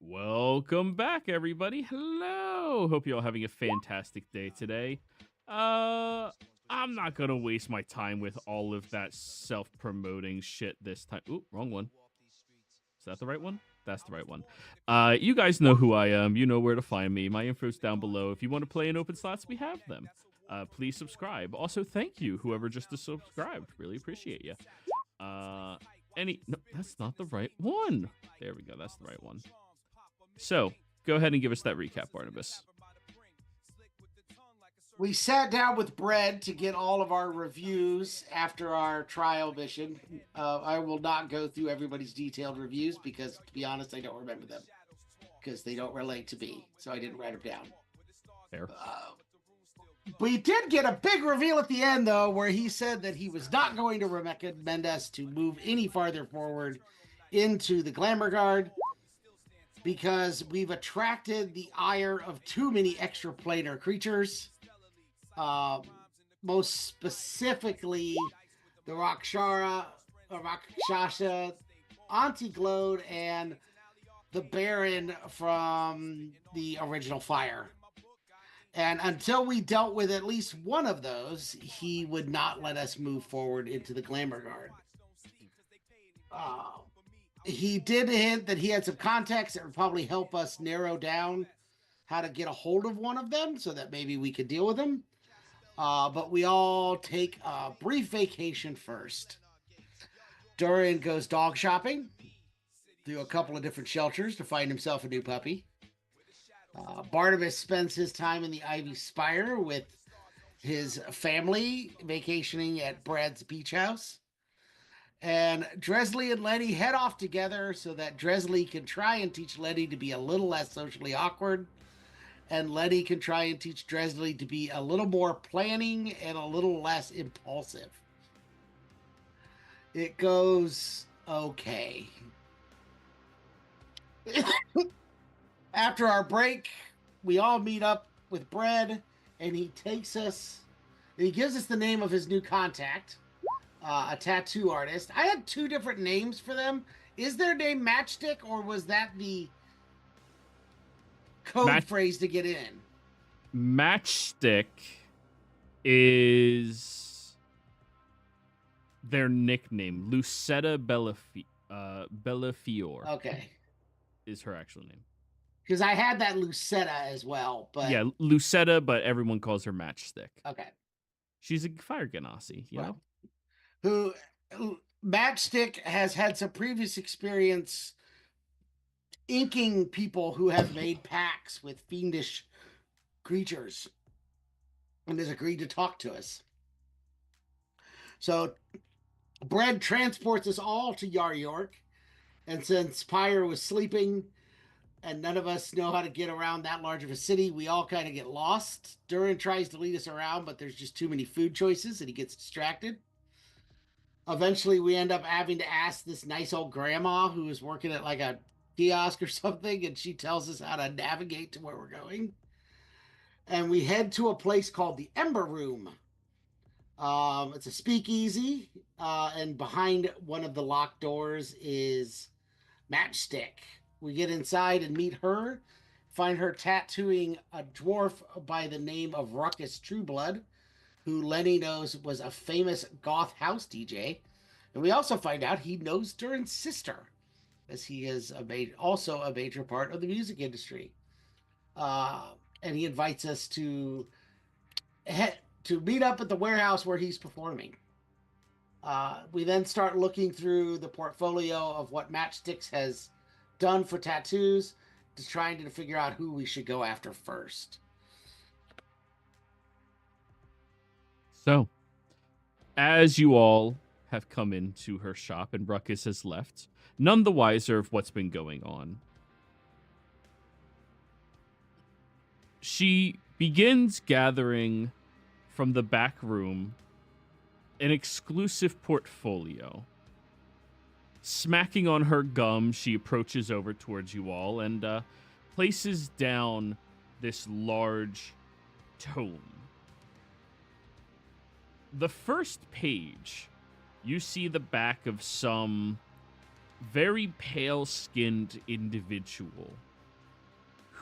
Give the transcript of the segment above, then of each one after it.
Welcome back, everybody. Hello. Hope you're all having a fantastic day today. I'm not gonna waste my time with all of that self-promoting shit this time. Ooh, wrong one. Is that the right one? That's the right one. You guys know who I am. You know where to find me. My info's down below. If you want to play in open slots, we have them. Please subscribe. Also, thank you, whoever just subscribed. Really appreciate you. No, that's not the right one. There we go. That's the right one. So, go ahead and give us that recap, Barnabas. We sat down with Bread to get all of our reviews after our trial mission. I will not go through everybody's detailed reviews because, to be honest, I don't remember them because they don't relate to me, so I didn't write them down. Fair. We did get a big reveal at the end, though, where he said that he was not going to recommend us to move any farther forward into the Glamour Guard because we've attracted the ire of too many extraplanar creatures. Most specifically, the Rakshasa, Anti-Glode, and the Baron from the original Fire. And until we dealt with at least one of those, he would not let us move forward into the Glamour Guard. He did hint that he had some contacts that would probably help us narrow down how to get a hold of one of them so that maybe we could deal with them. But we all take a brief vacation first. Dorian goes dog shopping through a couple of different shelters to find himself a new puppy. Barnabas spends his time in the Ivy Spire with his family vacationing at Brad's beach house. And Dresley and Letty head off together so that Dresley can try and teach Letty to be a little less socially awkward. And Letty can try and teach Dresley to be a little more planning and a little less impulsive. It goes okay. After our break, we all meet up with Bread, and he takes us, and he gives us the name of his new contact, a tattoo artist. I had two different names for them. Is their name Matchstick, or was that the code phrase to get in? Matchstick is their nickname. Lucetta Bellafiore. Okay. Is her actual name. Because I had that Lucetta as well, but yeah, Lucetta, but everyone calls her Matchstick. Okay. She's a fire ganassi, you know? Who Matchstick has had some previous experience inking people who have made pacts with fiendish creatures and has agreed to talk to us. So Bread transports us all to Yar York, and since Pyre was sleeping and none of us know how to get around that large of a city, we all kind of get lost. Durin tries to lead us around, but there's just too many food choices and he gets distracted. Eventually, we end up having to ask this nice old grandma who is working at like a kiosk or something, and she tells us how to navigate to where we're going. And we head to a place called the Ember Room. It's a speakeasy, and behind one of the locked doors is Matchstick. We get inside and meet her, find her tattooing a dwarf by the name of Ruckus Trueblood, who Lenny knows was a famous goth house DJ. And we also find out he knows Durin's sister, as he is also a major part of the music industry. And he invites us to meet up at the warehouse where he's performing. We then start looking through the portfolio of what Matchsticks has done for tattoos, to trying to figure out who we should go after first. So, as you all have come into her shop and Ruckus has left, none the wiser of what's been going on, she begins gathering from the back room an exclusive portfolio. Smacking on her gum, she approaches over towards you all and places down this large tome. The first page, you see the back of some very pale-skinned individual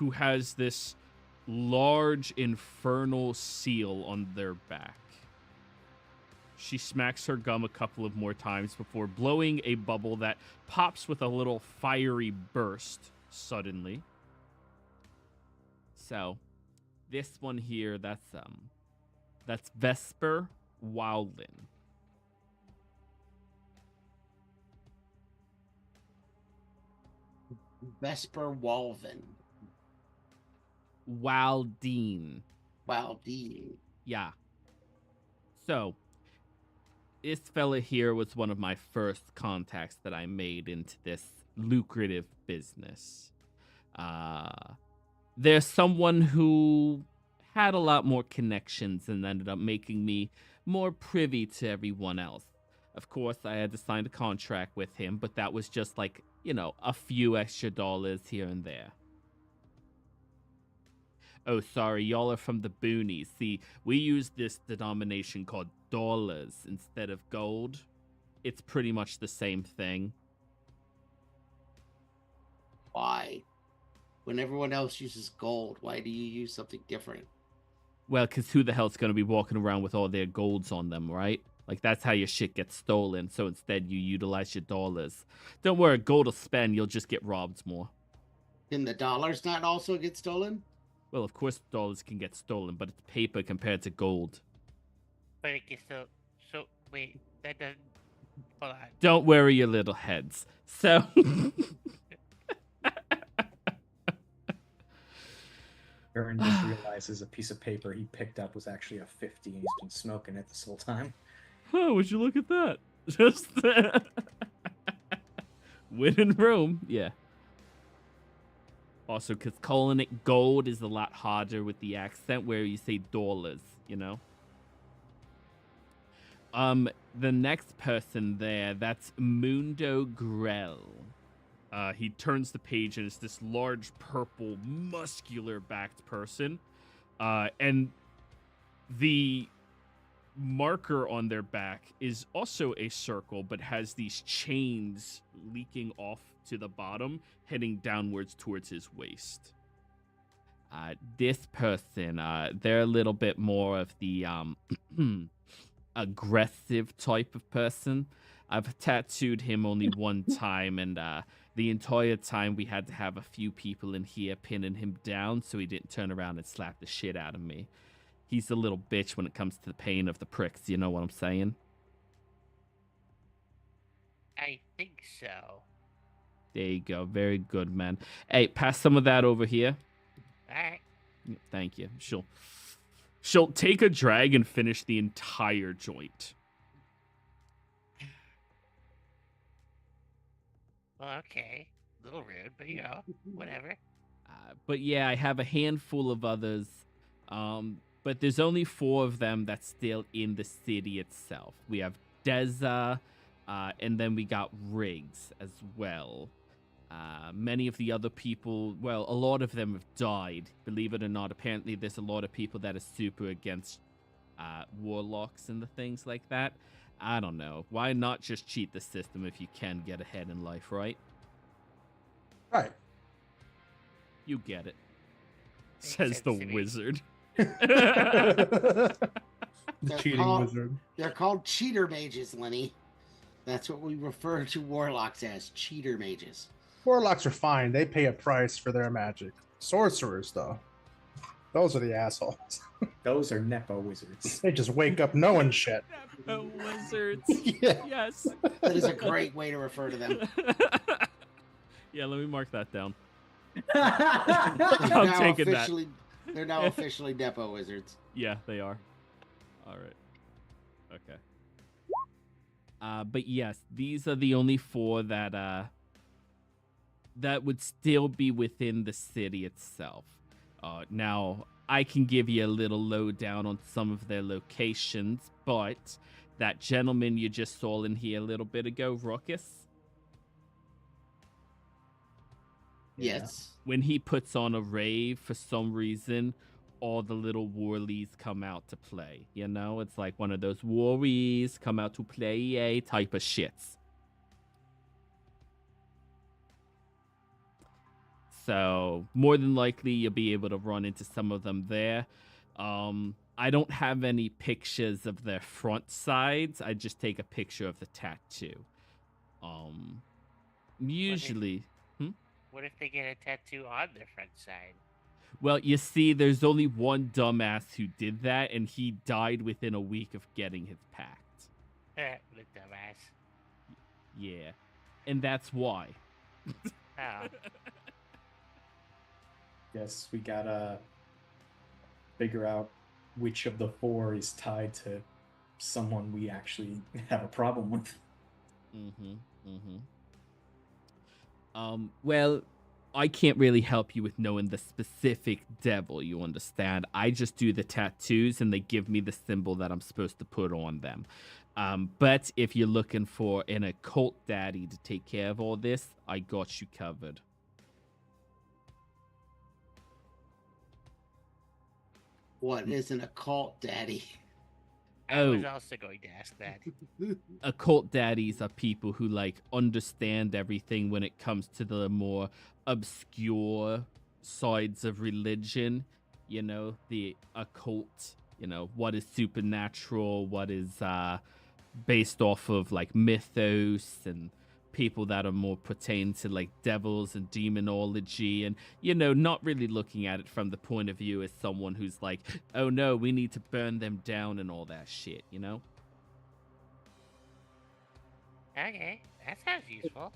who has this large infernal seal on their back. She smacks her gum a couple of more times before blowing a bubble that pops with a little fiery burst suddenly. So, this one here, that's Vesper Wildlin. Vesper Walvin. Wildine. Wildine. Yeah. So, this fella here was one of my first contacts that I made into this lucrative business. There's someone who had a lot more connections and ended up making me more privy to everyone else. Of course, I had to sign a contract with him, but that was just like, you know, a few extra dollars here and there. Oh, sorry, y'all are from the boonies. See, we use this denomination called dollars instead of gold. It's pretty much the same thing. Why? When everyone else uses gold, why do you use something different? Well, because who the hell's going to be walking around with all their golds on them, right? Like, that's how your shit gets stolen, so instead you utilize your dollars. Don't worry, gold will spend, you'll just get robbed more. Can the dollars not also get stolen? Well, of course dollars can get stolen, but it's paper compared to gold. But okay, so wait, that doesn't. Hold on. Don't worry your little heads. So... Aaron just realizes a piece of paper he picked up was actually a 50 and he's been smoking it this whole time. Oh, would you look at that? Just win in Rome, yeah. Also, because calling it gold is a lot harder with the accent where you say dollars, you know? The next person there, that's Mundo Grell. He turns the page and it's this large, purple, muscular-backed person. And the marker on their back is also a circle, but has these chains leaking off to the bottom, heading downwards towards his waist. This person, they're a little bit more of the aggressive type of person. I've tattooed him only one time, and the entire time we had to have a few people in here pinning him down so he didn't turn around and slap the shit out of me. He's a little bitch when it comes to the pain of the pricks, you know what I'm saying? I think so. There you go. Very good, man. Hey, pass some of that over here. Alright. Thank you. She'll take a drag and finish the entire joint. Well, okay. A little rude, but you know, whatever. But yeah, I have a handful of others. But there's only 4 of them that's still in the city itself. We have Deza, and then we got Riggs as well. Many of the other people, well, a lot of them have died. Believe it or not, apparently there's a lot of people that are super against warlocks and the things like that. I don't know. Why not just cheat the system if you can get ahead in life, right? Right. You get it. Makes Says sense the to me. wizard. The They're cheating called- wizard. They're called cheater mages, Lenny. That's what we refer to warlocks as, cheater mages. Warlocks are fine. They pay a price for their magic. Sorcerers, though, those are the assholes. Those are Nepo wizards. They just wake up knowing shit. Wizards. Yeah. Yes. That is a great way to refer to them. Yeah, let me mark that down. They're I'm now taking that. officially, They're now officially Nepo wizards. Yeah, they are. All right. Okay. But yes, these are the only 4 that that would still be within the city itself. Now, I can give you a little lowdown on some of their locations, but that gentleman you just saw in here a little bit ago, Ruckus, Yes. when he puts on a rave, for some reason, all the little warlies come out to play. You know, it's like one of those warriors come out to play type of shits. So more than likely you'll be able to run into some of them there. I don't have any pictures of their front sides. I just take a picture of the tattoo. Usually, What if they get a tattoo on their front side? well, you see, there's only one dumbass who did that, and he died within a week of getting his pact. The dumbass. Yeah, and that's why. Oh. Guess we gotta figure out which of the 4 is tied to someone we actually have a problem with. Well, I can't really help you with knowing the specific devil, you understand? I just do the tattoos, and they give me the symbol that I'm supposed to put on them. But if you're looking for an occult daddy to take care of all this, I got you covered. What is an occult daddy? I was also going to ask that. Occult daddies are people who understand everything when it comes to the more obscure sides of religion, the occult, what is supernatural, what is based off of mythos, and people that are more pertain to devils and demonology, and not really looking at it from the point of view as someone who's oh no, we need to burn them down and all that shit. Okay, that sounds useful.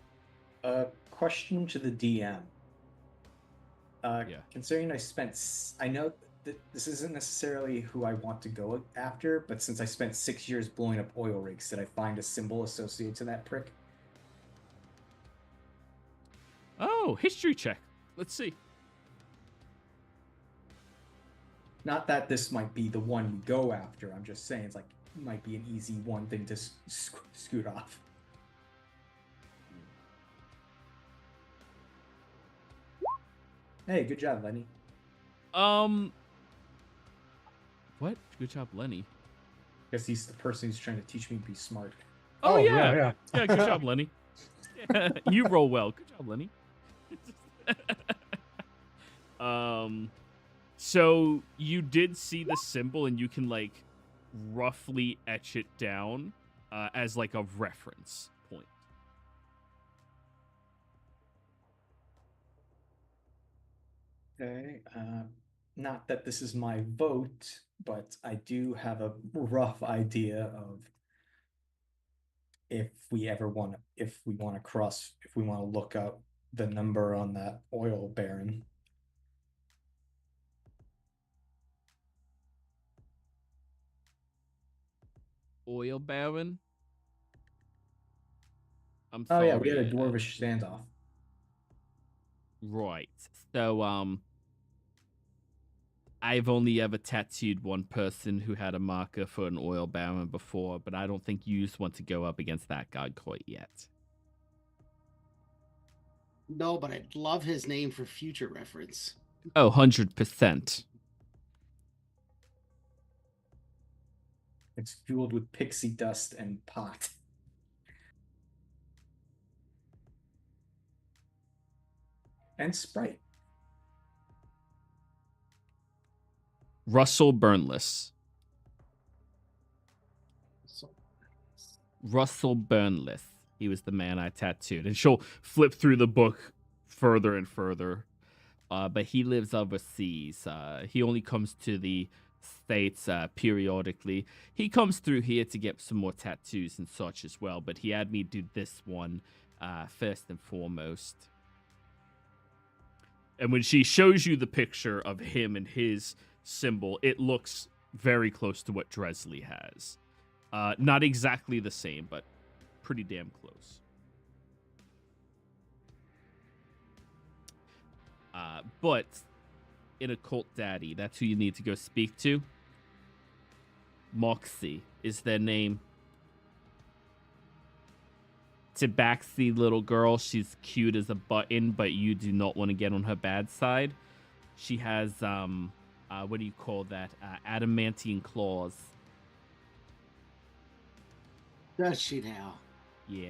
Question to the DM. Yeah. Considering I know that this isn't necessarily who I want to go after, but since I spent 6 years blowing up oil rigs, did I find a symbol associated to that prick? Oh, history check. Let's see. Not that this might be the one we go after. I'm just saying it might be an easy one thing to scoot off. Hey, good job, Lenny. What? Good job, Lenny. Because he's the person who's trying to teach me to be smart. Oh, yeah. yeah. Yeah, good job, Lenny. Yeah, you roll well. Good job, Lenny. So you did see the symbol, and you can roughly etch it down as a reference point. Okay. Not that this is my vote, but I do have a rough idea of if we want to look up the number on that oil baron. Oil baron? I'm Oh sorry. yeah, we had a dwarvish standoff. Right. So, I've only ever tattooed one person who had a marker for an oil baron before, but I don't think you just want to go up against that guy quite yet. No, but I'd love his name for future reference. Oh, 100%. It's fueled with pixie dust and pot. And Sprite. Russell Burnless. Russell Burnless. He was the man I tattooed. And she'll flip through the book further and further. But he lives overseas. He only comes to the States periodically. He comes through here to get some more tattoos and such as well. But he had me do this one first and foremost. And when she shows you the picture of him and his symbol, it looks very close to what Dresley has. Not exactly the same, but pretty damn close. But in Occult Daddy, that's who you need to go speak to. Moxie is their name. Tabaxi little girl. She's cute as a button, but you do not want to get on her bad side. She has, what do you call that? Adamantine claws. Does she now? Yeah.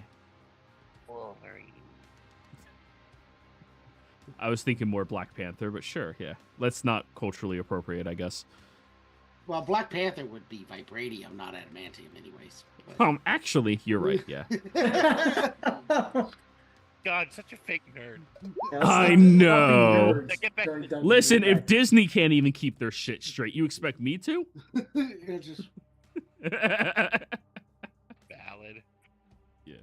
Wolverine. I was thinking more Black Panther, but sure, yeah. Let's not culturally appropriate, I guess. Well, Black Panther would be vibranium, not adamantium, anyways. Actually, you're right, yeah. God, such a fake nerd. I know. Nerds Get back- during Dungeons Listen, and if Disney can't even keep their shit straight, you expect me to? It's just Valid. Yeah.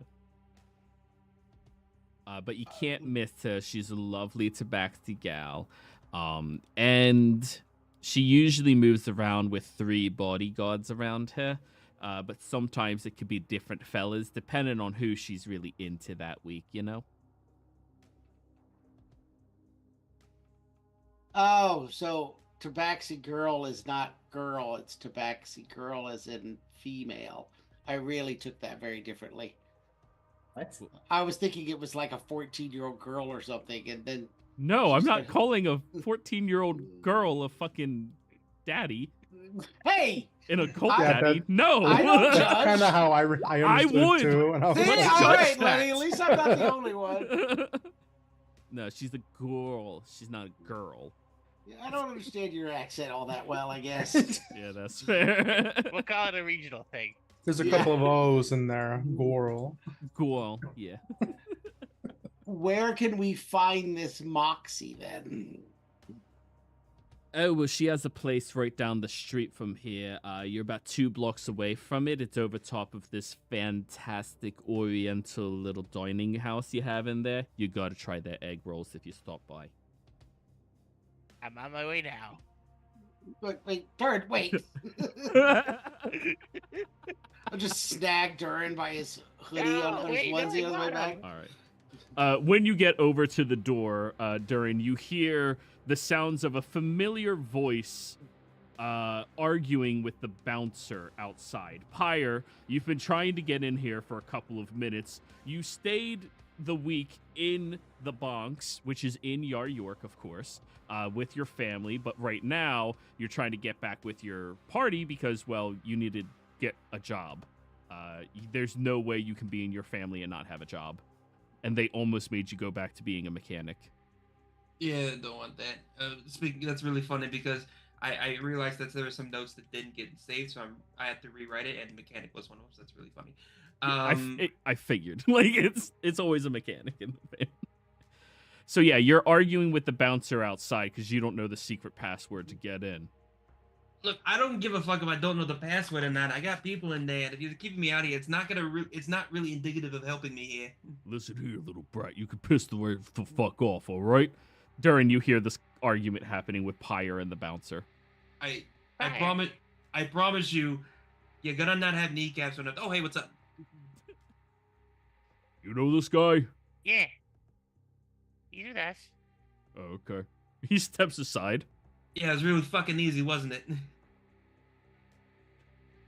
But you can't miss her. She's a lovely tabaxi gal. And she usually moves around with 3 bodyguards around her. But sometimes it could be different fellas, depending on who she's really into that week, you know? Oh, so Tabaxi girl is not girl, it's Tabaxi girl as in female. I really took that very differently. What? I was thinking it was like a 14-year-old girl or something, and then No, I'm She's not like- calling a 14-year-old girl a fucking daddy. hey, In a cult I- daddy. that- No. I don't That's judge. kind of how I understood would. too. And I was see, Let's like, all judge right, that. Lenny. At least I'm not the only one. No, she's a girl. She's not a girl. I don't understand your accent all that well, I guess. Yeah, that's fair. We'll call it a regional thing. there's a Yeah. couple of O's in there. Goral. Girl, yeah. Where can we find this Moxie then? Oh, well, she has a place right down the street from here. You're about 2 blocks away from it. It's over top of this fantastic oriental little dining house you have in there. You gotta try their egg rolls if you stop by. I'm on my way now. Wait, Durin, wait. I'll just snag Durin by his hoodie No, on his wait, no, onesie on the way ignore back. him. All right. When you get over to the door, Durin, you hear the sounds of a familiar voice arguing with the bouncer outside. Pyre, you've been trying to get in here for a couple of minutes. You stayed the week in the Bronx, which is in Yar York, of course, with your family. But right now, you're trying to get back with your party because, well, you need to get a job. There's no way you can be in your family and not have a job. And they almost made you go back to being a mechanic. Yeah, don't want that. Speaking, that's really funny because I realized that there were some notes that didn't get saved, so I had to rewrite it, and mechanic was one of them. So that's really funny. I figured, like it's always a mechanic in the family. So yeah, you're arguing with the bouncer outside because you don't know the secret password to get in. Look, I don't give a fuck if I don't know the password or not. I got people in there, and if you're keeping me out of here, it's not it's not really indicative of helping me here. Listen here, little brat, you can piss the fuck off, all right? During you hear this argument happening with Pyre and the bouncer. I Fine. promise you, you're gonna not have kneecaps or nothing. Oh, hey, what's up? You know this guy? Yeah. You do that. Oh, okay. He steps aside. Yeah, it was really fucking easy, wasn't it?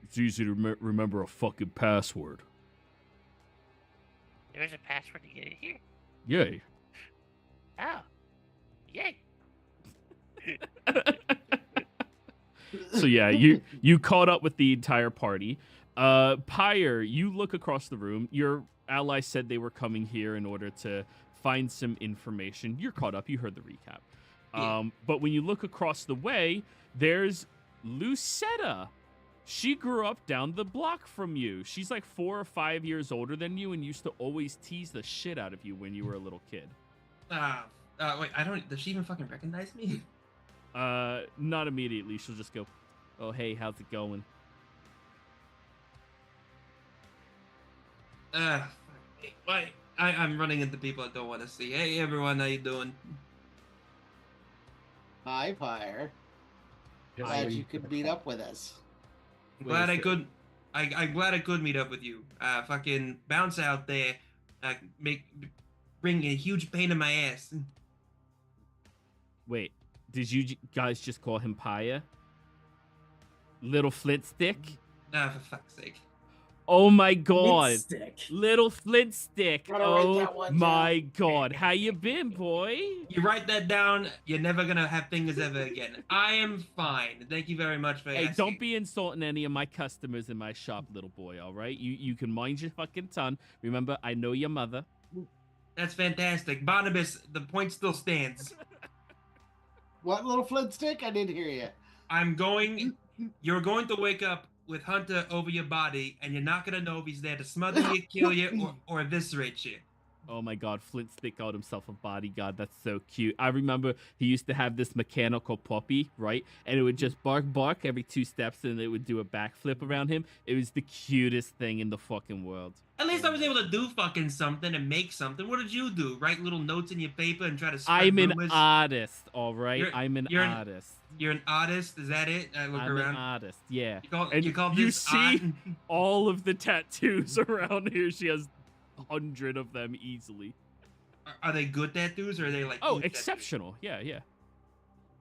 It's easy to remember a fucking password. There's a password to get in here. Yay. Oh. Yay. So yeah, you caught up with the entire party. Pyre, you look across the room. Your allies said they were coming here in order to find some information. You're caught up. You heard the recap. Yeah. But when you look across the way, there's Lucetta. She grew up down the block from you. She's like 4 or 5 years older than you and used to always tease the shit out of you when you were a little kid. Wait, I don't. Does she even fucking recognize me? Not immediately. She'll just go, "Oh, hey, how's it going?" Why? I'm running into people I don't want to see. Hey, everyone, how you doing? Hi, Pyre. Yes, Glad we- you could meet up with us. I'm Wait, glad I so- could. I'm glad I could meet up with you. Fucking bounce out there. Bring a huge pain in my ass. Wait, did you guys just call him Pyre? Little Flint Stick? For fuck's sake. Oh my god. Stick. Little Flint Stick. Gotta write that Oh one my down. god. How you been, boy? You write that down. You're never gonna have fingers ever again. I am fine. Thank you very much for Hey, asking. don't be insulting any of my customers in my shop, little boy, all right? You can mind your fucking tongue. Remember, I know your mother. That's fantastic. Barnabas, the point still stands. What little flint stick? I didn't hear you. You're going to wake up with Hunter over your body, and you're not going to know if he's there to smother you, kill you, or eviscerate you. Oh my god, Flint Stick got himself a bodyguard. That's so cute. I remember he used to have this mechanical puppy, right? And it would just bark every 2 steps and it would do a backflip around him. It was the cutest thing in the fucking world. At least I was able to do fucking something and make something. What did you do? Write little notes in your paper and try to spread I'm an rumors? artist, all right? I'm an you're artist. You're an artist? Is that it? I look I'm around. an artist, yeah. You call you this see art? all of the tattoos around here. She has 100 of them easily. Are they good tattoos or are they like? Oh, ink exceptional. tattoos? Yeah.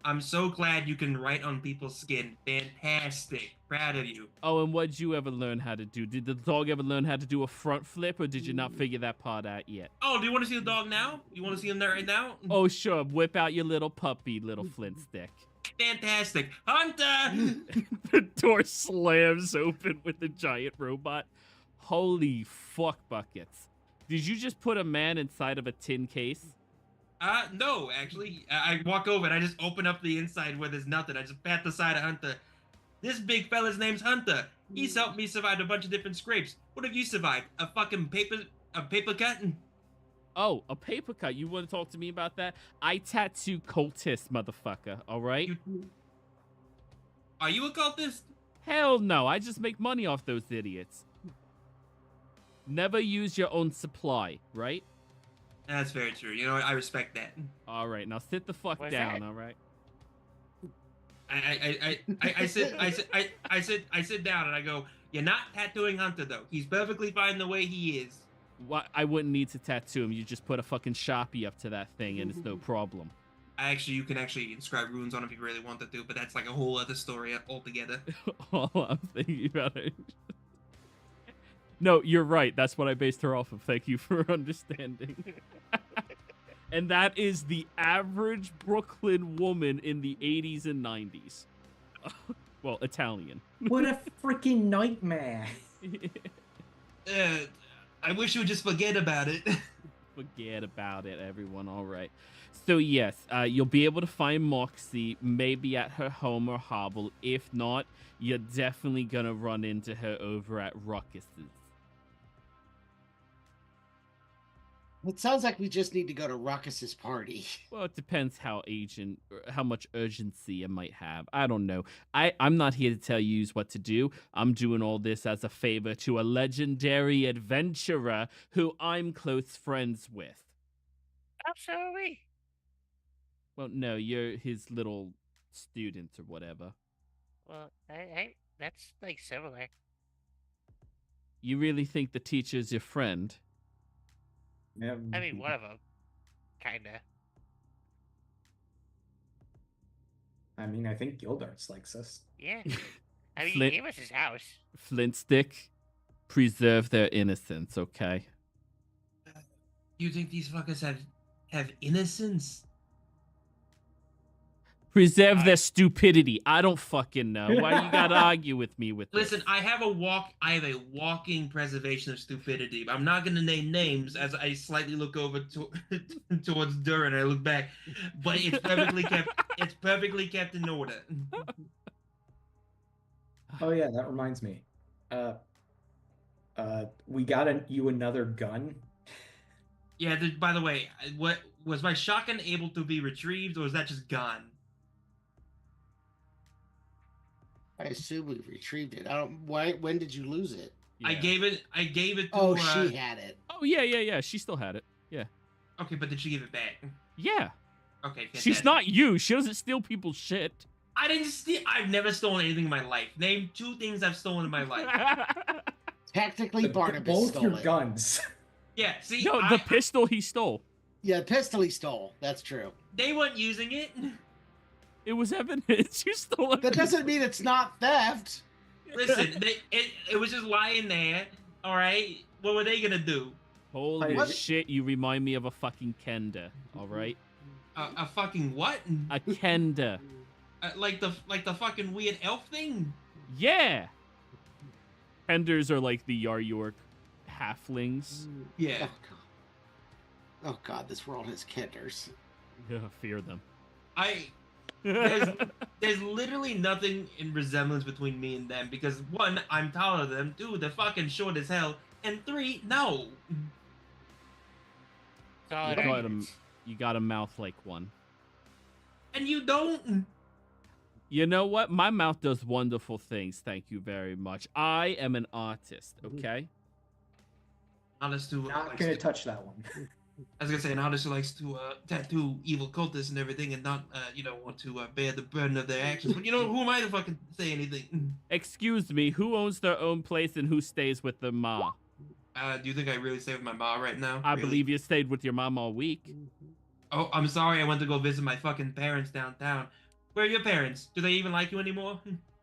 I'm so glad you can write on people's skin. Fantastic. Proud of you. Oh, and what did you ever learn how to do? Did the dog ever learn how to do a front flip, or did you not figure that part out yet? Oh, do you want to see the dog now? You want to see him there right now? Oh, sure. Whip out your little puppy, little Flint Stick. Fantastic. Hunter! The door slams open with the giant robot. Holy fuck buckets. Did you just put a man inside of a tin case? No, actually. I walk over and I just open up the inside where there's nothing. I just pat the side of Hunter. This big fella's name's Hunter. He's helped me survive a bunch of different scrapes. What have you survived? A fucking paper cut? Oh, a paper cut. You want to talk to me about that? I tattoo cultists, motherfucker, all right? Are you a cultist? Hell no. I just make money off those idiots. Never use your own supply, right? That's very true. You know what? I respect that. All right, now sit the fuck What's down, that? all right? I sit down and I go, you're not tattooing Hunter though. He's perfectly fine the way he is. What? I wouldn't need to tattoo him. You just put a fucking Sharpie up to that thing and it's no problem. You can actually inscribe runes on him if you really wanted to, but that's like a whole other story altogether. All I'm thinking about it. No, you're right. That's what I based her off of. Thank you for understanding. And that is the average Brooklyn woman in the 80s and 90s. Well, Italian. What a freaking nightmare. I wish you would just forget about it. Forget about it, everyone. All right. So, yes, you'll be able to find Moxie maybe at her home or hovel. If not, you're definitely going to run into her over at Ruckus's. It sounds like we just need to go to Ruckus's party. Well, it depends how much urgency it might have. I don't know. I'm not here to tell you what to do. I'm doing all this as a favor to a legendary adventurer who I'm close friends with. I'm sorry. Well, no, you're his little student or whatever. Well, I that's like similar. You really think the teacher's your friend? I mean, one of them, kinda. I mean, I think Gildarts likes us. Yeah. I mean, Flint- he gave us his house. Flint Stick, preserve their innocence, okay? You think these fuckers have innocence? Preserve their stupidity. I don't fucking know. Why you gotta argue with me with Listen, this? I have a walking preservation of stupidity. I'm not gonna name names as I slightly look over towards Durin. I look back, but it's perfectly kept. It's perfectly kept in order. Oh yeah, that reminds me. We got you another gun. Yeah. By the way, what was my shotgun able to be retrieved, or was that just gone? I assume we retrieved it. I don't. Why? When did you lose it? Yeah. I gave it to. Oh, she had it. Oh, yeah. She still had it. Yeah. Okay, but did she give it back? Yeah. Okay. Fantastic. She's not you. She doesn't steal people's shit. I didn't steal. I've never stolen anything in my life. Name 2 things I've stolen in my life. Technically, Barnabas Both stole your it. guns. Yeah. See. No, the pistol he stole. Yeah, pistol he stole. That's true. They weren't using it. It was evidence. You stole it. That doesn't mean it's not theft. Listen, it was just lying there. All right. What were they gonna do? Holy What? shit, you remind me of a fucking Kenda, all right? A fucking what? A Kenda. Like the fucking weird elf thing. Yeah. Kenders are like the Yar York halflings. Yeah. Oh, God. Oh God, this world has kinders. Yeah, fear them. There's literally nothing in resemblance between me and them because 1, I'm taller than them. 2, they're fucking short as hell. And 3, no. Solid You got, arguments. you got a mouth like one. And you don't. You know what? My mouth does wonderful things. Thank you very much. I am an artist, okay? Honest who Not likes gonna to, touch that one. I was gonna say an artist who likes to tattoo evil cultists and everything, and not want to bear the burden of their actions. But who am I to fucking say anything? Excuse me, who owns their own place and who stays with their ma? Do you think I really stay with my mom right now? I Really? believe you stayed with your mom all week. Oh, I'm sorry. I went to go visit my fucking parents downtown. Where are your parents? Do they even like you anymore?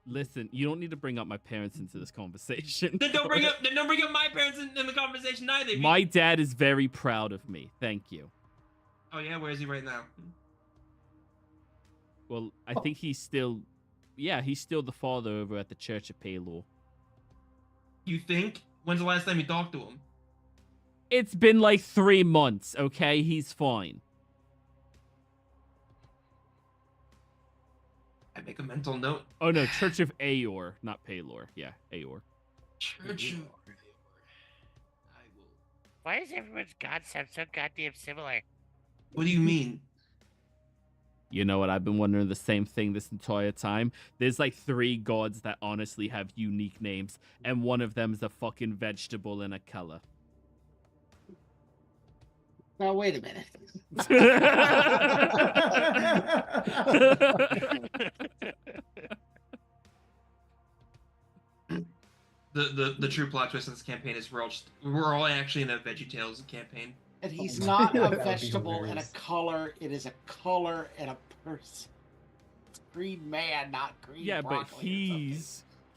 Listen, you don't need to bring up my parents into this conversation. Then don't bring up my parents in the conversation either. My dad is very proud of me. Thank you. Oh yeah, where is he right now? Well, I think he's still the father over at the Church of Paylor. You think? When's the last time you talked to him? It's been like 3 months, okay? He's fine. I make a mental note. Oh no, Church of Aor, not Paylor. Yeah, Aor. Church of. I will. Why is everyone's god sound so goddamn similar? What do you mean? You know what? I've been wondering the same thing this entire time. There's like 3 gods that honestly have unique names, and one of them is a fucking vegetable and a color. Now wait a minute. The true plot twist in this campaign is we're all actually in a VeggieTales campaign. And he's Oh, not that a would be vegetable and a hilarious. color. It is a color and a person. It's green man, not green Yeah, but broccoli or something.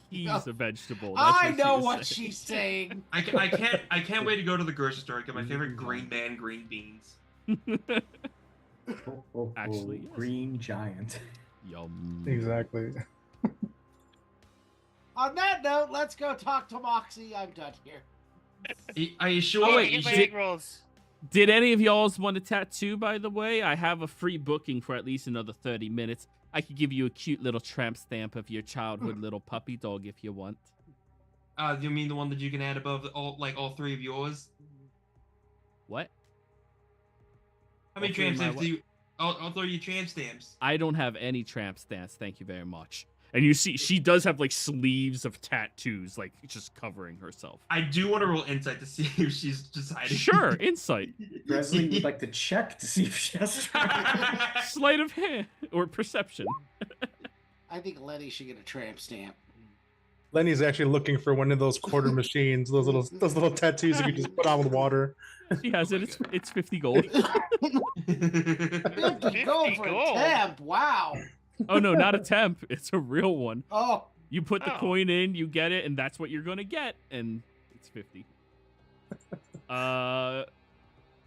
he's No. a vegetable. That's I know was what saying. she's saying. I can't wait to go to the grocery store and get my favorite green man green beans. Actually, yes. Green giant. Yum. Exactly. On that note, let's go talk to Moxie. I'm done here. Are you sure? Oh, wait, Get my did- egg rolls. Did any of y'all want a tattoo, by the way? I have a free booking for at least another 30 minutes. I could give you a cute little tramp stamp of your childhood little puppy dog if you want. You mean the one that you can add above all 3 of yours? What? How many All 3 of tramp my stamps do you? All 3 of your tramp stamps. I don't have any tramp stamps, thank you very much. And you see, she does have like sleeves of tattoos, like just covering herself. I do want to roll insight to see if she's decided. Sure, insight. Presley would like to check to see if she has. Sleight of hand or perception. I think Letty should get a tramp stamp. Lenny's actually looking for one of those quarter machines, those little tattoos you can just put on with water. She has it. It's 50 gold. 50 gold for a gold. temp. Wow. Oh no, not a temp. It's a real one. Oh, You put the Oh. coin in, you get it, and that's what you're gonna get, and it's 50.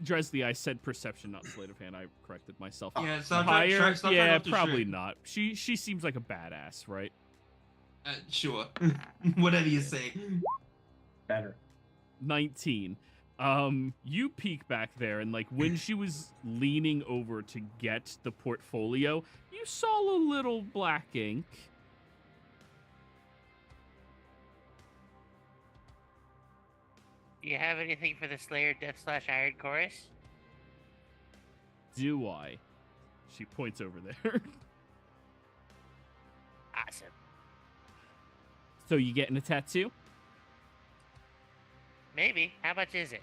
Dresley, I said perception, not sleight of hand. I corrected myself. Yeah, stop Higher? trying Yeah, off the probably shit. not. She seems like a badass, right? Sure. Whatever you say. Better. 19. You peek back there, and like when she was leaning over to get the portfolio, you saw a little black ink. Do you have anything for the Slayer Death / Iron Chorus? Do I? She points over there. Awesome. So you getting a tattoo? Maybe. How much is it?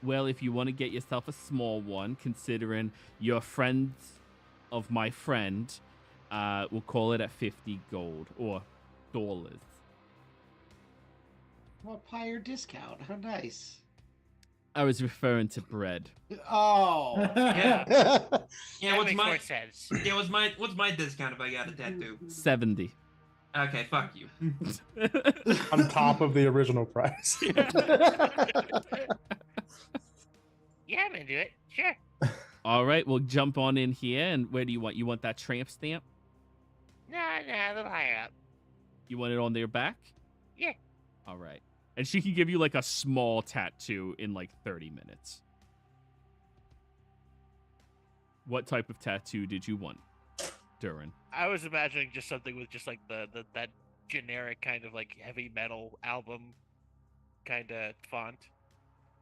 Well, if you want to get yourself a small one, considering you're friends of my friend, we'll call it at 50 gold or dollars. well, Pyre discount. How nice. I was referring to bread. Oh. Yeah. That Yeah, what's makes my more sense. yeah, what's my discount if I got a tattoo? 70. Okay, fuck you. On top of the original price. Yeah, I'm into it. Sure. All right, we'll jump on in here. And where do you want? You want that tramp stamp? No, a little higher up. You want it on their back? Yeah. All right. And she can give you like a small tattoo in like 30 minutes. What type of tattoo did you want, Durin? I was imagining just something with just like that generic kind of like heavy metal album kind of font,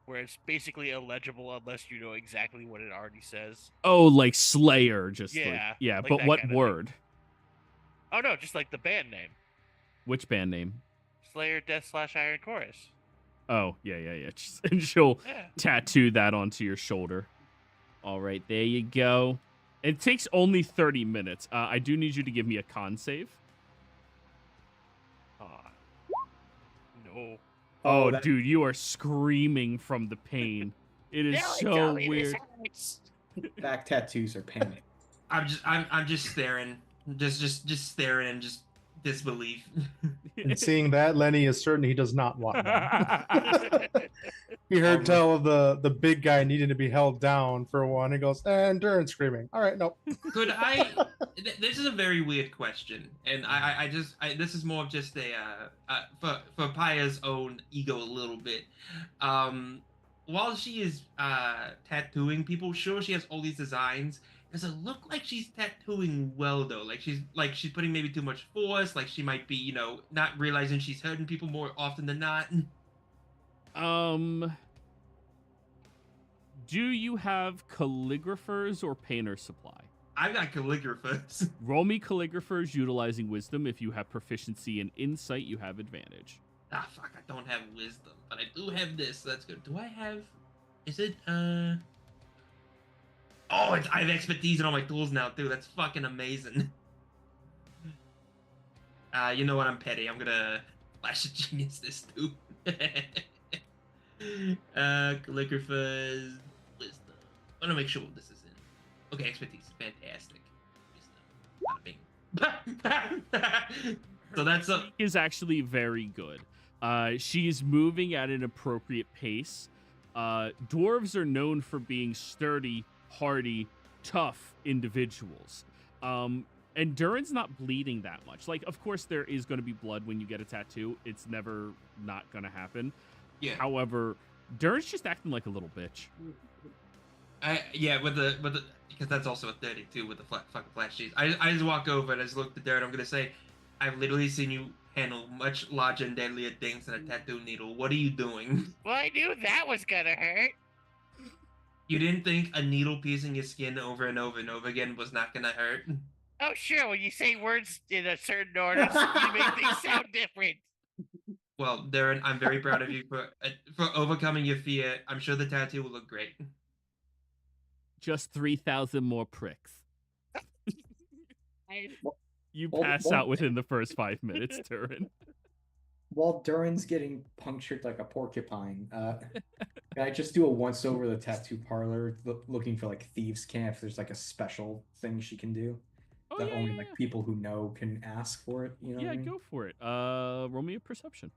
where it's basically illegible unless you know exactly what it already says. Oh, like Slayer, just Yeah, yeah. like But that what kinda thing. word? Oh no, just like the band name, Which band name? Slayer Death / Iron Chorus. Oh, yeah. And she'll Yeah. tattoo that onto your shoulder. All right, there you go. It takes only 30 minutes. I do need you to give me a con save. No. Oh, that- dude, you are screaming from the pain. It is so weird. Back tattoos are panic. I'm just staring, just staring in just disbelief. And seeing that, Lenny is certain he does not want one. He heard Oh, tell of the big guy needing to be held down for one. He goes, and Durin screaming. All right, nope. Could I? This is a very weird question, and I this is more of just a for Paya's own ego a little bit. While she is tattooing people, sure she has all these designs. Does it look like she's tattooing well though? Like she's putting maybe too much force. Like she might be not realizing she's hurting people more often than not. Do you have calligraphers or painter supply? I've got calligraphers. Roll me calligraphers utilizing wisdom. If you have proficiency in insight, you have advantage. Ah, fuck, I don't have wisdom, but I do have this, so that's good. Do I have... Is it, Oh, I have expertise in all my tools now, too. That's fucking amazing. You know what? I'm petty. I'm gonna flash of genius this, too. Calligraphers... Wisdom. I wanna make sure this is in. Okay, expertise. Fantastic. Wisdom. Bada bing. So that's a... Is actually very good. She's moving at an appropriate pace. Dwarves are known for being sturdy, hardy, tough individuals. And Durin's not bleeding that much. Like, of course, there is going to be blood when you get a tattoo. It's never not going to happen. Yeah. However, Durin's just acting like a little bitch. Yeah, with the because that's also a 32 with the fucking flash cheese. I just walk over and I just look at Darren. I'm gonna say, I've literally seen you handle much larger and deadlier things than a tattoo needle. What are you doing? Well, I knew that was gonna hurt. You didn't think a needle piercing your skin over and over and over again was not gonna hurt? Oh, sure. When you say words in a certain order, you make things sound different. Well, Darren, I'm very proud of you for overcoming your fear. I'm sure the tattoo will look great. Just 3,000 more pricks. You Well, pass well- out within the first 5 minutes, Durin. While Durin's getting punctured like a porcupine, can I just do a once over the tattoo parlor, looking for like thieves' camp? If there's like a special thing she can do Oh, that yeah, only yeah, like people who know can ask for it. You know? yeah, what I mean? go for it. Roll me a perception.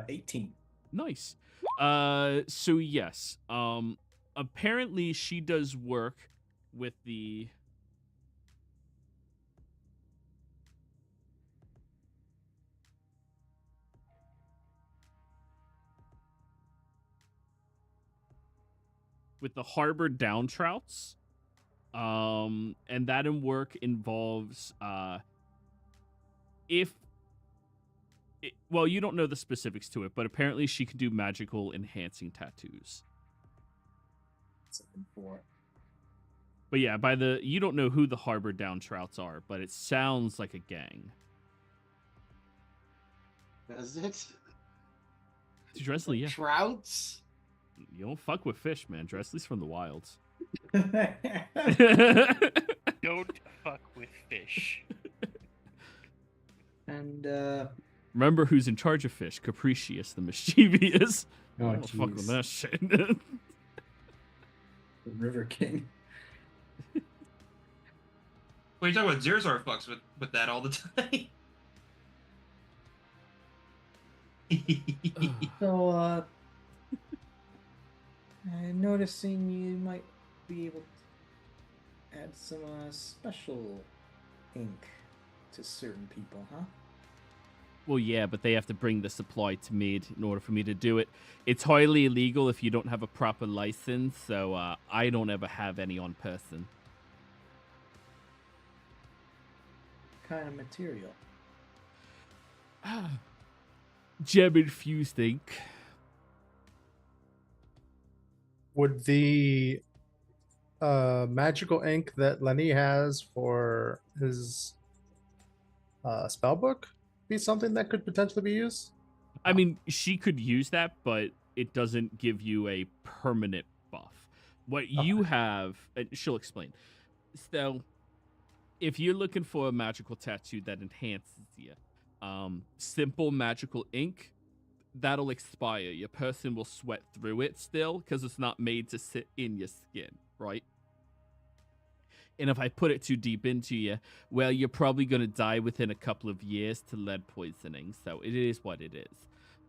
18. Nice. So yes. Apparently she does work with the harbor downtrouts. And that in work involves well, you don't know the specifics to it, but apparently she can do magical enhancing tattoos. Something for. But yeah, you don't know who the harbor downtrouts are, but it sounds like a gang. Does it? Dressley, yeah. Trouts? You don't fuck with fish, man. Dressley's from the wilds. Don't fuck with fish. And Remember who's in charge of fish? Capricious the mischievous. Oh, I don't fuck with jeez. that shit. the River King. Well, you talking about Zerzar fucks with that all the time. So, I'm noticing you might be able to add some special ink to certain people, huh? Well, yeah, but they have to bring the supply to me in order for me to do it. It's highly illegal if you don't have a proper license, so I don't ever have any on person. What kind of material? Gem-infused ink. Would the magical ink that Lenny has for his spell book be something that could potentially be used? I mean, she could use that, but it doesn't give you a permanent buff. What you have, she'll explain. So, if you're looking for a magical tattoo that enhances you, simple magical ink, that'll expire. Your person will sweat through it still because it's not made to sit in your skin, right? And if I put it too deep into you, well, you're probably going to die within a couple of years to lead poisoning. So it is what it is.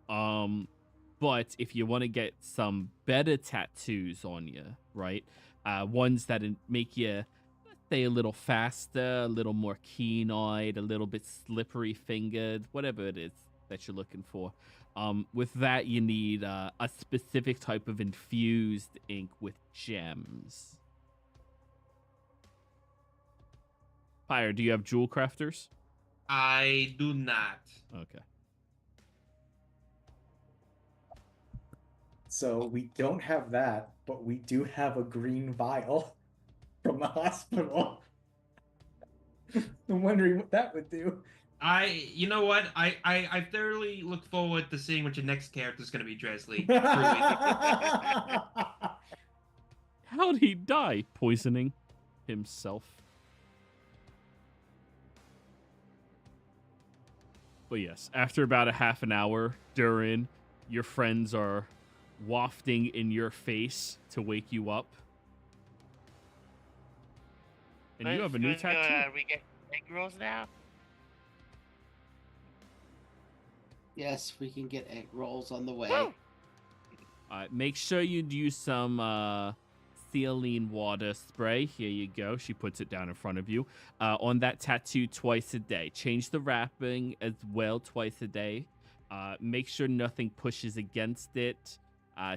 But if you want to get some better tattoos on you, right? Ones that make you, let's say, a little faster, a little more keen-eyed, a little bit slippery-fingered, whatever it is that you're looking for. With that, you need a specific type of infused ink with gems. Pyre, do you have jewel crafters? I do not. Okay. So we don't have that, but we do have a green vial from the hospital. I'm wondering what that would do. You know what? I thoroughly look forward to seeing what your next character is going to be, Dresley. Truly. How'd he die? Poisoning himself. But yes, after about a half an hour, Durin, your friends are wafting in your face to wake you up. And you have a new tattoo. We get egg rolls now? Yes, we can get egg rolls on the way. Woo! Make sure you use some saline water spray. Here you go. She puts it down in front of you. On that tattoo twice a day. Change the wrapping as well twice a day. Make sure nothing pushes against it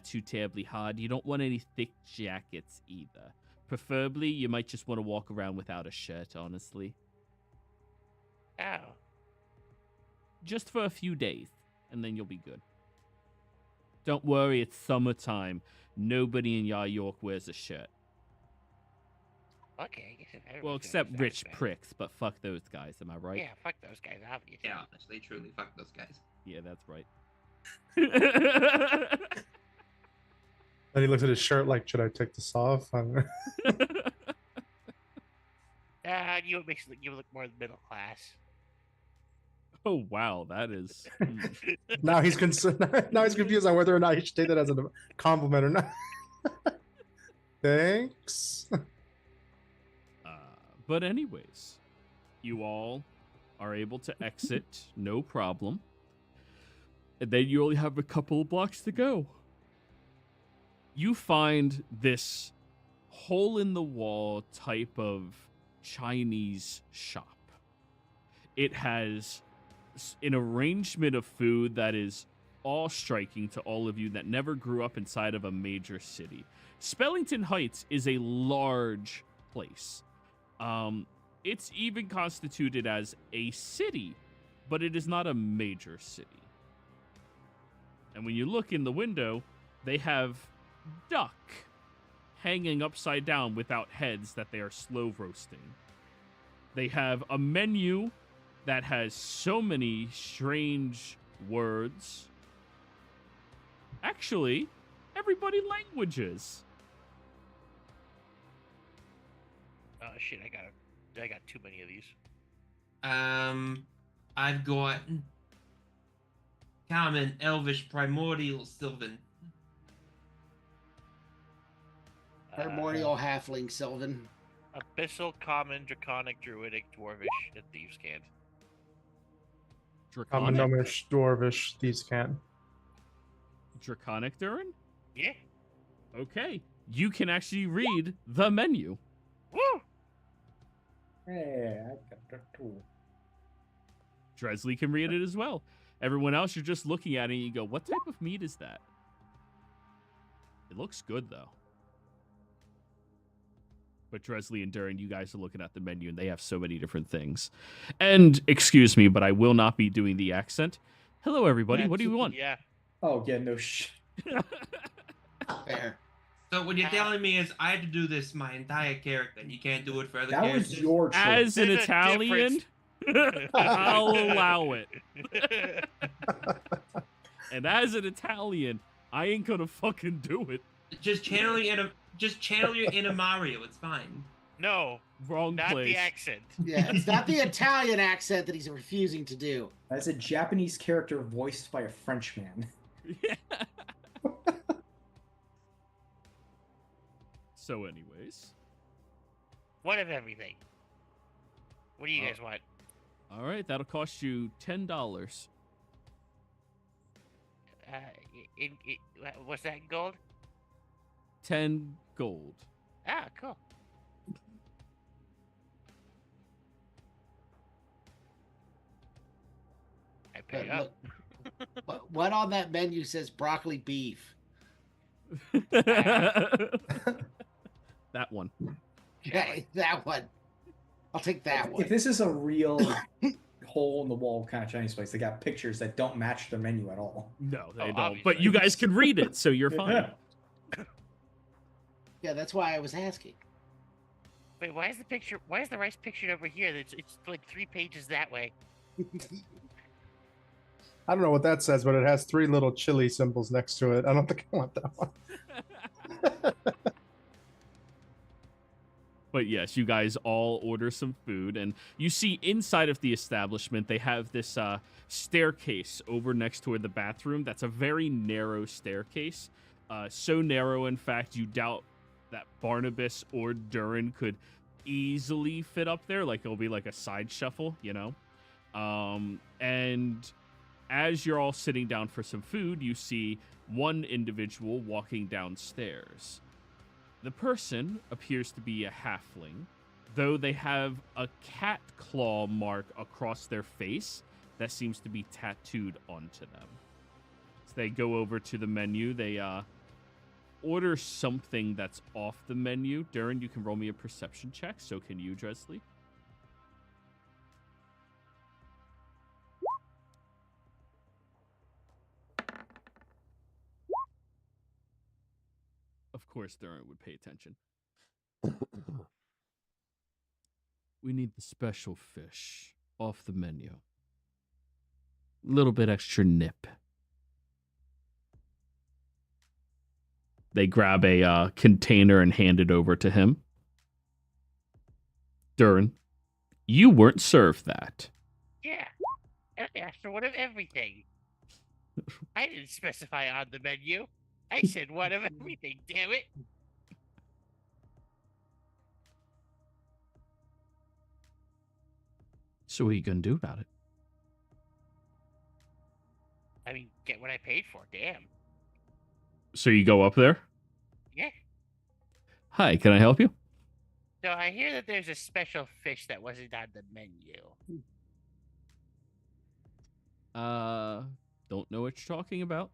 too terribly hard. You don't want any thick jackets either. Preferably, you might just want to walk around without a shirt, honestly. Oh. Just for a few days, and then you'll be good. Don't worry, it's summertime. Nobody in York wears a shirt. Okay, I guess if everyone's Well, gonna except use rich that, pricks, but fuck those guys, am I right? Yeah, fuck those guys, obviously. Yeah, honestly, truly, fuck those guys. Yeah, that's right. Then he looks at his shirt like, should I take this off? You makes you look more middle class. Oh, wow, that is... now he's now he's confused on whether or not he should take that as a compliment or not. Thanks. But anyways, you all are able to exit, no problem. And then you only have a couple of blocks to go. You find this hole-in-the-wall type of Chinese shop. It has an arrangement of food that is all striking to all of you that never grew up inside of a major city. Spellington Heights is a large place. It's even constituted as a city, but it is not a major city. And when you look in the window, they have duck hanging upside down without heads that they are slow roasting. They have a menu that has so many strange words. Actually, everybody languages. Oh shit, I got too many of these. I've got Common, Elvish, Primordial, Sylvan. Primordial halfling, Sylvan. Abyssal, Common, Draconic, Druidic, Dwarvish, and Thieves' Cant. Draconic? Gnomish, Dwarvish, these can. Draconic, Durin? Yeah. Okay. You can actually read the menu. Woo! Hey, I got that too. Dresley can read it as well. Everyone else, you're just looking at it and you go, what type of meat is that? It looks good, though. But Dresley and Durin, you guys are looking at the menu, and they have so many different things. And, excuse me, but I will not be doing the accent. Hello, everybody. What do you want? Yeah. Oh, yeah, no shit. Fair. So what you're telling me is I had to do this my entire character, and you can't do it for other That characters? was your choice. As an There's a Italian, I'll allow it. And as an Italian, I ain't gonna fucking do it. Just channel your inner Mario. It's fine. No, Wrong not place. the accent. Yeah, it's not the Italian accent that he's refusing to do. As a Japanese character voiced by a Frenchman. Yeah. So, anyways. One of everything. What do you guys want? All right, that'll cost you $10. What's that in gold? 10 gold. Ah, cool. I pay up. What on that menu says broccoli beef? That one. Yeah, that one. I'll take that one. If this is a real hole in the wall kind of Chinese place, they got pictures that don't match their menu at all. No, they Oh, don't. obviously. But you guys can read it, so you're fine. Yeah, that's why I was asking. Wait, why is the picture? Why is the rice pictured over here? It's like 3 pages that way. I don't know what that says, but it has 3 little chili symbols next to it. I don't think I want that one. But yes, you guys all order some food, and you see inside of the establishment, they have this staircase over next to the bathroom. That's a very narrow staircase. So narrow, in fact, you doubt that Barnabas or Durin could easily fit up there. Like, it'll be like a side shuffle, you know? And as you're all sitting down for some food, you see one individual walking downstairs. The person appears to be a halfling, though they have a cat claw mark across their face that seems to be tattooed onto them. So they go over to the menu. They order something that's off the menu. Durin, you can roll me a perception check. So can you, Dresley? Of course, Durin would pay attention. We need the special fish off the menu. Little bit extra nip. They grab a container and hand it over to him. Durin, you weren't served that. Yeah, I asked for one of everything. I didn't specify on the menu. I said one of everything. Damn it! So what are you gonna do about it? I mean, get what I paid for. Damn. So you go up there? Yeah. Hi, can I help you? So I hear that there's a special fish that wasn't on the menu. Don't know what you're talking about.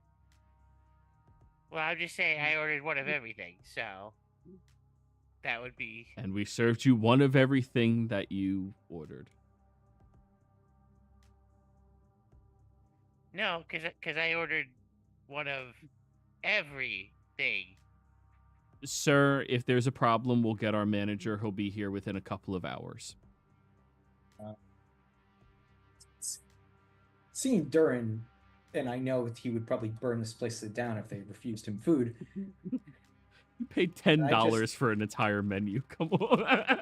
Well, I'm just saying I ordered one of everything, so that would be. And we served you one of everything that you ordered. No, because I ordered one of everything. Sir, if there's a problem, we'll get our manager. He'll be here within a couple of hours. Seeing Durin, and I know he would probably burn this place down if they refused him food. You paid $10 for an entire menu. Come on.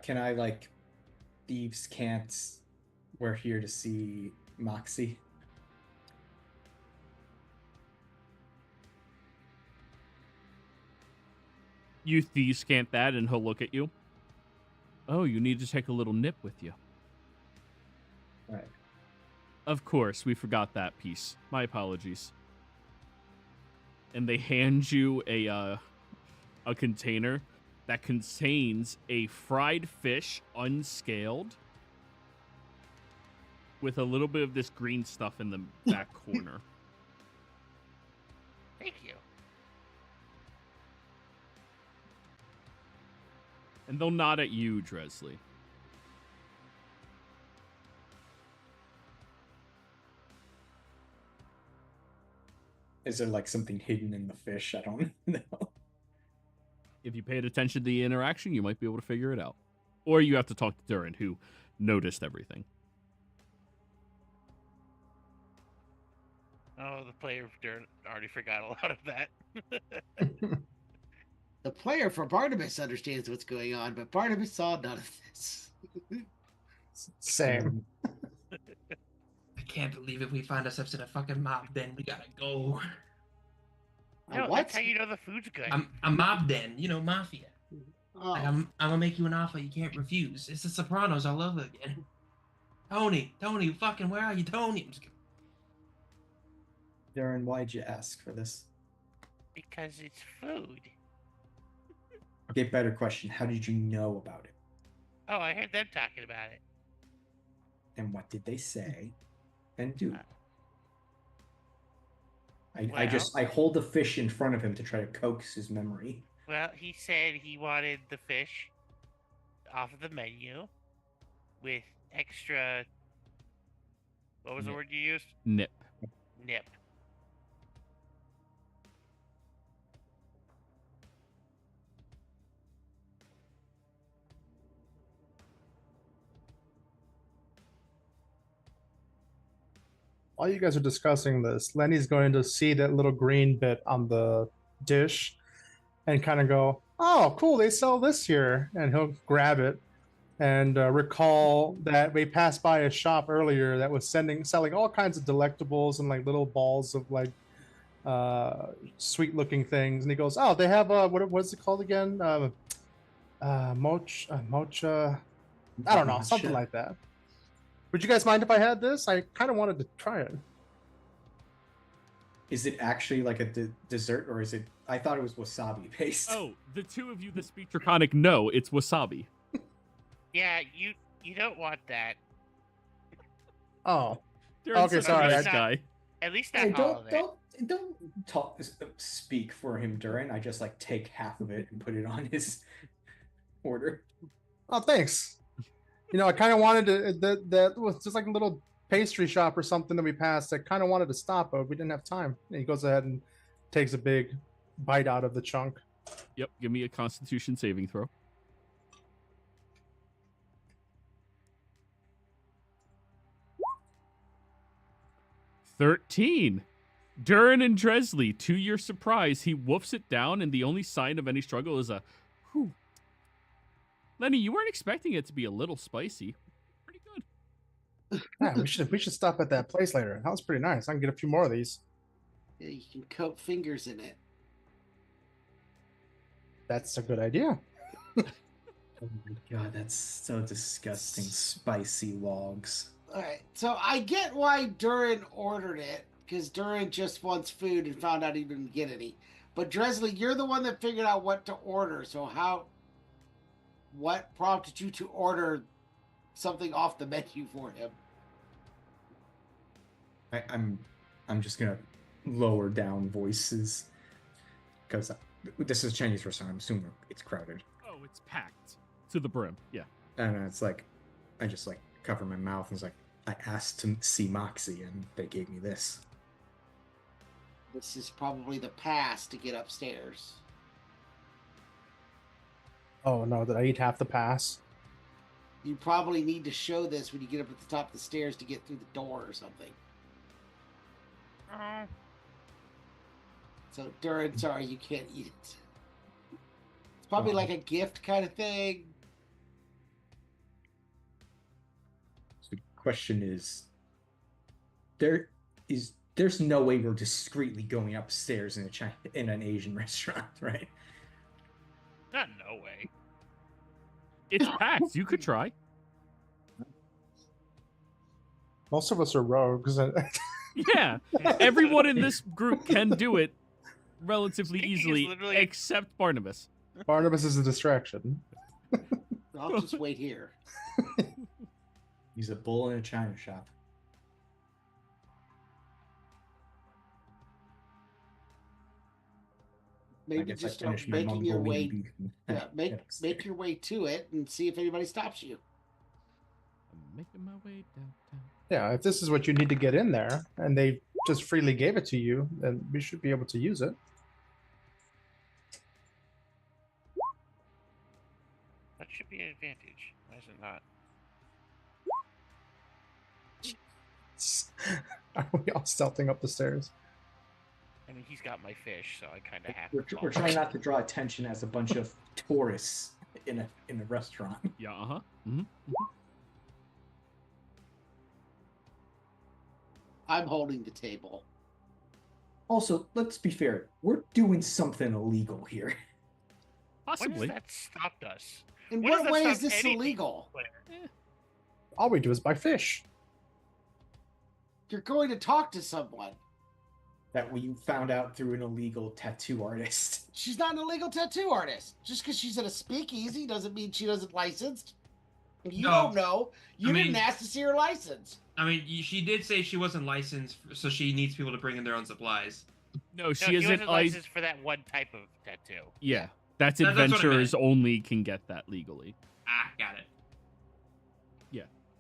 Can I, like, thieves can't. We're here to see Moxie. You thieves can't that, and he'll look at you. Oh, you need to take a little nip with you. Right. Of course, we forgot that piece. My apologies. And they hand you a container that contains a fried fish, unscaled, with a little bit of this green stuff in the back corner. Thank you. And they'll nod at you, Dresley. Is there like something hidden in the fish? I don't know. If you paid attention to the interaction, you might be able to figure it out. Or you have to talk to Durin, who noticed everything. Oh, the player of Durin already forgot a lot of that. The player for Barnabas understands what's going on, but Barnabas saw none of this. Same. I can't believe it. We find ourselves in a fucking mob den. We gotta go. No, What? that's how you know the food's good. A mob den, you know, mafia. Oh, Like, I'm gonna make you an offer you can't refuse. It's the Sopranos all over again. Tony, fucking, where are you, Tony? I'm just kidding. Darren, why'd you ask for this? Because it's food. Okay, better question. How did you know about it? Oh, I heard them talking about it. And what did they say and do? Well- I hold the fish in front of him to try to coax his memory. Well, he said he wanted the fish off of the menu with extra. What was the Nip. word you used? Nip. Nip. While you guys are discussing this, Lenny's going to see that little green bit on the dish and kind of go, oh, cool, they sell this here. And he'll grab it and recall that we passed by a shop earlier that was selling all kinds of delectables and like little balls of like sweet looking things. And he goes, oh, they have what's it called again? Mocha. I don't know, something like that. Would you guys mind if I had this? I kind of wanted to try it. Is it actually like a dessert, or is it? I thought it was wasabi based. Oh, the two of you that speak Draconic know it's wasabi. Yeah, you don't want that. Oh, Durin's Okay, such a sorry, nice I- guy. At least Hey, not all of it. don't talk, speak for him, Durin. I just like take half of it and put it on his order. oh, thanks. You know, I kind of wanted to. That was just like a little pastry shop or something that we passed. I kind of wanted to stop, but we didn't have time. And he goes ahead and takes a big bite out of the chunk. Yep, give me a Constitution saving throw. $13. Durin and Dresley, to your surprise, he woofs it down, and the only sign of any struggle is a whew. Lenny, you weren't expecting it to be a little spicy. Pretty good. Yeah, we should stop at that place later. That was pretty nice. I can get a few more of these. yeah, you can coat fingers in it. That's a good idea. Oh my god, that's so disgusting. Spicy logs. All right, so I get why Durin ordered it, because Durin just wants food and found out he didn't get any. But Dresley, you're the one that figured out what to order. So what prompted you to order something off the menu for him? I'm just gonna lower down voices because this is a Chinese restaurant. I'm assuming it's crowded, Oh, it's packed to the brim. Yeah. and it's like I just like cover my mouth and it's like I asked to see Moxie and they gave me this. This is probably the pass to get upstairs. Oh no, did I eat half the pass? You probably need to show this when you get up at the top of the stairs to get through the door or something. Oh, So Durin, sorry, you can't eat it. It's probably like a gift kind of thing. So the question is, there's no way we're discreetly going upstairs in an Asian restaurant, right? not no way. It's packed. You could try. Most of us are rogues. Yeah. Everyone in this group can do it relatively Sneaking is easily, literally- except Barnabas. Barnabas is a distraction. I'll just wait here. He's a bull in a china shop. maybe guess just I start finished my making your way. Mongolian beef. Yeah, make your way to it and see if anybody stops you. I'm making my way downtown. Yeah, if this is what you need to get in there, and they just freely gave it to you, then we should be able to use it. That should be an advantage. Why is it not? Are we all stealthing up the stairs? I mean, he's got my fish, so I kind of have We're, to. we're trying not to draw attention as a bunch of tourists in a restaurant. Yeah, uh-huh. Mm-hmm. I'm holding the table. Also, let's be fair. We're doing something illegal here. When has Possibly. that stopped us? In When has what that way is stopped this anything? illegal? All we do is buy fish. You're going to talk to someone. That we found out through an illegal tattoo artist. She's not an illegal tattoo artist. Just because she's at a speakeasy doesn't mean she doesn't licensed. You No. don't know. You I didn't mean- ask to see her license. I mean, she did say she wasn't licensed, so she needs people to bring in their own supplies. No, No, she he isn't. wasn't licensed for that one type of tattoo. Yeah, that's That's what I adventurers meant. only can get that legally. Ah, got it.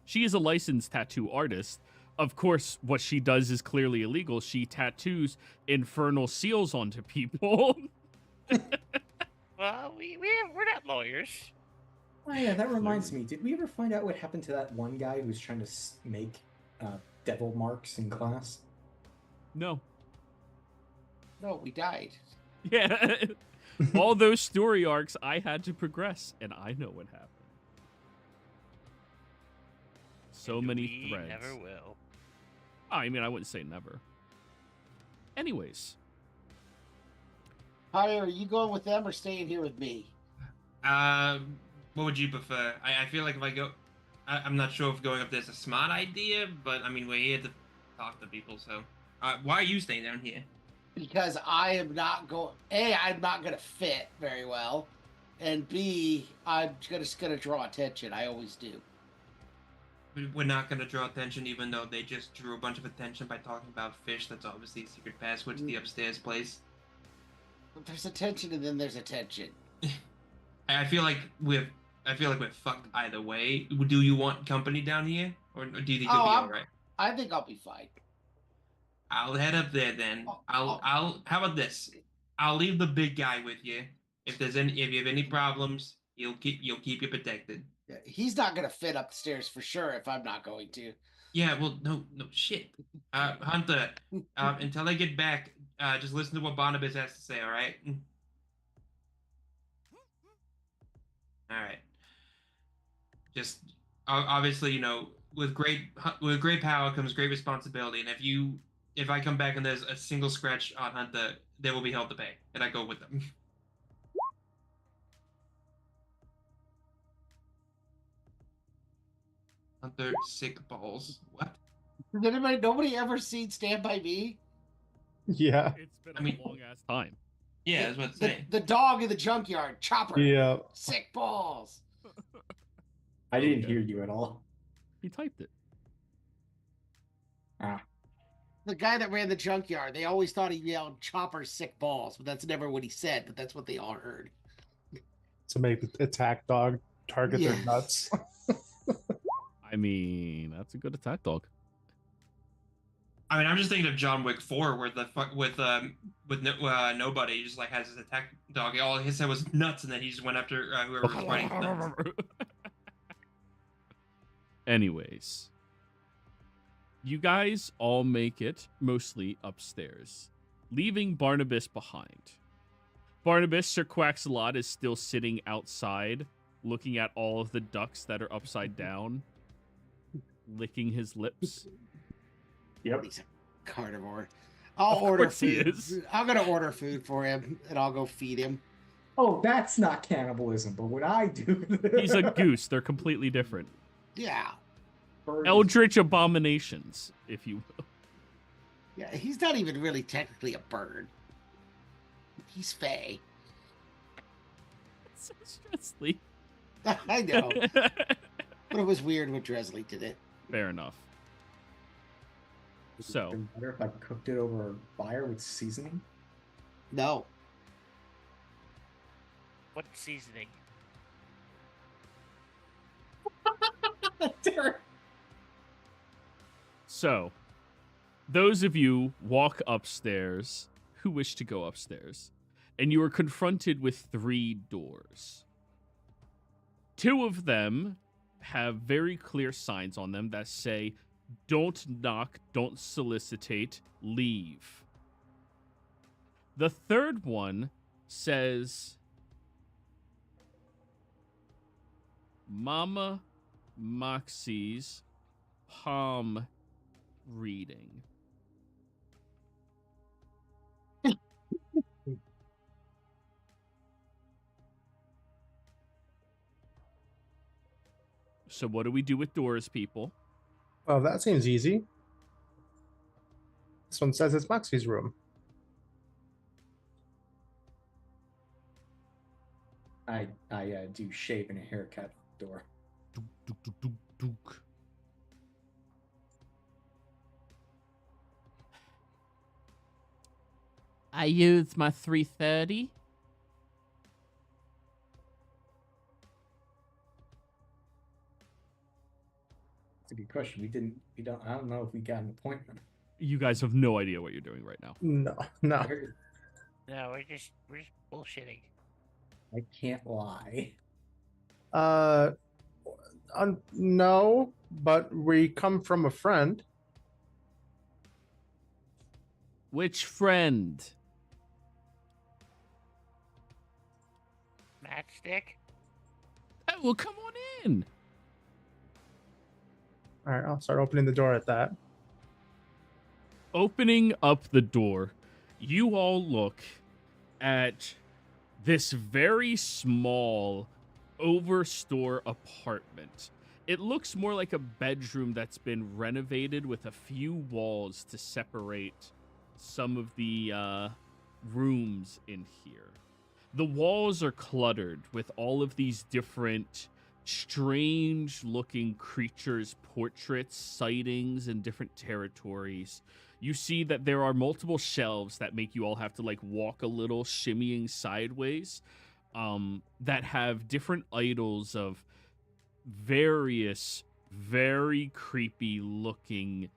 She is a licensed tattoo artist. Of course, what she does is clearly illegal. She tattoos infernal seals onto people. Well, we're not lawyers. Oh yeah, that reminds me. Did we ever find out what happened to that one guy who was trying to make devil marks in class? No. No, we died. Yeah. All those story arcs I had to progress, and I know what happened. So And many we threads. never will. I mean, I wouldn't say never. Anyways, Hi, are you going with them or staying here with me? What would you prefer? I feel like if I go, I'm not sure if going up there's a smart idea, but I mean we're here to talk to people, so why are you staying down here? Because I am not going. A, I'm not going to fit very well, and B, I'm just going to draw attention. I always do. We're not gonna draw attention, even though they just drew a bunch of attention by talking about fish. That's obviously a secret password to the upstairs place. If there's attention, and then there's attention. I feel like we're fucked either way. Do you want company down here, or do you think you'll be all right? I think I'll be fine. I'll head up there then. Oh, I'll. How about this? I'll leave the big guy with you. If you have any problems, you'll keep you protected. Yeah, he's not going to fit up the stairs for sure if I'm not going to. Yeah, well, no shit. Hunter, until I get back, just listen to what Barnabas has to say, all right? All right. Just obviously, with great power comes great responsibility, and if I come back and there's a single scratch on Hunter, there will be hell to pay, and I go with them. Hunter, sick balls. What? Has nobody ever seen Stand By Me? Yeah. it's been I mean- a long ass time. Yeah, that's what I'm saying. The dog in the junkyard, Chopper. Yeah. Sick balls. I didn't Okay. hear you at all. He typed it. The guy that ran the junkyard, they always thought he yelled Chopper sick balls, but that's never what he said, but that's what they all heard. To make the attack dog target their Yeah. nuts. I mean, that's a good attack dog. I mean, I'm just thinking of John Wick 4, where nobody he just like has his attack dog. All he said was nuts, and then he just went after whoever was fighting nuts. Anyways, you guys all make it mostly upstairs, leaving Barnabas behind. Barnabas, Sir Quaxalot, is still sitting outside, looking at all of the ducks that are upside down, licking his lips. Yep. He's a carnivore. I'll Of order course he food. is. I'm gonna order food for him, and I'll go feed him. Oh, that's not cannibalism, but what I do. He's a goose. They're completely different. Yeah, Bird is- Eldritch abominations, if you will. yeah. He's not even really technically a bird. He's fey. So Stresley. I know, but it was weird when Dresley did it. Fair enough. Would it So- have been better if I cooked it over a fire with seasoning? No, What seasoning? So, those of you walk upstairs who wish to go upstairs, and you are confronted with 3 doors. 2 of them have very clear signs on them that say, "Don't knock, don't solicitate, leave." The 3rd one says, "Mama Moxie's palm reading." So what do we do with doors, people? Well, that seems easy. This one says it's Moxie's room. I do shave and a haircut door. Duk, duk, duk, duk, duk. I used my 330. That's a good question. I don't know if we got an appointment. You guys have no idea what you're doing right now. No. No, we're just bullshitting. I can't lie. No, but we come from a friend. Which friend? Matchstick? Oh, well, come on in. All right, I'll start opening the door at that. Opening up the door, you all look at this very small overstore apartment. It looks more like a bedroom that's been renovated with a few walls to separate some of the rooms in here. The walls are cluttered with all of these different strange looking creatures, portraits, sightings in different territories. You see that there are multiple shelves that make you all have to like walk a little, shimmying sideways, that have different idols of various very creepy looking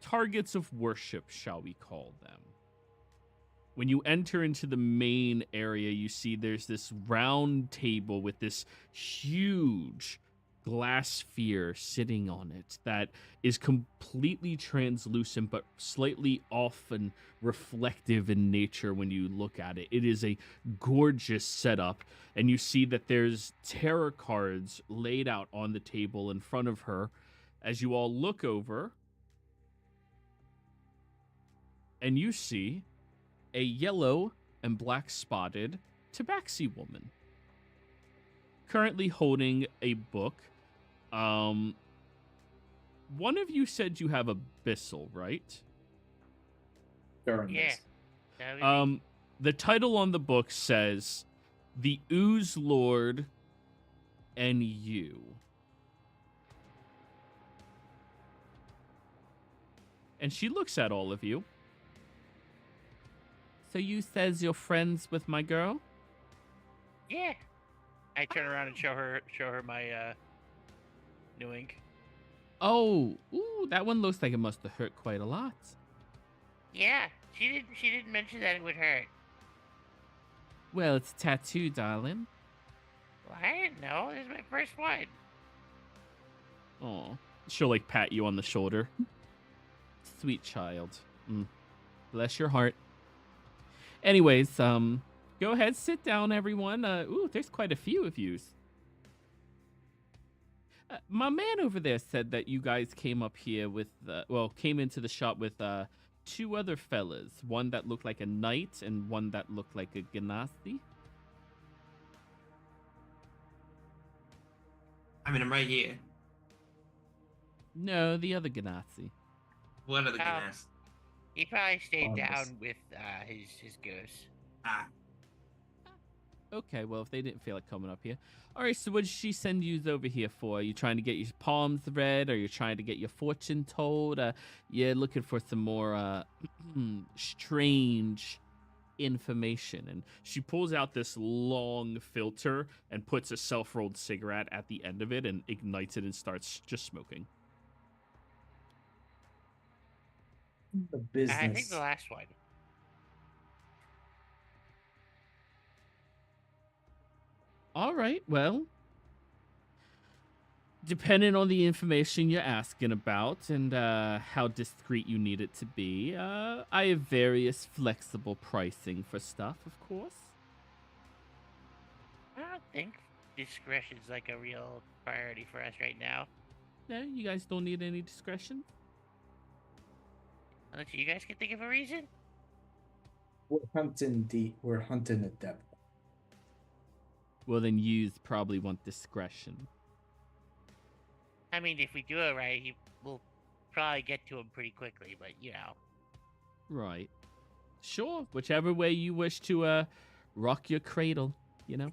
targets of worship, shall we call them. When you enter into the main area, you see there's this round table with this huge glass sphere sitting on it that is completely translucent but slightly off and reflective in nature when you look at it. It is a gorgeous setup, and you see that there's tarot cards laid out on the table in front of her. As you all look over, and you see a yellow and black spotted tabaxi woman currently holding a book. One of you said you have a Bissell, right? During Yeah. this. That would be- The title on the book says The Ooze Lord and You. And she looks at all of you. So you says you're friends with my girl? Yeah. I turn around and show her my new ink. Oh, ooh, that one looks like it must have hurt quite a lot. Yeah. She didn't mention that it would hurt. Well, it's a tattoo, darling. Well, I didn't know. This is my first one. Oh, she'll like pat you on the shoulder. Sweet child. Bless your heart. Anyways, go ahead, sit down, everyone. Ooh, there's quite a few of yous. My man over there said that you guys came up here with, came into the shop with 2 other fellas. One that looked like a knight and one that looked like a ganassi. I mean, I'm right here. No, the other ganassi. What other Oh. gas? He probably stayed Oh, down yes. with his goose. Ah, Okay, well, if they didn't feel like coming up here. All right, so what did she send you over here for? Are you trying to get your palms read? Or you trying to get your fortune told? You're looking for some more strange information. And she pulls out this long filter and puts a self-rolled cigarette at the end of it and ignites it and starts just smoking. The I business. think the last one. All right, well, depending on the information you're asking about and how discreet you need it to be, I have various flexible pricing for stuff, of course. I don't think discretion's like a real priority for us right now. No, you guys don't need any discretion? Unless you guys can think of a reason. We're hunting a devil. Well, then yous probably want discretion. I mean, if we do it right, we'll probably get to him pretty quickly, but you know. Right. Sure, whichever way you wish to rock your cradle, you know?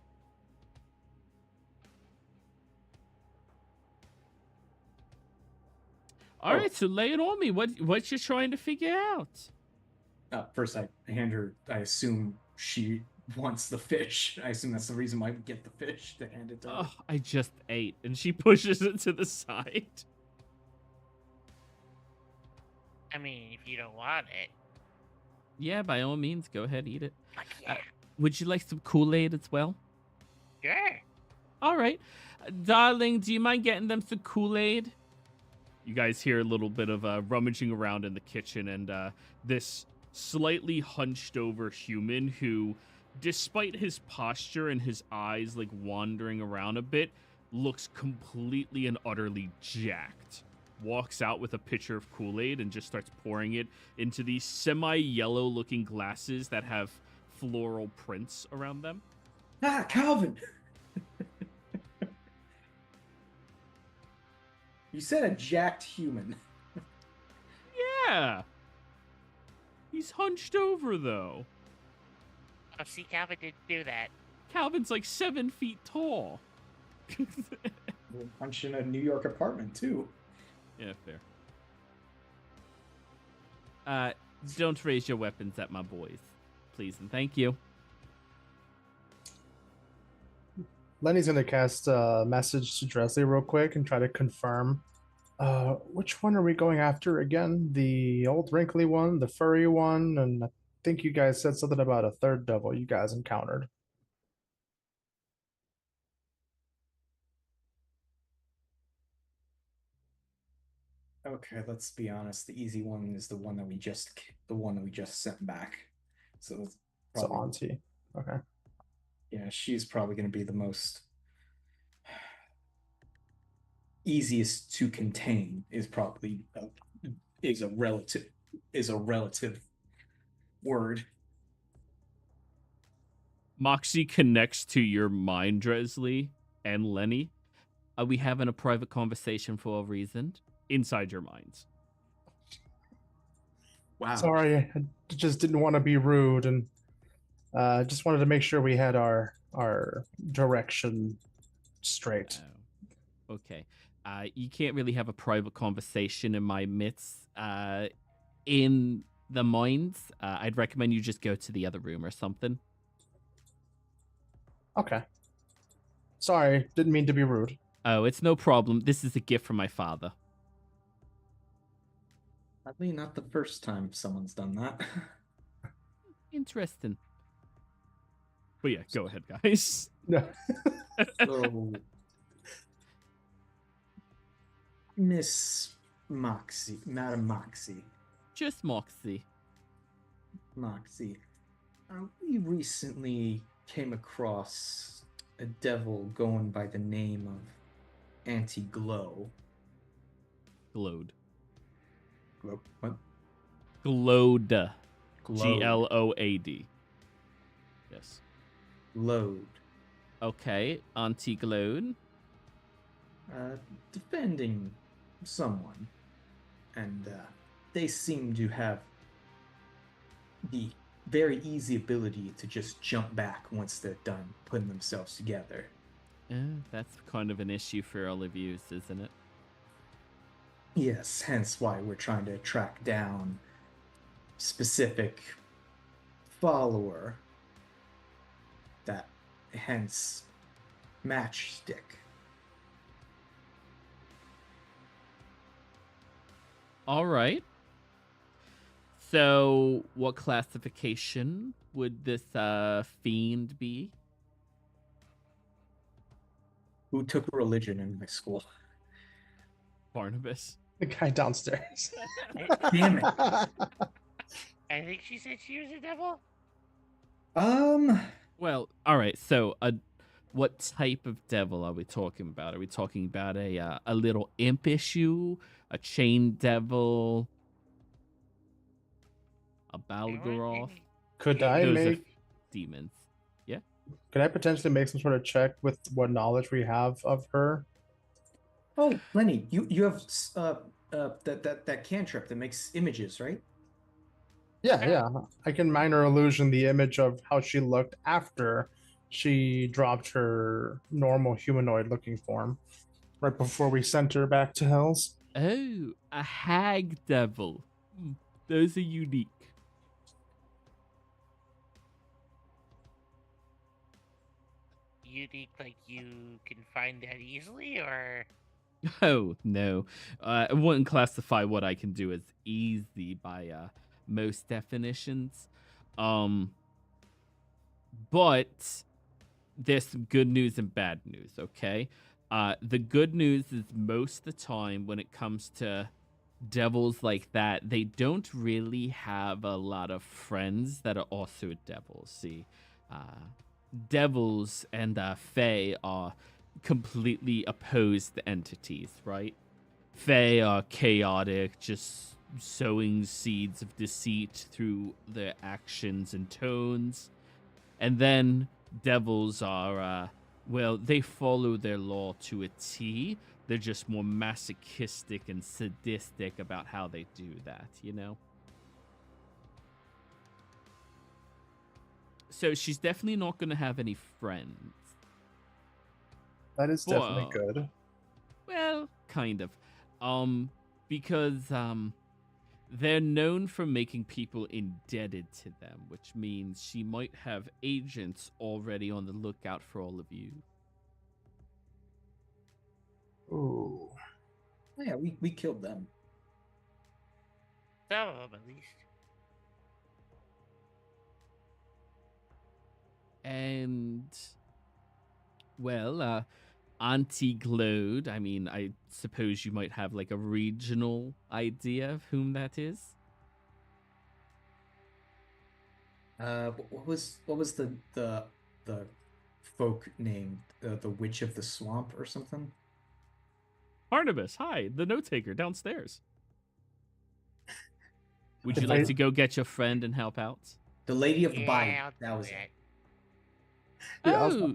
All right, so lay it on me. What you trying to figure out? First, I hand her. I assume she wants the fish. I assume that's the reason why we get the fish to hand it to her. Oh, I just ate, and she pushes it to the side. I mean, if you don't want it. Yeah, by all means, go ahead, eat it. Fuck yeah. Would you like some Kool-Aid as well? Sure. All right. Darling, do you mind getting them some Kool-Aid? You guys hear a little bit of rummaging around in the kitchen, and this slightly hunched over human who, despite his posture and his eyes like wandering around a bit, looks completely and utterly jacked. Walks out with a pitcher of Kool-Aid and just starts pouring it into these semi-yellow looking glasses that have floral prints around them. Ah, Calvin! You said a jacked human. Yeah. He's hunched over, though. Oh, see, Calvin didn't do that. Calvin's like 7 feet tall. We're punching a New York apartment, too. Yeah, fair. Don't raise your weapons at my boys. Please and thank you. Lenny's gonna cast a message to Dresley real quick and try to confirm. Which one are we going after again? The old wrinkly one, the furry one, and I think you guys said something about a third devil you guys encountered. Okay, let's be honest. The easy one is the one that we just sent back. So it's So probably, Auntie. Okay. yeah, she's probably going to be the most easiest to contain. Is probably is a relative word. Moxie connects to your mind, Dresley and Lenny. Are we having a private conversation for a reason? Inside your minds. Wow. Sorry, I just didn't want to be rude, and just wanted to make sure we had our direction straight. Oh, okay. You can't really have a private conversation in my midst. In the mines, I'd recommend you just go to the other room or something. Okay. Sorry, didn't mean to be rude. Oh, it's no problem. This is a gift from my father. Probably not the first time someone's done that. Interesting. But yeah, go ahead, guys. No. So, Miss Moxie, Madam Moxie. Just Moxie. Moxie. We recently came across a devil going by the name of Anti-Glow. Glowed. What? Glowed. Glowed. Gload. Yes. Load. Okay, Auntie Glowed. Defending someone. And they seem to have the very easy ability to just jump back once they're done putting themselves together. That's kind of an issue for all of you, isn't it? Yes, hence why we're trying to track down specific follower. That hence matchstick. All right. So, what classification would this fiend be? Who took religion in my school? Barnabas. The guy downstairs. Damn it. I think she said she was a devil. Well, all right. So, what type of devil are we talking about? Are we talking about a little imp issue, a chain devil, a Balgoroth? Could I Those are make? demons. Could I potentially make some sort of check with what knowledge we have of her? Oh, Lenny, you have that cantrip that makes images, right? Yeah. I can minor illusion the image of how she looked after she dropped her normal humanoid-looking form, right before we sent her back to Hell's. Oh, a hag devil. Those are unique. You think like you can find that easily, or Oh, no. I wouldn't classify what I can do as easy by most definitions. But there's some good news and bad news, okay? The good news is most of the time when it comes to devils like that, they don't really have a lot of friends that are also devils. See, devils and fae are completely opposed entities, right? Fae are chaotic, just sowing seeds of deceit through their actions and tones. And then devils are, well, they follow their law to a T. They're just more masochistic and sadistic about how they do that, you know? So she's definitely not going to have any friends. That is definitely Whoa. good. Well, kind of. Because they're known for making people indebted to them, which means she might have agents already on the lookout for all of you. Ooh. Oh, yeah, we killed them. some of them at least. And, well, Auntie Glode, I mean, I suppose you might have like a regional idea of whom that is. What was the folk name? The Witch of the Swamp or something? Barnabas, hi, the note taker downstairs. Would you If like I- to go get your friend and help out? The Lady of the Yeah, Body. I'll That do was it. it. Yeah, Oh,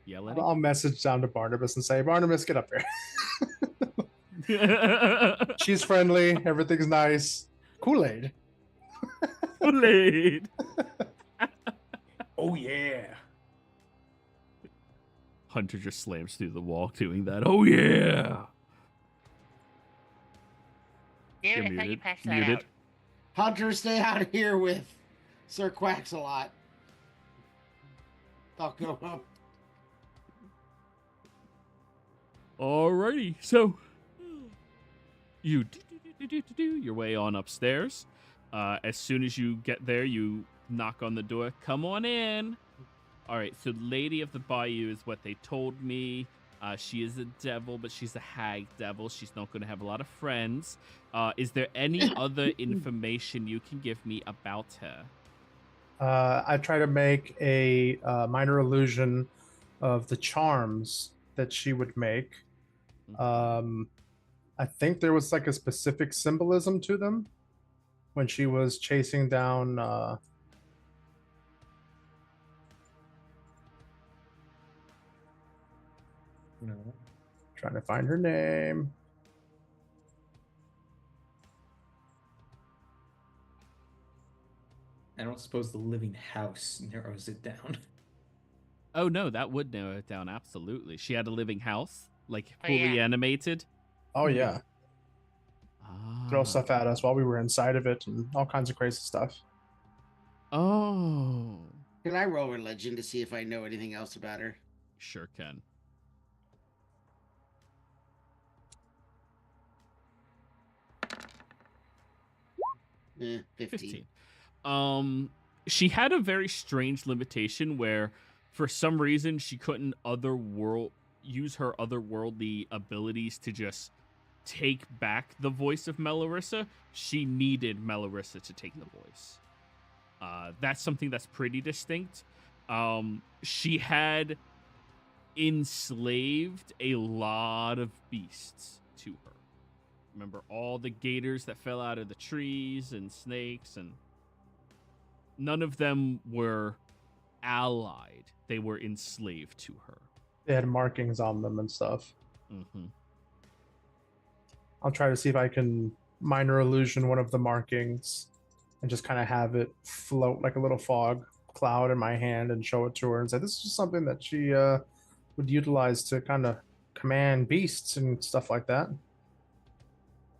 yeah, Lenny. I'll message down to Barnabas and say, Barnabas, get up here. She's friendly. Everything's nice. Kool-Aid. Kool-Aid. Oh yeah. Hunter just slams through the wall doing that. Oh yeah. Damn You're it, I thought you muted. passed that Muted. out. Hunter, stay out of here with Sir Quacks-a-Lot. I'll go up. Alrighty, so you do your way on upstairs. As soon as you get there, you knock on the door. Come on in. All right, so Lady of the Bayou is what they told me. She is a devil, but she's a hag devil. She's not going to have a lot of friends. Is there any other information you can give me about her? I try to make a minor illusion of the charms that she would make. I think there was like a specific symbolism to them when she was chasing down No. trying to find her name. I don't suppose the living house narrows it down. Oh, no, that would narrow it down, absolutely. She had a living house, like Oh, fully yeah. animated. Oh yeah, throw Ah. stuff at us while we were inside of it and all kinds of crazy stuff. Oh. Can I roll religion to see if I know anything else about her? Sure can. 15. She had a very strange limitation where for some reason she couldn't use her otherworldly abilities to just take back the voice of Melorissa. She needed Melorissa to take the voice. That's something that's pretty distinct. She had enslaved a lot of beasts to her. Remember all the gators that fell out of the trees and snakes, and none of them were allied. They were enslaved to her. They had markings on them and stuff. Mm-hmm. I'll try to see if I can minor illusion one of the markings and just kind of have it float like a little fog cloud in my hand and show it to her and say, this is something that she would utilize to kind of command beasts and stuff like that.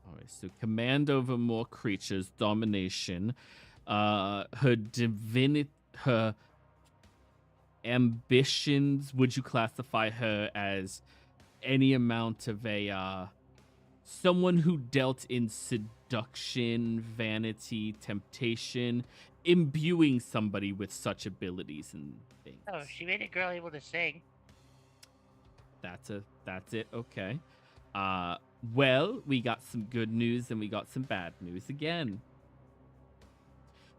All right, so command over more creatures, domination, her divinity, her ambitions. Would you classify her as any amount of a someone who dealt in seduction, vanity, temptation, imbuing somebody with such abilities and things? Oh, she made a girl able to sing. That's it. Okay. Well, we got some good news and we got some bad news again.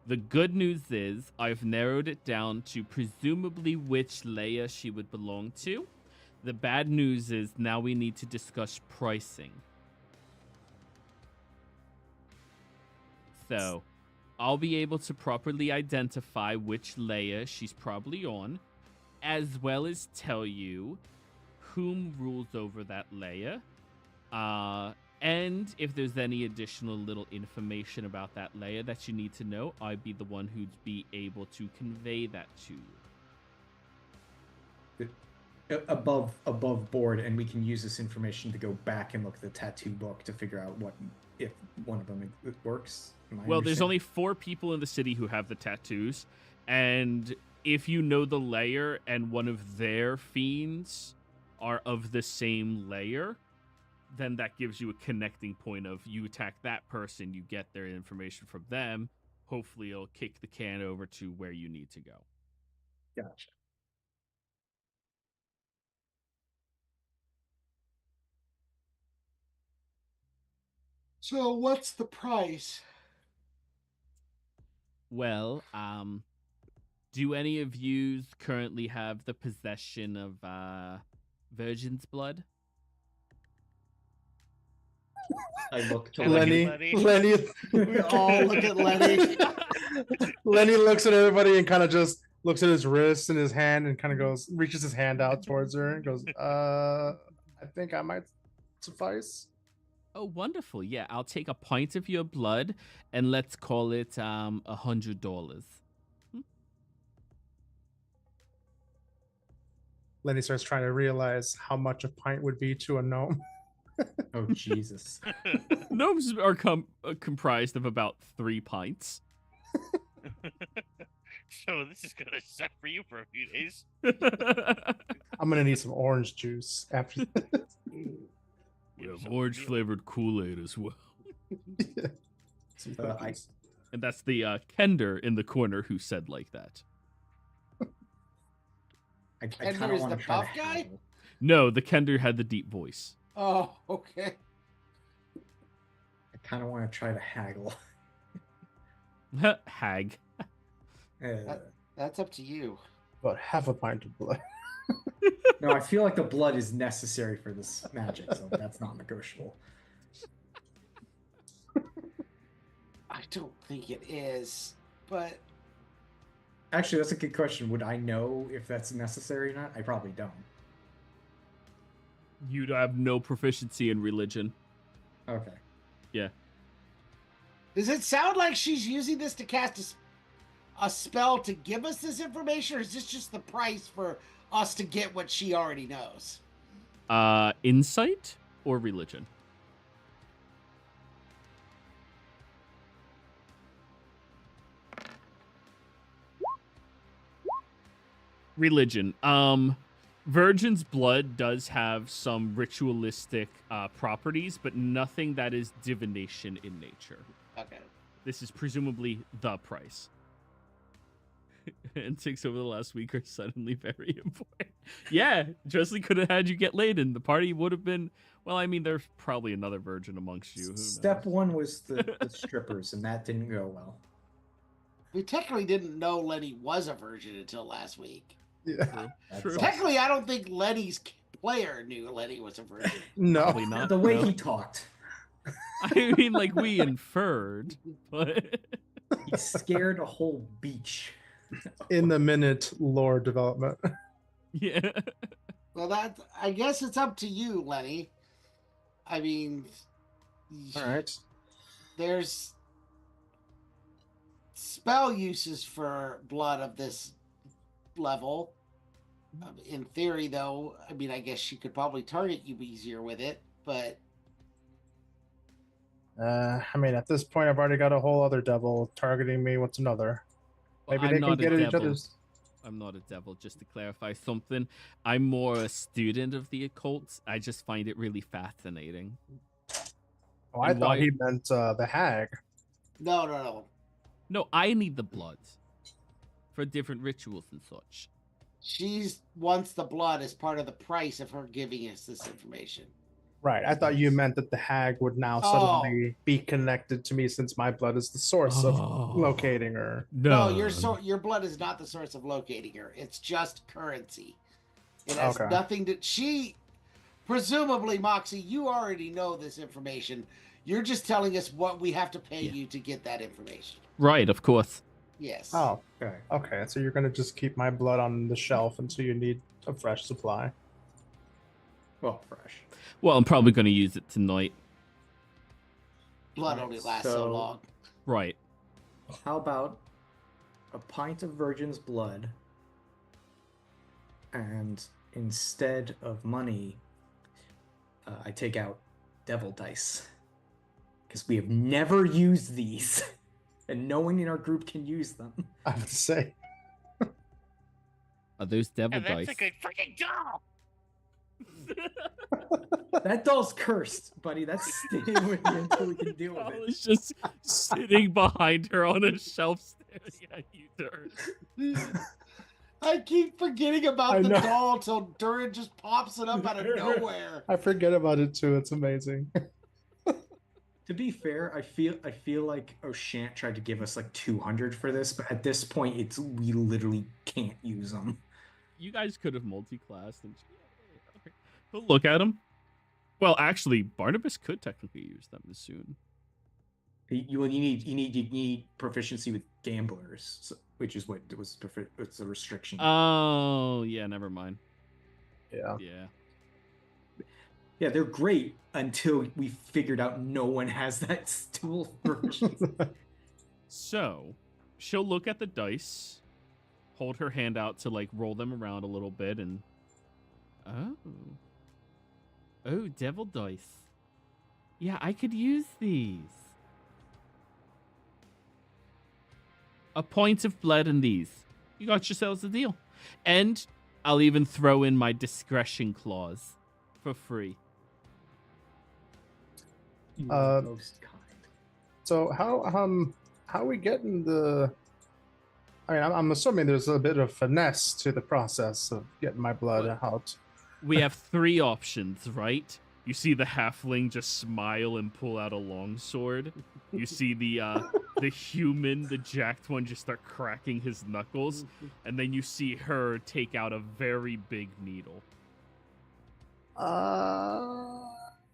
The good news is I've narrowed it down to presumably which Leia she would belong to. The bad news is now we need to discuss pricing. So, I'll be able to properly identify which Leia she's probably on, as well as tell you whom rules over that Leia, and if there's any additional little information about that Leia that you need to know, I'd be the one who'd be able to convey that to you. Above board, and we can use this information to go back and look at the tattoo book to figure out if one of them works. Well, there's only 4 people in the city who have the tattoos, and if you know the layer and one of their fiends are of the same layer, then that gives you a connecting point of you attack that person, you get their information from them. Hopefully it'll kick the can over to where you need to go. Gotcha. So what's the price? Well, do any of you currently have the possession of virgin's blood? I look to Lenny, Lenny. We all look at Lenny. Lenny looks at everybody and kind of just looks at his wrist and his hand and kind of goes, reaches his hand out towards her and goes, I think I might suffice. Oh, wonderful. Yeah, I'll take a pint of your blood and let's call it $100. Lenny starts trying to realize how much a pint would be to a gnome. Oh, Jesus. Gnomes are comprised of about 3 pints. So this is gonna suck for you for a few days. I'm going to need some orange juice after this. We have orange-flavored Kool-Aid as well. Some I- cookies. And that's the Kender in the corner who said like that. I And kind who of is want the to try buff to guy? haggle. No, the Kender had the deep voice. Oh, okay. I kind of want to try to haggle. Hag. That's up to you. About half a pint of blood. No, I feel like the blood is necessary for this magic, so that's not negotiable. I don't think it is, but Actually, that's a good question. Would I know if that's necessary or not? I probably don't. You'd have no proficiency in religion. Okay. Yeah. does it sound like she's using this to cast a spell to give us this information, or is this just the price for us to get what she already knows? Insight or religion? Religion. Virgin's blood does have some ritualistic properties, but nothing that is divination in nature. Okay. This is presumably the price. Antics over the last week are suddenly very important. Yeah, Dresley could have had you get laid, and the party would have been. Well, I mean, there's probably another virgin amongst you. Who Step knows? one was the strippers, and that didn't go well. We technically didn't know Lenny was a virgin until last week. Yeah. True. Technically, I don't think Lenny's player knew Lenny was a virgin. No. Probably not. The way no. he talked, I mean, like we inferred, but he scared a whole beach. In the minute lore development. yeah. Well, I guess it's up to you, Lenny. I mean, All right. there's spell uses for blood of this level. In theory, though, I mean, I guess she could probably target you easier with it, but I mean, at this point, I've already got a whole other devil targeting me. What's another? Well, Maybe I'm they can not get a at each devil. other's. I'm not a devil, just to clarify something. I'm more a student of the occult. I just find it really fascinating. Oh, I And thought why- he meant the hag. no. No, I need the blood for different rituals and such. She wants the blood as part of the price of her giving us this information. Right. I thought you meant that the hag would now suddenly be connected to me since my blood is the source Oh. of locating her. No, your blood is not the source of locating her. It's just currency. It has Okay. nothing to. Presumably, Moxie, you already know this information. You're just telling us what we have to pay Yeah. you to get that information. Right, of course. Yes. Oh, Okay. okay. So you're gonna just keep my blood on the shelf until you need a fresh supply. Well, fresh. Well, I'm probably going to use it tonight. Blood only lasts so So- long. Right. How about a pint of virgin's blood, and instead of money, I take out devil dice, because we have never used these, and no one in our group can use them. I have to say. Are those devil And that's dice? a good freaking doll. That doll's cursed, buddy. That's staying with you until we can deal with I it. was just sitting behind her on a shelf staring at you, Dirt. I keep forgetting I about the know. doll till Durin just pops it up out of nowhere. I forget about it too. It's amazing. To be fair, I feel like O'Shant tried to give us like 200 for this, but at this point, we literally can't use them. You guys could have multi-classed and okay. But look at them. Well, actually, Barnabas could technically use them soon. You need proficiency with gamblers, which is what it was. It's a restriction. Oh, yeah, never mind. Yeah. Yeah. Yeah, they're great until we figured out no one has that tool version. So, she'll look at the dice, hold her hand out to like roll them around a little bit, and oh, devil dice. Yeah, I could use these. A point of blood in these. You got yourselves a deal. And I'll even throw in my discretion clause for free. You are the Uh, most kind. So how are we getting the? I mean, I'm assuming there's a bit of finesse to the process of getting my blood out. We have three options, right? You see the halfling just smile and pull out a longsword. You see the human, the jacked one, just start cracking his knuckles, and then you see her take out a very big needle.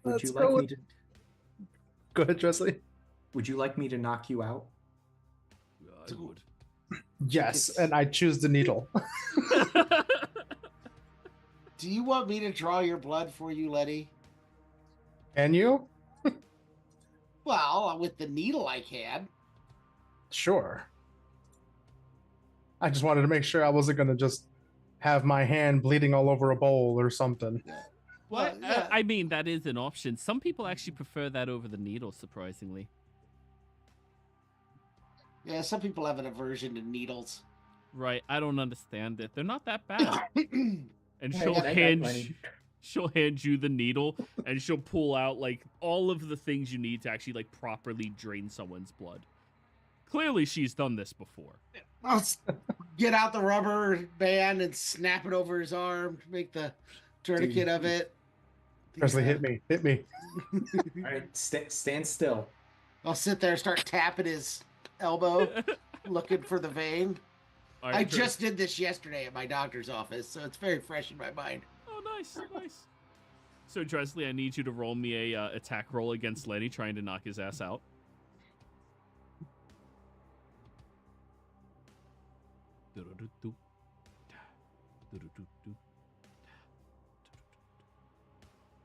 Would Let's you go like me with- to? Go ahead, Dresley. Would you like me to knock you out? I would. Yes, and I choose the needle. Do you want me to draw your blood for you, Letty? Can you? Well, with the needle I can. Sure. I just wanted to make sure I wasn't gonna just have my hand bleeding all over a bowl or something. Well, yeah. I mean, that is an option. Some people actually prefer that over the needle, surprisingly. Yeah, some people have an aversion to needles. Right, I don't understand it. They're not that bad. And Yeah, she'll I got hand plenty. she'll hand you the needle, and she'll pull out like all of the things you need to actually like properly drain someone's blood. Clearly, she's done this before. I'll get out the rubber band and snap it over his arm, make the tourniquet of it. Presley, hit me. Hit me. All right, stand still. I'll sit there and start tapping his elbow, looking for the vein. All I right, just did this yesterday at my doctor's office, so it's very fresh in my mind. Oh, nice, nice. So, Dresley, I need you to roll me a attack roll against Lenny, trying to knock his ass out.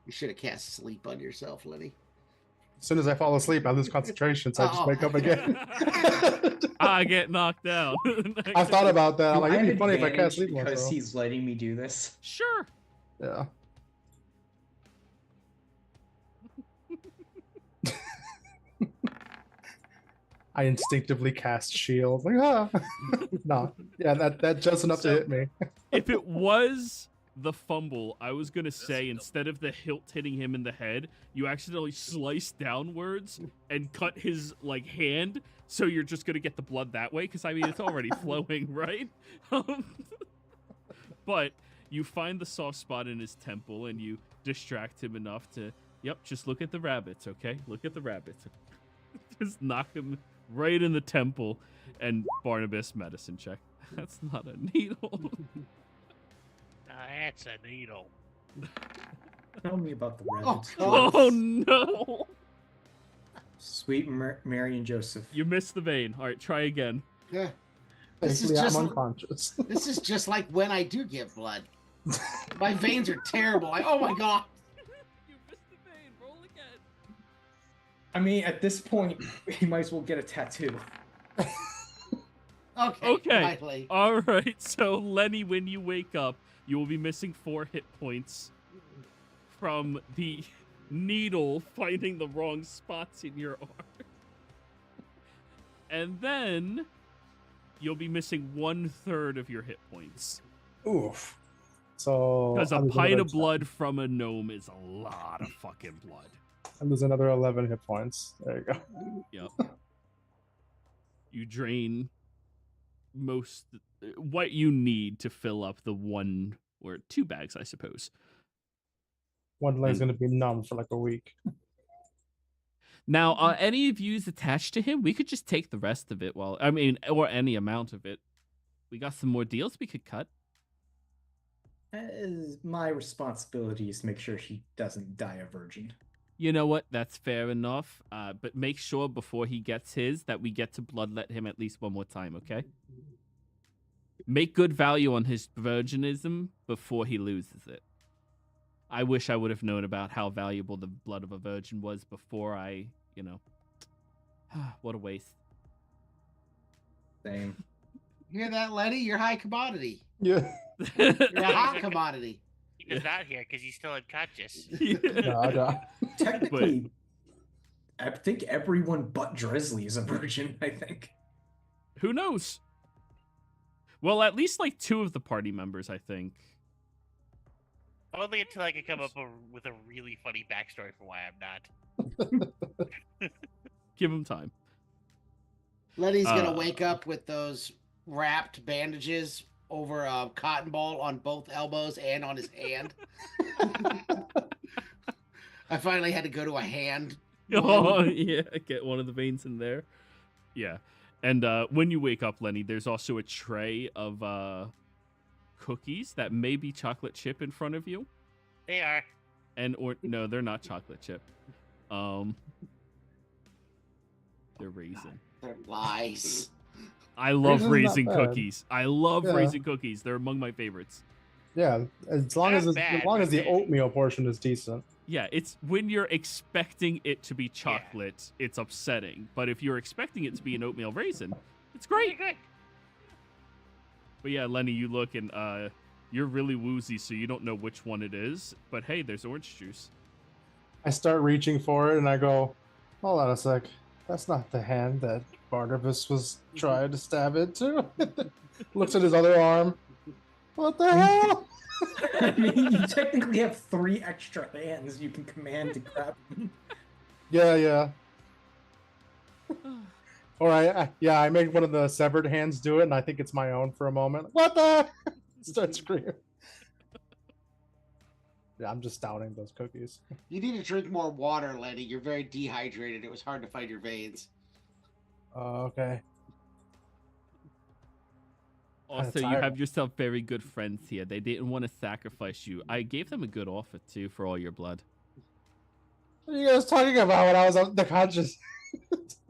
You should have cast sleep on yourself, Lenny. As soon as I fall asleep, I lose concentration, so I just Oh. wake up again. I get knocked down. I thought about that. I'm Do like, I it'd have be funny if I advantage cast sleep more. because So. he's letting me do this. Sure. Yeah. I instinctively cast shield. Like, ah. No. Yeah, that's just enough to hit me. If it was the fumble, I was gonna say instead of the hilt hitting him in the head, you accidentally slice downwards and cut his like hand, so you're just gonna get the blood that way. Because I mean, it's already flowing, right? But you find the soft spot in his temple and you distract him enough to, yep, just look at the rabbits, okay? Look at the rabbits. Just knock him right in the temple, and Barnabas medicine check. That's not a needle. That's a needle. Tell me about the Oh, rabbits. God. Oh no! Sweet Mary and Joseph. You missed the vein. All right, try again. Yeah. This is Thankfully, I'm just unconscious. this is just like when I do give blood. My veins are terrible. Like, oh my god. You missed the vein. Roll again. I mean, at this point, he might as well get a tattoo. Okay. Okay. Finally. All right. So Lenny, when you wake up, you will be missing 4 hit points from the needle finding the wrong spots in your arm, and then you'll be missing 1/3 of your hit points. Oof. So Because a I lose pint another of blood from a gnome is a lot of fucking blood. I lose another 11 hit points. There you go. Yep. You drain most what you need to fill up the 1 or 2 bags, I suppose. One leg's And- gonna be numb for like a week. Now, are any of yous attached to him? We could just take the rest of it. Well, I mean, or any amount of it. We got some more deals we could cut. My responsibility is to make sure he doesn't die a virgin. You know what? That's fair enough. But make sure before he gets his that we get to bloodlet him at least one more time, okay? Make good value on his virginism before he loses it. I wish I would have known about how valuable the blood of a virgin was before I, you know. What a waste. Same. You hear that, Lenny? You're high commodity. Yeah. You're a hot commodity. He's not here because he's still unconscious. No, I don't. Technically, I think everyone but Dresley is a virgin, I think. Who knows? Well, at least like 2 of the party members, I think. Only until I can come up with a really funny backstory for why I'm not. Give him time. Lenny's gonna Uh, wake up with those wrapped bandages over a cotton ball on both elbows and on his hand. I finally had to go to a hand. Oh, yeah, get one of the veins in there. Yeah. And when you wake up, Lenny, there's also a tray of cookies that may be chocolate chip in front of you. They are. And or no, they're not chocolate chip. They're raisin. They're lies. I love Raisin's raisin not bad. cookies. I love Yeah. raisin cookies. They're among my favorites. Yeah, as long as Not it's, bad, as long as the but- oatmeal portion is decent. Yeah, it's when you're expecting it to be chocolate, it's upsetting. But if you're expecting it to be an oatmeal raisin, it's Pretty great. good. But yeah, Lenny, you look and you're really woozy, so you don't know which one it is. But hey, there's orange juice. I start reaching for it and I go, hold on a sec. That's not the hand that Barnabas was trying to stab into. Looks at his other arm. What the hell? I mean, you technically have 3 extra hands you can command to grab him. Yeah. Or I make one of the severed hands do it, and I think it's my own for a moment. What the? Start screaming. Yeah, I'm just downing those cookies. You need to drink more water, Lenny. You're very dehydrated. It was hard to find your veins. Okay. Also, you have yourself very good friends here. They didn't want to sacrifice you. I gave them a good offer, too, for all your blood. What are you guys talking about when I was unconscious?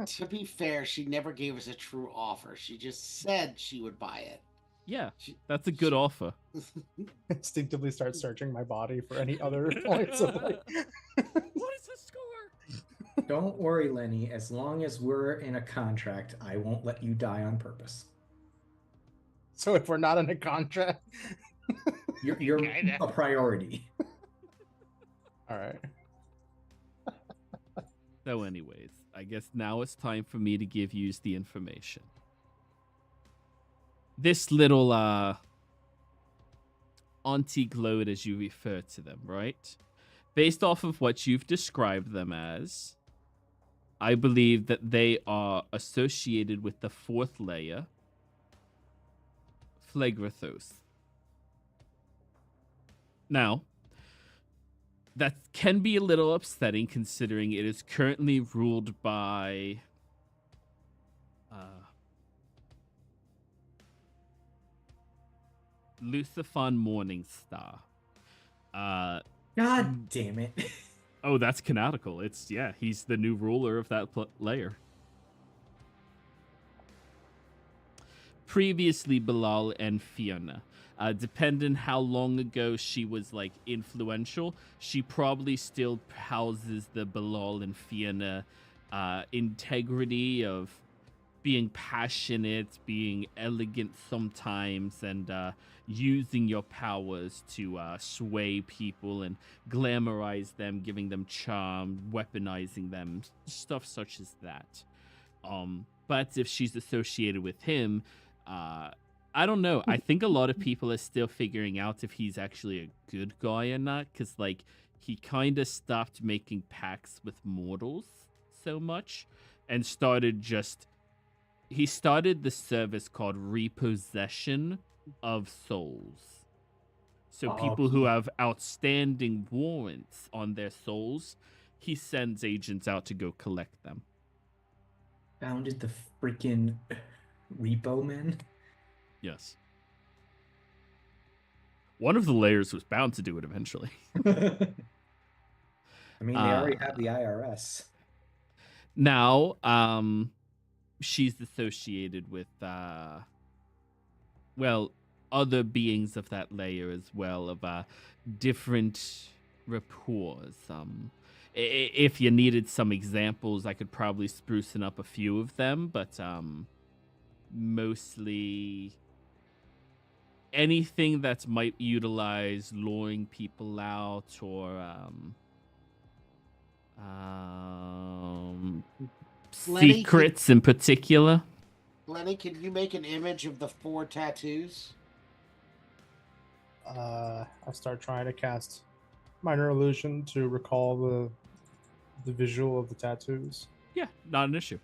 To be fair, she never gave us a true offer. She just said she would buy it. Yeah, that's a good offer. Instinctively start searching my body for any other points of like... What is the score? Don't worry, Lenny. As long as we're in a contract, I won't let you die on purpose. So if we're not in a contract... You're a priority. All right. So anyways, I guess now it's time for me to give you the information. This little Auntie Gloat, as you refer to them, right? Based off of what you've described them as, I believe that they are associated with the 4th layer, Phlegrathos. Now, that can be a little upsetting considering it is currently ruled by Lucifer Morningstar. God damn it. Oh, that's canonical. He's the new ruler of that layer. Previously, Bilal and Fiona. Depending how long ago she was like influential, she probably still houses the Bilal and Fiona integrity of being passionate, being elegant sometimes, and using your powers to sway people and glamorize them, giving them charm, weaponizing them, stuff such as that. But if she's associated with him, I don't know. I think a lot of people are still figuring out if he's actually a good guy or not, because like he kind of stopped making pacts with mortals so much and started he started the service called Repossession of Souls. So people who have outstanding warrants on their souls, he sends agents out to go collect them. Founded the freaking Repo Men? Yes. One of the layers was bound to do it eventually. I mean, they already have the IRS. Now, she's associated with, other beings of that layer as well, of different rapports. If you needed some examples, I could probably sprucing up a few of them, but mostly anything that might utilize luring people out or Lenny, secrets in particular. Lenny, can you make an image of the 4 tattoos? I start trying to cast minor illusion to recall the visual of the tattoos. Yeah, not an issue.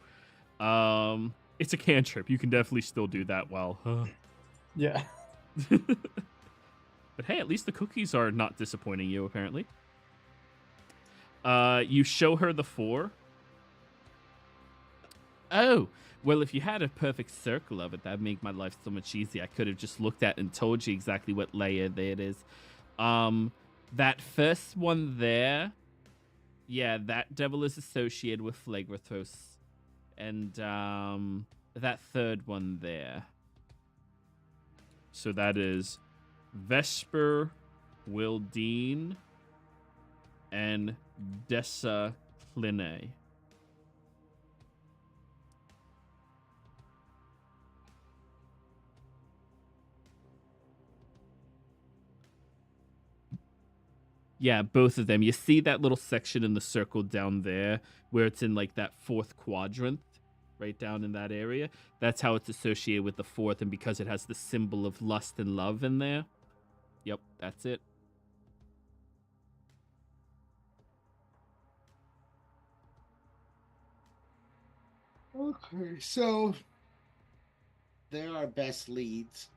It's a cantrip. You can definitely still do that while. Yeah. But hey, at least the cookies are not disappointing you, apparently. You show her the 4. Oh, well, if you had a perfect circle of it, that'd make my life so much easier. I could have just looked at and told you exactly what layer it is. That first one there, yeah, that devil is associated with Phlegrathos. And that third one there. So that is Vesper, Wildine, and Dessa Cline. Yeah, both of them. You see that little section in the circle down there where it's in like that fourth quadrant, right down in that area? That's how it's associated with the fourth, and because it has the symbol of lust and love in there. Yep, that's it. Okay, so they're our best leads.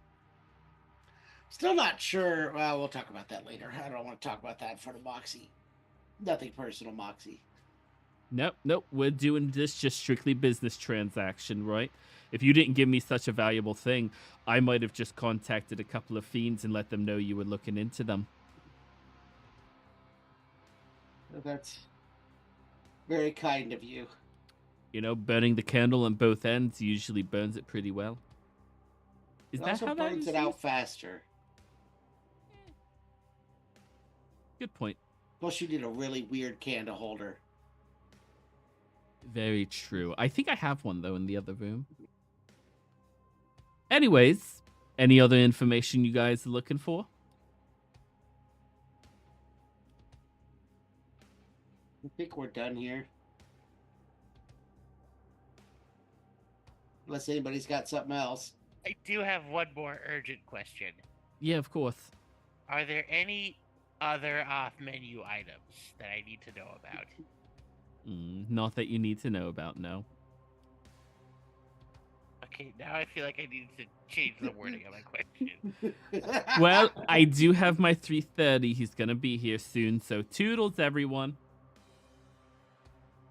Still not sure. Well, we'll talk about that later. I don't want to talk about that in front of Moxie. Nothing personal, Moxie. Nope. We're doing this just strictly business transaction, right? If you didn't give me such a valuable thing, I might have just contacted a couple of fiends and let them know you were looking into them. That's very kind of you. You know, burning the candle on both ends usually burns it pretty well. Is It that also how that burns is it out faster. Good point. Plus, you did a really weird candle holder. Very true. I think I have one, though, in the other room. Anyways, any other information you guys are looking for? I think we're done here. Unless anybody's got something else. I do have one more urgent question. Yeah, of course. Are there any other off-menu items that I need to know about? Not that you need to know about, no. Okay, now I feel like I need to change the wording of my question. Well, I do have my 3:30. He's going to be here soon, so toodles, everyone.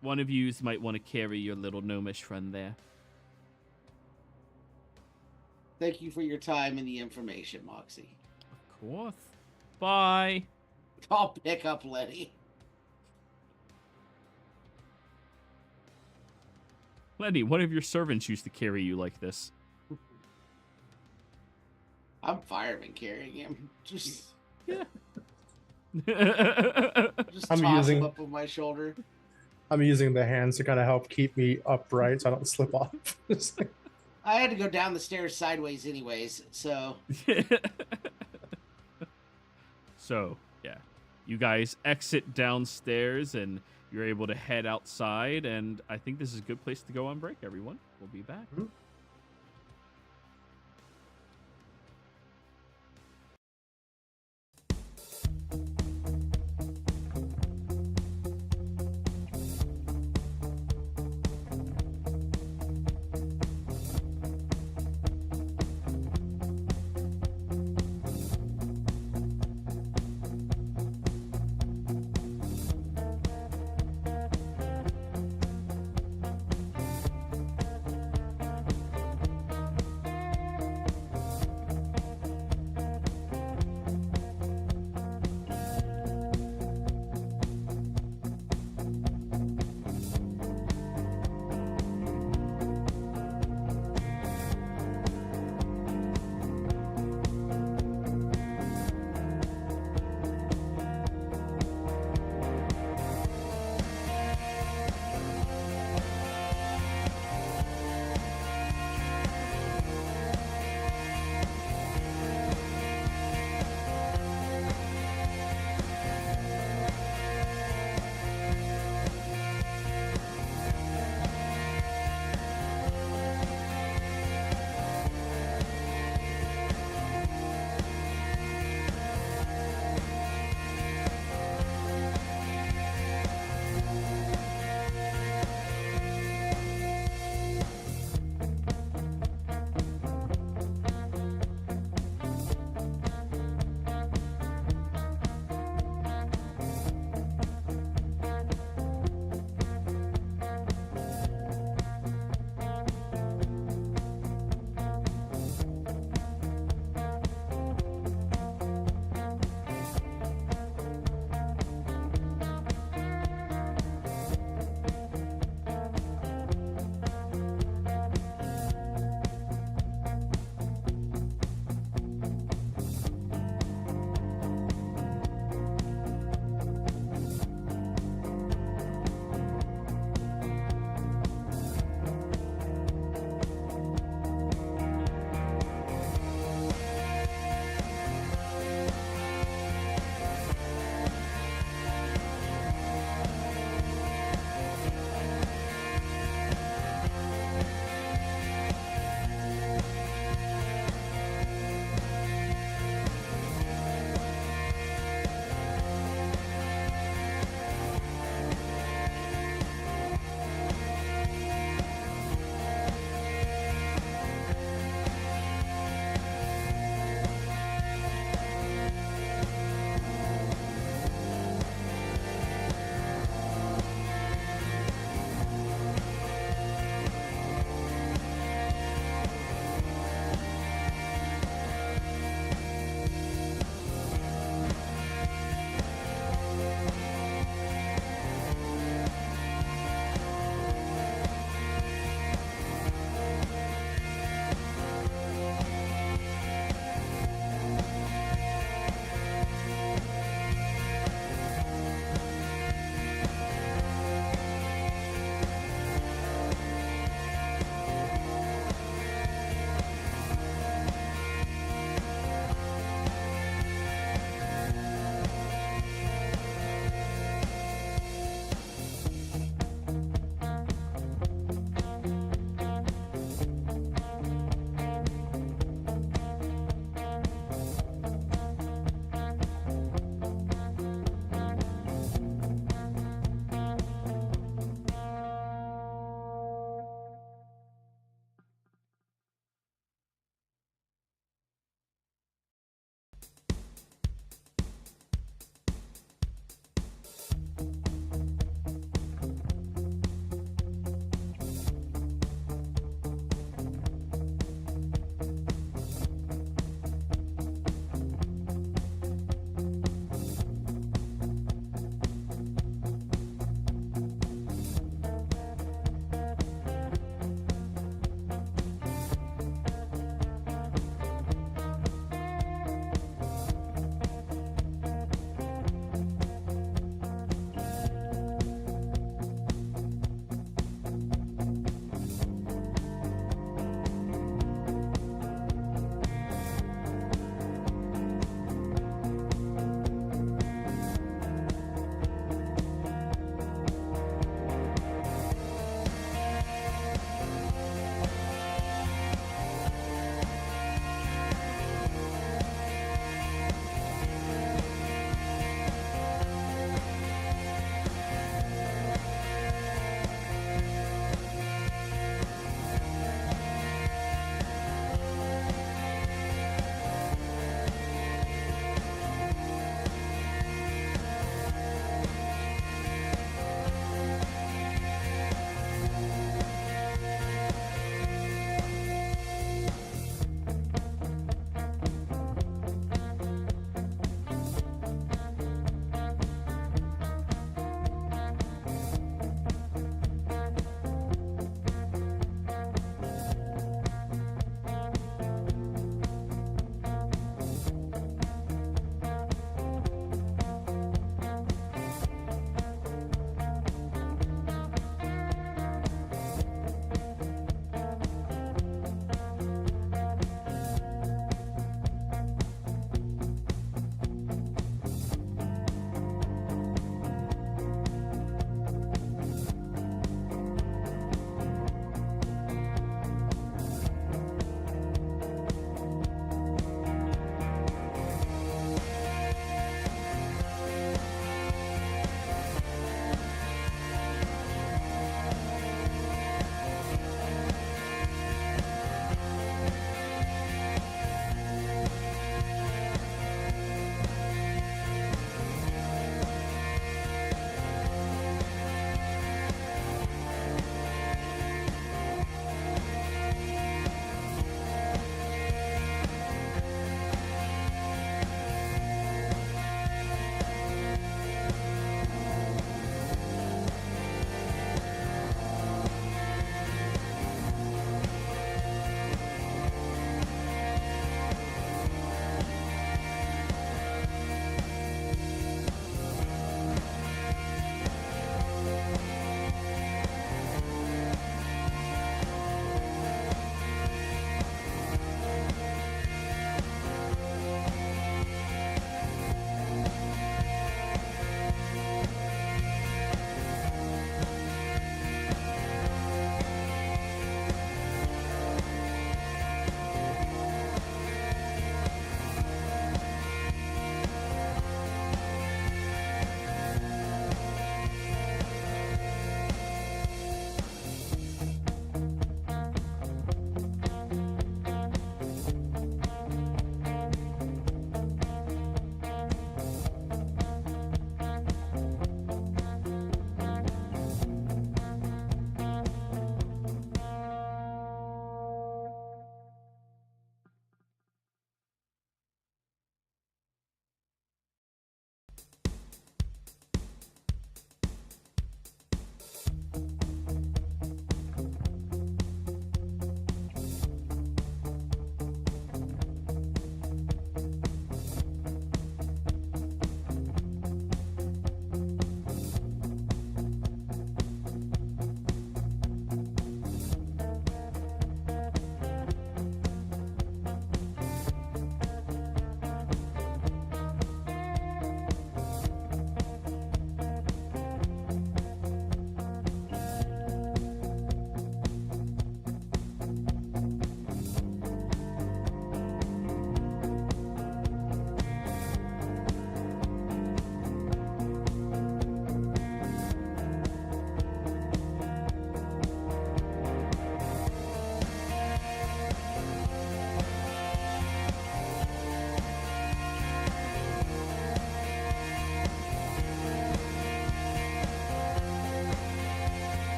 One of yous might want to carry your little gnomish friend there. Thank you for your time and the information, Moxie. Of course. Bye. I'll pick up Letty. Lenny, one of your servants used to carry you like this. I'm fireman carrying him. Just Yeah. toss using- him up on my shoulder. I'm using the hands to kind of help keep me upright so I don't slip off. I had to go down the stairs sideways anyways, so So, yeah. You guys exit downstairs and you're able to head outside, and I think this is a good place to go on break, everyone. We'll be back. Mhm.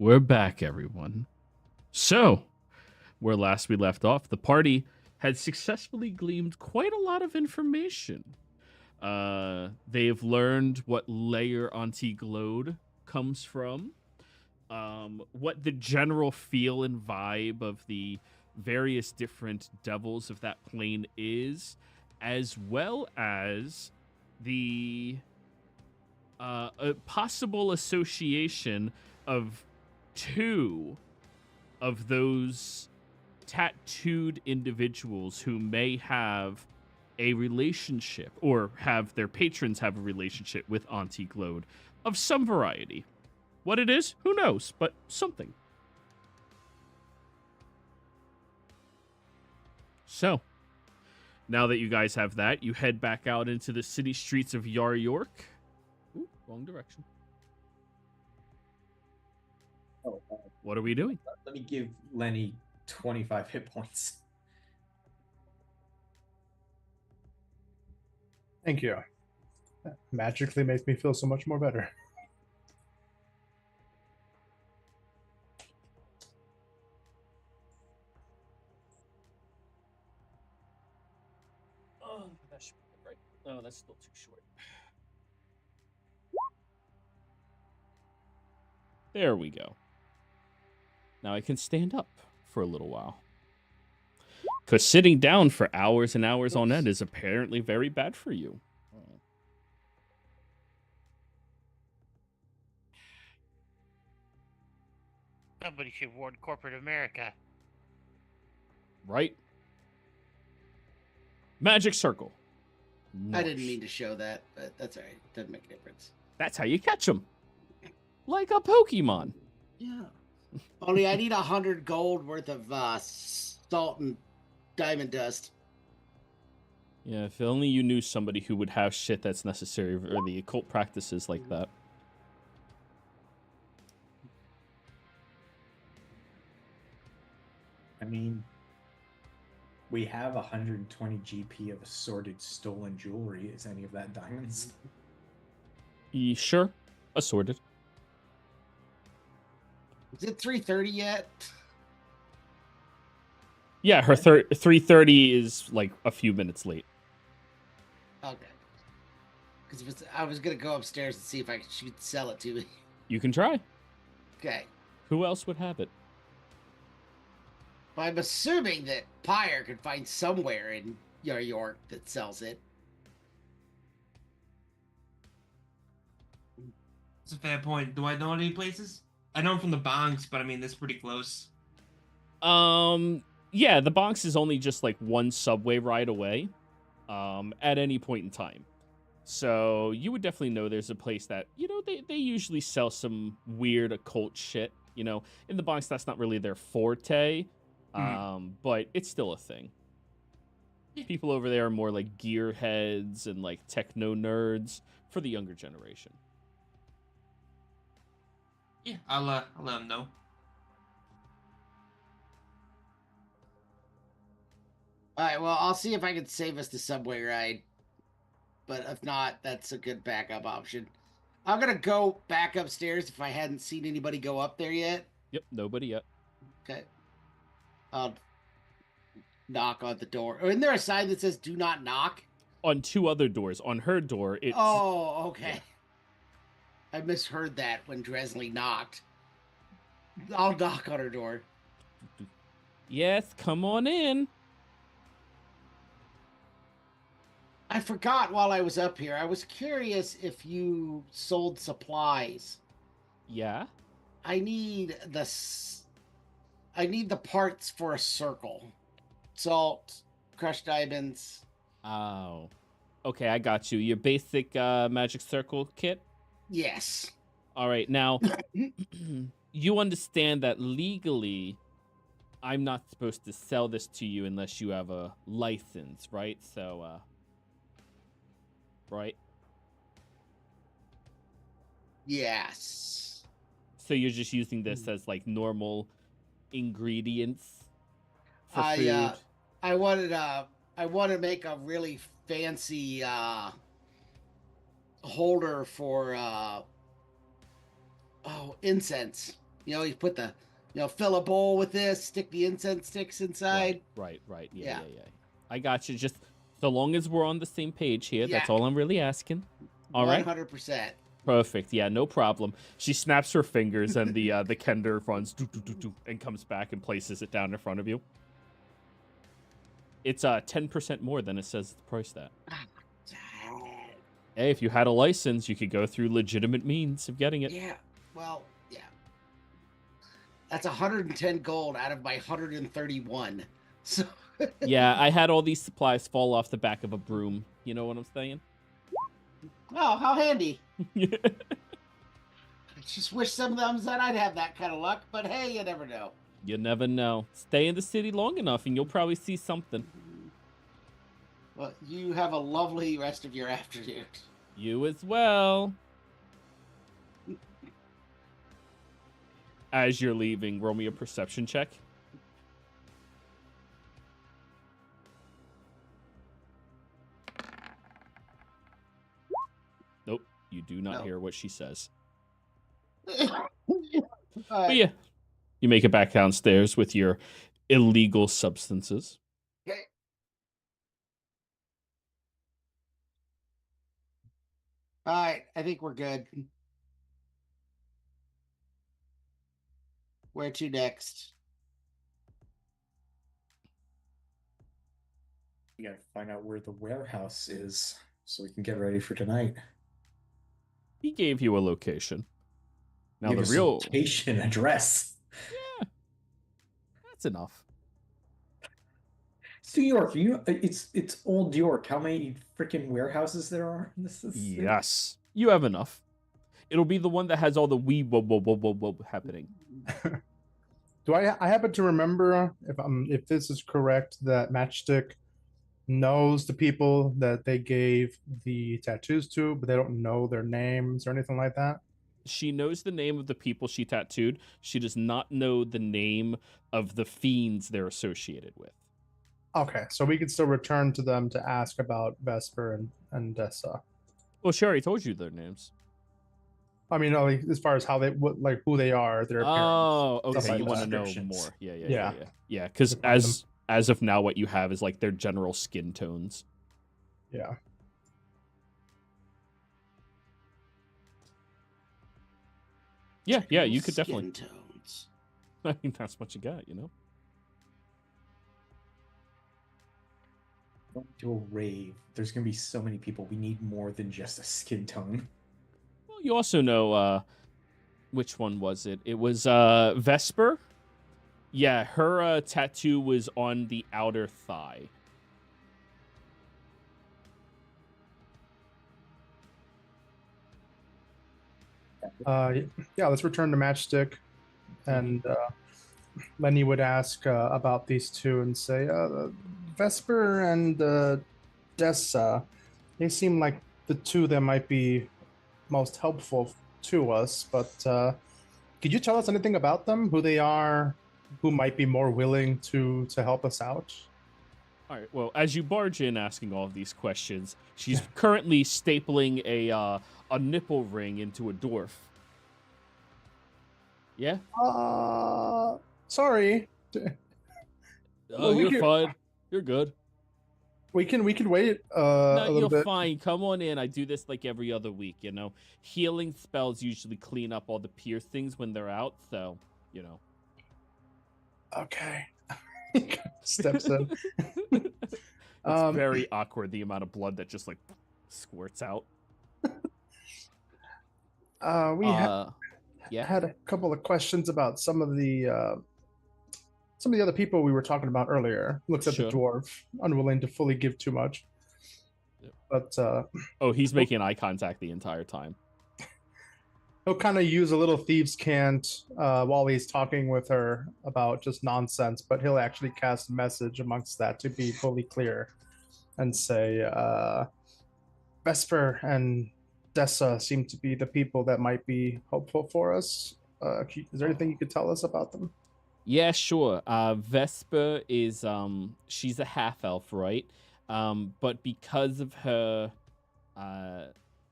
We're back, everyone. So, where last we left off, the party had successfully gleaned quite a lot of information. They've learned what layer Anti-Glode comes from, what the general feel and vibe of the various different devils of that plane is, as well as the a possible association of two of those tattooed individuals who may have a relationship or have their patrons have a relationship with Anti-Glode of some variety. What it is, who knows, but something. So, now that you guys have that, you head back out into the city streets of Yar York. Ooh, wrong direction. Oh, What are we doing? let me give Lenny 25 hit points. Thank you. That magically makes me feel so much more better. Oh, that should be right. Oh, that's still too short. There we go. Now I can stand up for a little while. Because sitting down for hours and hours on end is apparently very bad for you. Somebody should warn corporate America. Right? Magic circle. I didn't mean to show that, but that's all right. Doesn't make a difference. That's how you catch them. Like a Pokemon. Yeah. Only I need 100 gold worth of salt and diamond dust. Yeah, if only you knew somebody who would have shit that's necessary or the occult practices like that. I mean, we have 120 GP of assorted stolen jewelry. Is any of that diamonds? Sure. Assorted. Is it 3:30 yet? Yeah, her 3:30 is like a few minutes late. Okay. Because I was gonna go upstairs and see if she could sell it to me. You can try. Okay. Who else would have it? But I'm assuming that Pyre could find somewhere in Yar York that sells it. It's a fair point. Do I know any places? I know from the Bonks, but I mean, that's pretty close. Yeah, the Bonks is only just like one subway ride away, at any point in time. So you would definitely know there's a place that, you know, they usually sell some weird occult shit. You know, in the Bonks, that's not really their forte, but it's still a thing. Yeah. People over there are more like gearheads and like techno nerds for the younger generation. Yeah, I'll let them know. All right, well, I'll see if I can save us the subway ride. But if not, that's a good backup option. I'm going to go back upstairs if I hadn't seen anybody go up there yet. Yep, nobody yet. Okay. I'll knock on the door. Isn't there a sign that says do not knock? On two other doors. On her door, it's... Oh, okay. Yeah. I misheard that when Dresley knocked. I'll knock on her door. Yes, come on in. I forgot while I was up here. I was curious if you sold supplies. Yeah? I need the parts for a circle. Salt, crushed diamonds. Oh. Okay, I got you. Your basic magic circle kit? Yes. All right, now, you understand that legally, I'm not supposed to sell this to you unless you have a license, right? So, right? Yes. So you're just using this as, like, normal ingredients for food? I want to make a really fancy holder for incense. You put the, fill a bowl with this, stick the incense sticks inside. Right. Yeah. I got you. Just so long as we're on the same page here, that's all I'm really asking. All right. 100%. Perfect. Yeah, no problem. She snaps her fingers, and the kender runs and comes back and places it down in front of you. It's 10% more than it says the price that. Hey, if you had a license, you could go through legitimate means of getting it. Yeah. Well, yeah. That's 110 gold out of my 131. So. Yeah, I had all these supplies fall off the back of a broom. You know what I'm saying? Oh, how handy. I just wish some of them said I'd have that kind of luck, but hey, you never know. You never know. Stay in the city long enough and you'll probably see something. Well, you have a lovely rest of your afternoon. You as well. As you're leaving, roll me a perception check. Nope, you do not hear what she says. But yeah, you make it back downstairs with your illegal substances. Okay. All right, I think we're good. Where to next? We gotta find out where the warehouse is so we can get ready for tonight. He gave you a location. Now Give the us real location address. Yeah, that's enough. It's New York. It's old York. How many freaking warehouses there are? Yes, you have enough. It'll be the one that has all the whoa happening. Do I happen to remember if this is correct that Matchstick knows the people that they gave the tattoos to, but they don't know their names or anything like that? She knows the name of the people she tattooed. She does not know the name of the fiends they're associated with. Okay, so we could still return to them to ask about Vesper and Dessa. Well, she already told you their names. I mean, as far as how they who they are, their appearance. Oh, okay. like You want to know descriptions. more? Yeah. Because as of now, what you have is like their general skin tones. Yeah. Yeah. You could Skin definitely. tones. I mean, that's what you got. Going to a rave. There's gonna be so many people. We need more than just a skin tone. Well, you also know which one was it? It was Vesper. Yeah, her tattoo was on the outer thigh. Yeah, let's return to Matchstick, and Lenny would ask about these two and say, Vesper and Dessa, they seem like the two that might be most helpful to us, but could you tell us anything about them, who they are, who might be more willing to help us out? All right. Well, as you barge in asking all of these questions, she's currently stapling a nipple ring into a dwarf. Yeah? Sorry. Oh, you're fine. You're good. We can wait a little you're bit. fine. Come on in. I do this like every other week, Healing spells usually clean up all the piercings when they're out, so, Okay. Steps in. It's very awkward, the amount of blood that just, squirts out. We had a couple of questions about some of the other people we were talking about earlier. Looks at the dwarf, unwilling to fully give too much. Yep. But he's making eye contact the entire time. He'll kind of use a little thieves' cant while he's talking with her about just nonsense, but he'll actually cast a message amongst that to be fully clear and say, Vesper and Dessa seem to be the people that might be hopeful for us. Is there anything you could tell us about them? Yeah, sure. Vesper is, she's a half-elf, right? But because of her,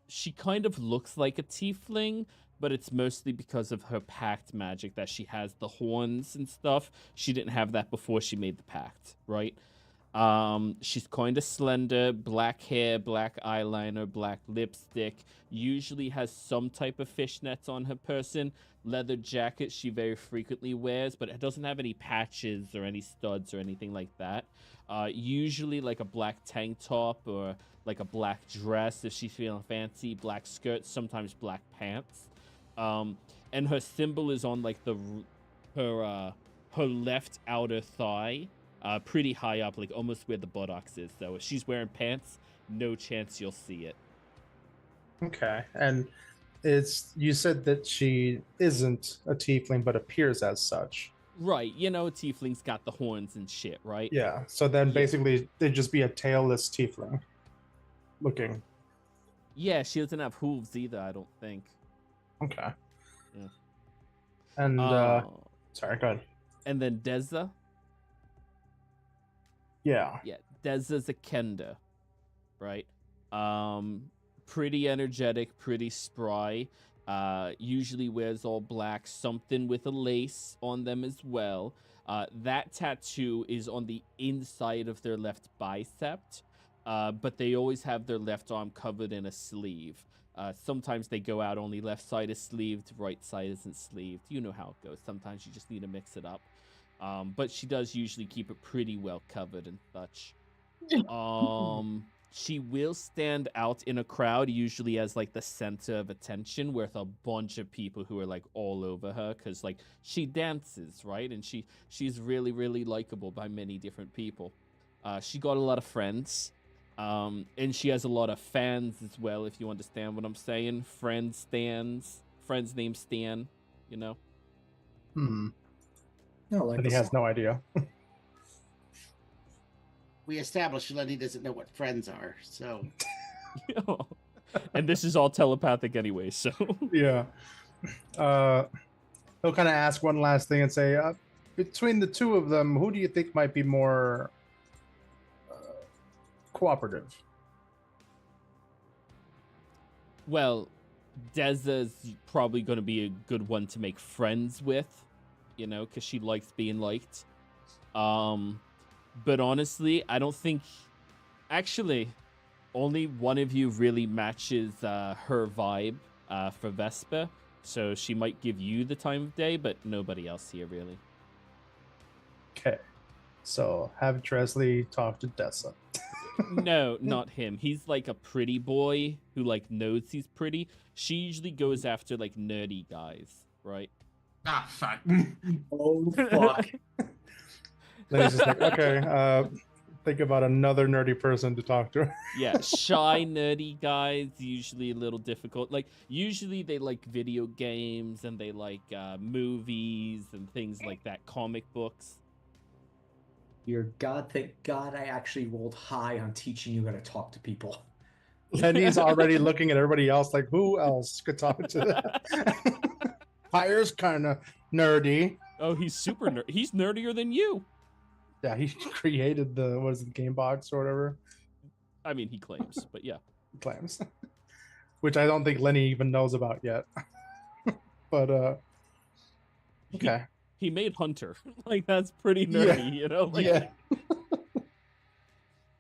she kind of looks like a tiefling, but it's mostly because of her pact magic that she has the horns and stuff. She didn't have that before she made the pact, right? She's kind of slender, black hair, black eyeliner, black lipstick, usually has some type of fishnets on her person, leather jacket she very frequently wears, but it doesn't have any patches or any studs or anything like that. Usually like a black tank top or like a black dress if she's feeling fancy, black skirt, sometimes black pants. And her symbol is on like her left outer thigh. Pretty high up, like almost where the buttocks is. So if she's wearing pants, no chance you'll see it. Okay, and you said that she isn't a tiefling, but appears as such. Right, a tiefling's got the horns and shit, right? Yeah, so then Yeah. basically they'd just be a tailless tiefling looking. Yeah, she doesn't have hooves either, I don't think. Okay. Yeah. And sorry, go ahead. And then Deza. Yeah. Yeah, Deza's a kender, right? Pretty energetic, pretty spry. Usually wears all black, something with a lace on them as well. That tattoo is on the inside of their left bicep, but they always have their left arm covered in a sleeve. Sometimes they go out only left side is sleeved, right side isn't sleeved. You know how it goes. Sometimes you just need to mix it up. But she does usually keep it pretty well covered and such. She will stand out in a crowd, usually as like the center of attention, with a bunch of people who are like all over her, because like she dances, right? And she's really, really likable by many different people. She got a lot of friends. And she has a lot of fans as well, if you understand what I'm saying. Friends named Stan, No, like But he has no idea. We established Lenny doesn't know what friends are, so And this is all telepathic anyway, so. Yeah. He'll kind of ask one last thing and say, between the two of them, who do you think might be more cooperative? Well, Deza's probably going to be a good one to make friends with, because she likes being liked. But honestly, I don't think... Actually, only one of you really matches her vibe for Vesper, so she might give you the time of day, but nobody else here, really. Okay. So have Dresley talk to Dessa. No, not him. He's like a pretty boy who like knows he's pretty. She usually goes after like nerdy guys, right? Ah, fuck. Oh fuck! Then he's just like, okay, think about another nerdy person to talk to. Yeah, shy nerdy guys, usually a little difficult. Like usually they like video games and they like movies and things like that, comic books. Dear God, thank God I actually rolled high on teaching you how to talk to people. Lenny's already looking at everybody else like, who else could talk to that? Fire's kind of nerdy. Oh, he's super he's nerdier than you. Yeah, he created the game box or whatever. I mean, he claims, but yeah. Claims. Which I don't think Lenny even knows about yet. But okay. He made Hunter. Like that's pretty nerdy, Like, yeah.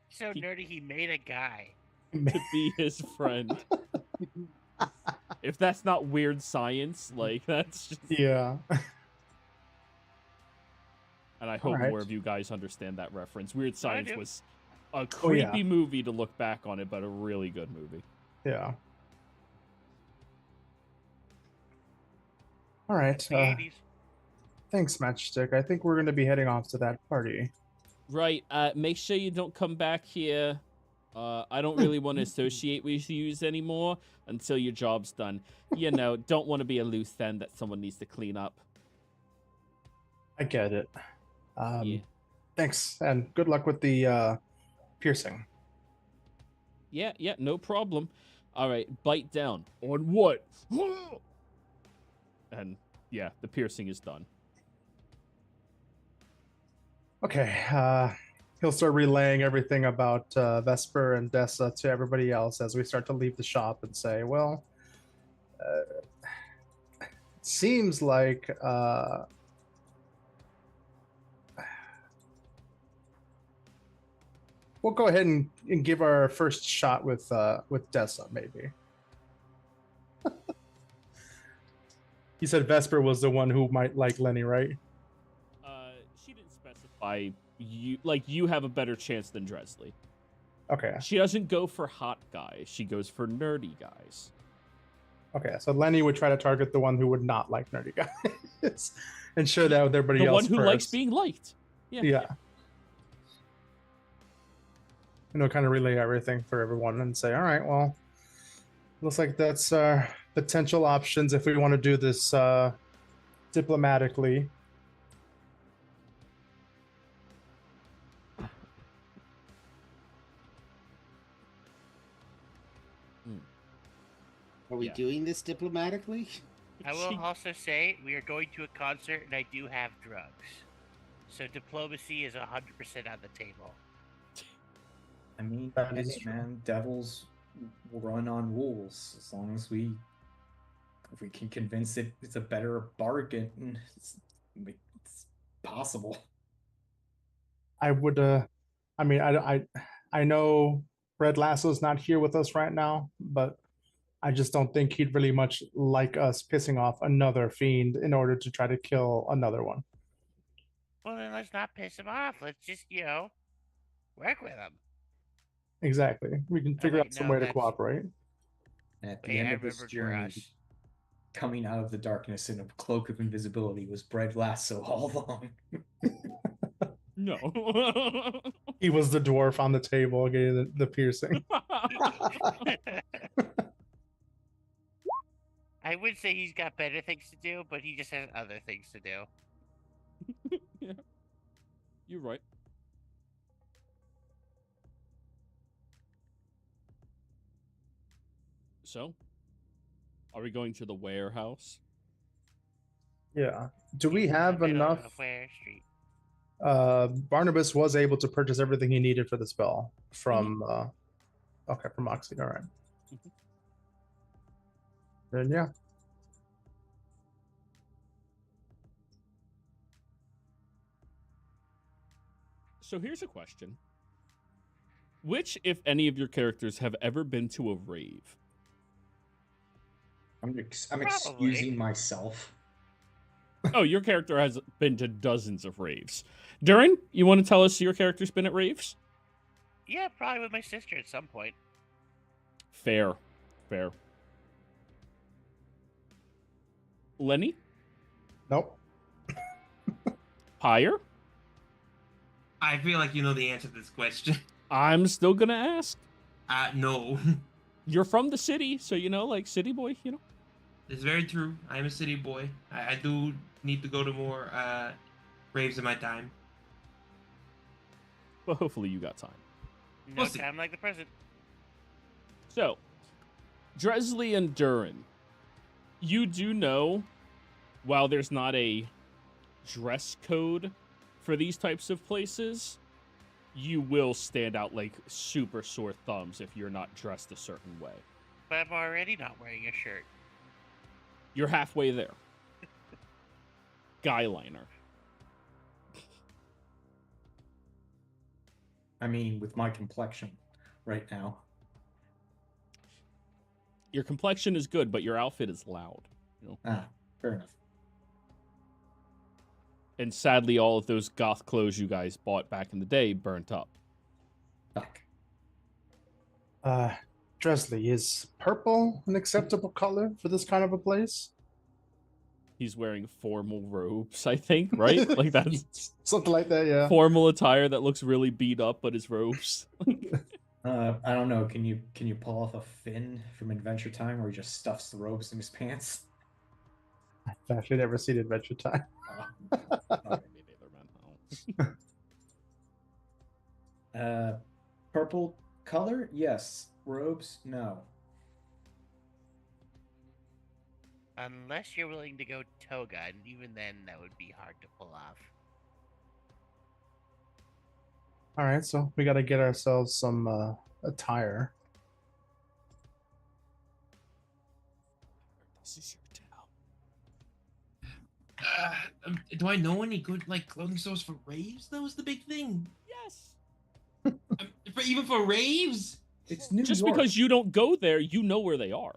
So nerdy, he made a guy. to be his friend. If that's not weird science, like that's just... Yeah. And I hope Alright. more of you guys understand that reference. Weird Science do. was a Oh, yeah. creepy movie to look back on it, but a really good movie. Yeah. All right. The 80s. Thanks, Matchstick. I think we're going to be heading off to that party. Right. Make sure you don't come back here. I don't really want to associate with you anymore until your job's done. Don't want to be a loose end that someone needs to clean up. I get it. Yeah. Thanks, and good luck with the piercing. Yeah, no problem. All right, bite down. On what? And yeah, the piercing is done. Okay. He'll start relaying everything about Vesper and Dessa to everybody else as we start to leave the shop and say, well, seems like we'll go ahead and give our first shot with Dessa, maybe. You said Vesper was the one who might like Lenny, right? She didn't specify you have a better chance than Dresley. Okay. She doesn't go for hot guys. She goes for nerdy guys. Okay, so Lenny would try to target the one who would not like nerdy guys, and share that with everybody else. The one who likes being liked. Yeah. Kind of relay everything for everyone and say, all right, well, looks like that's potential options if we want to do this diplomatically. Are we doing this diplomatically? I will also say we are going to a concert and I do have drugs. So diplomacy is 100% on the table. I mean, That is hey, true. man, devils run on rules. As long as if we can convince it it's a better bargain, it's possible. I would, I mean, I know Red Lasso's not here with us right now, but I just don't think he'd really much like us pissing off another fiend in order to try to kill another one. Well, then let's not piss him off. Let's just, work with him. Exactly. We can figure wait, out some no, way to that's- cooperate. At the Wait, end I of this remembered journey, Rush. coming out of the darkness in a cloak of invisibility was Bread Lasso all along. No. He was the dwarf on the table getting the piercing. I would say he's got better things to do, but he just has other things to do. Yeah. You're right. So, are we going to the warehouse? Yeah. Do we In the have middle enough? of Ware Street. Barnabas was able to purchase everything he needed for the spell from from Moxie. All right. Then yeah. So here's a question. Which, if any of your characters, have ever been to a rave? I'm Probably. excusing myself. Oh, your character has been to dozens of raves. Durin, you want to tell us your character's been at raves? Yeah, probably with my sister at some point. Fair. Lenny? Nope. Pyre? I feel like you know the answer to this question. I'm still gonna ask. No. You're from the city, so like city boy, It's very true. I am a city boy. I do need to go to more raves in my time. But hopefully you got time. No We'll see. time like the present. So, Dresley and Durin, you do know, while there's not a dress code for these types of places, you will stand out like super sore thumbs if you're not dressed a certain way. But I'm already not wearing a shirt. You're halfway there. Guyliner. I mean, with my complexion right now. Your complexion is good, but your outfit is loud. Fair enough. And sadly, all of those goth clothes you guys bought back in the day burnt up. Fuck. Dresley, is purple an acceptable color for this kind of a place? He's wearing formal robes, I think, right? Like that's something like that, yeah. formal attire that looks really beat up, but his robes. I don't know. Can you pull off a Finn from Adventure Time where he just stuffs the robes in his pants? I've actually never seen Adventure Time. Purple color? Yes. Robes? No. Unless you're willing to go toga, and even then, that would be hard to pull off. All right, so we got to get ourselves some attire. This is your town. Do I know any good like clothing stores for raves? That was the big thing. Yes. Even for raves? It's New Just York. because you don't go there, you know where they are.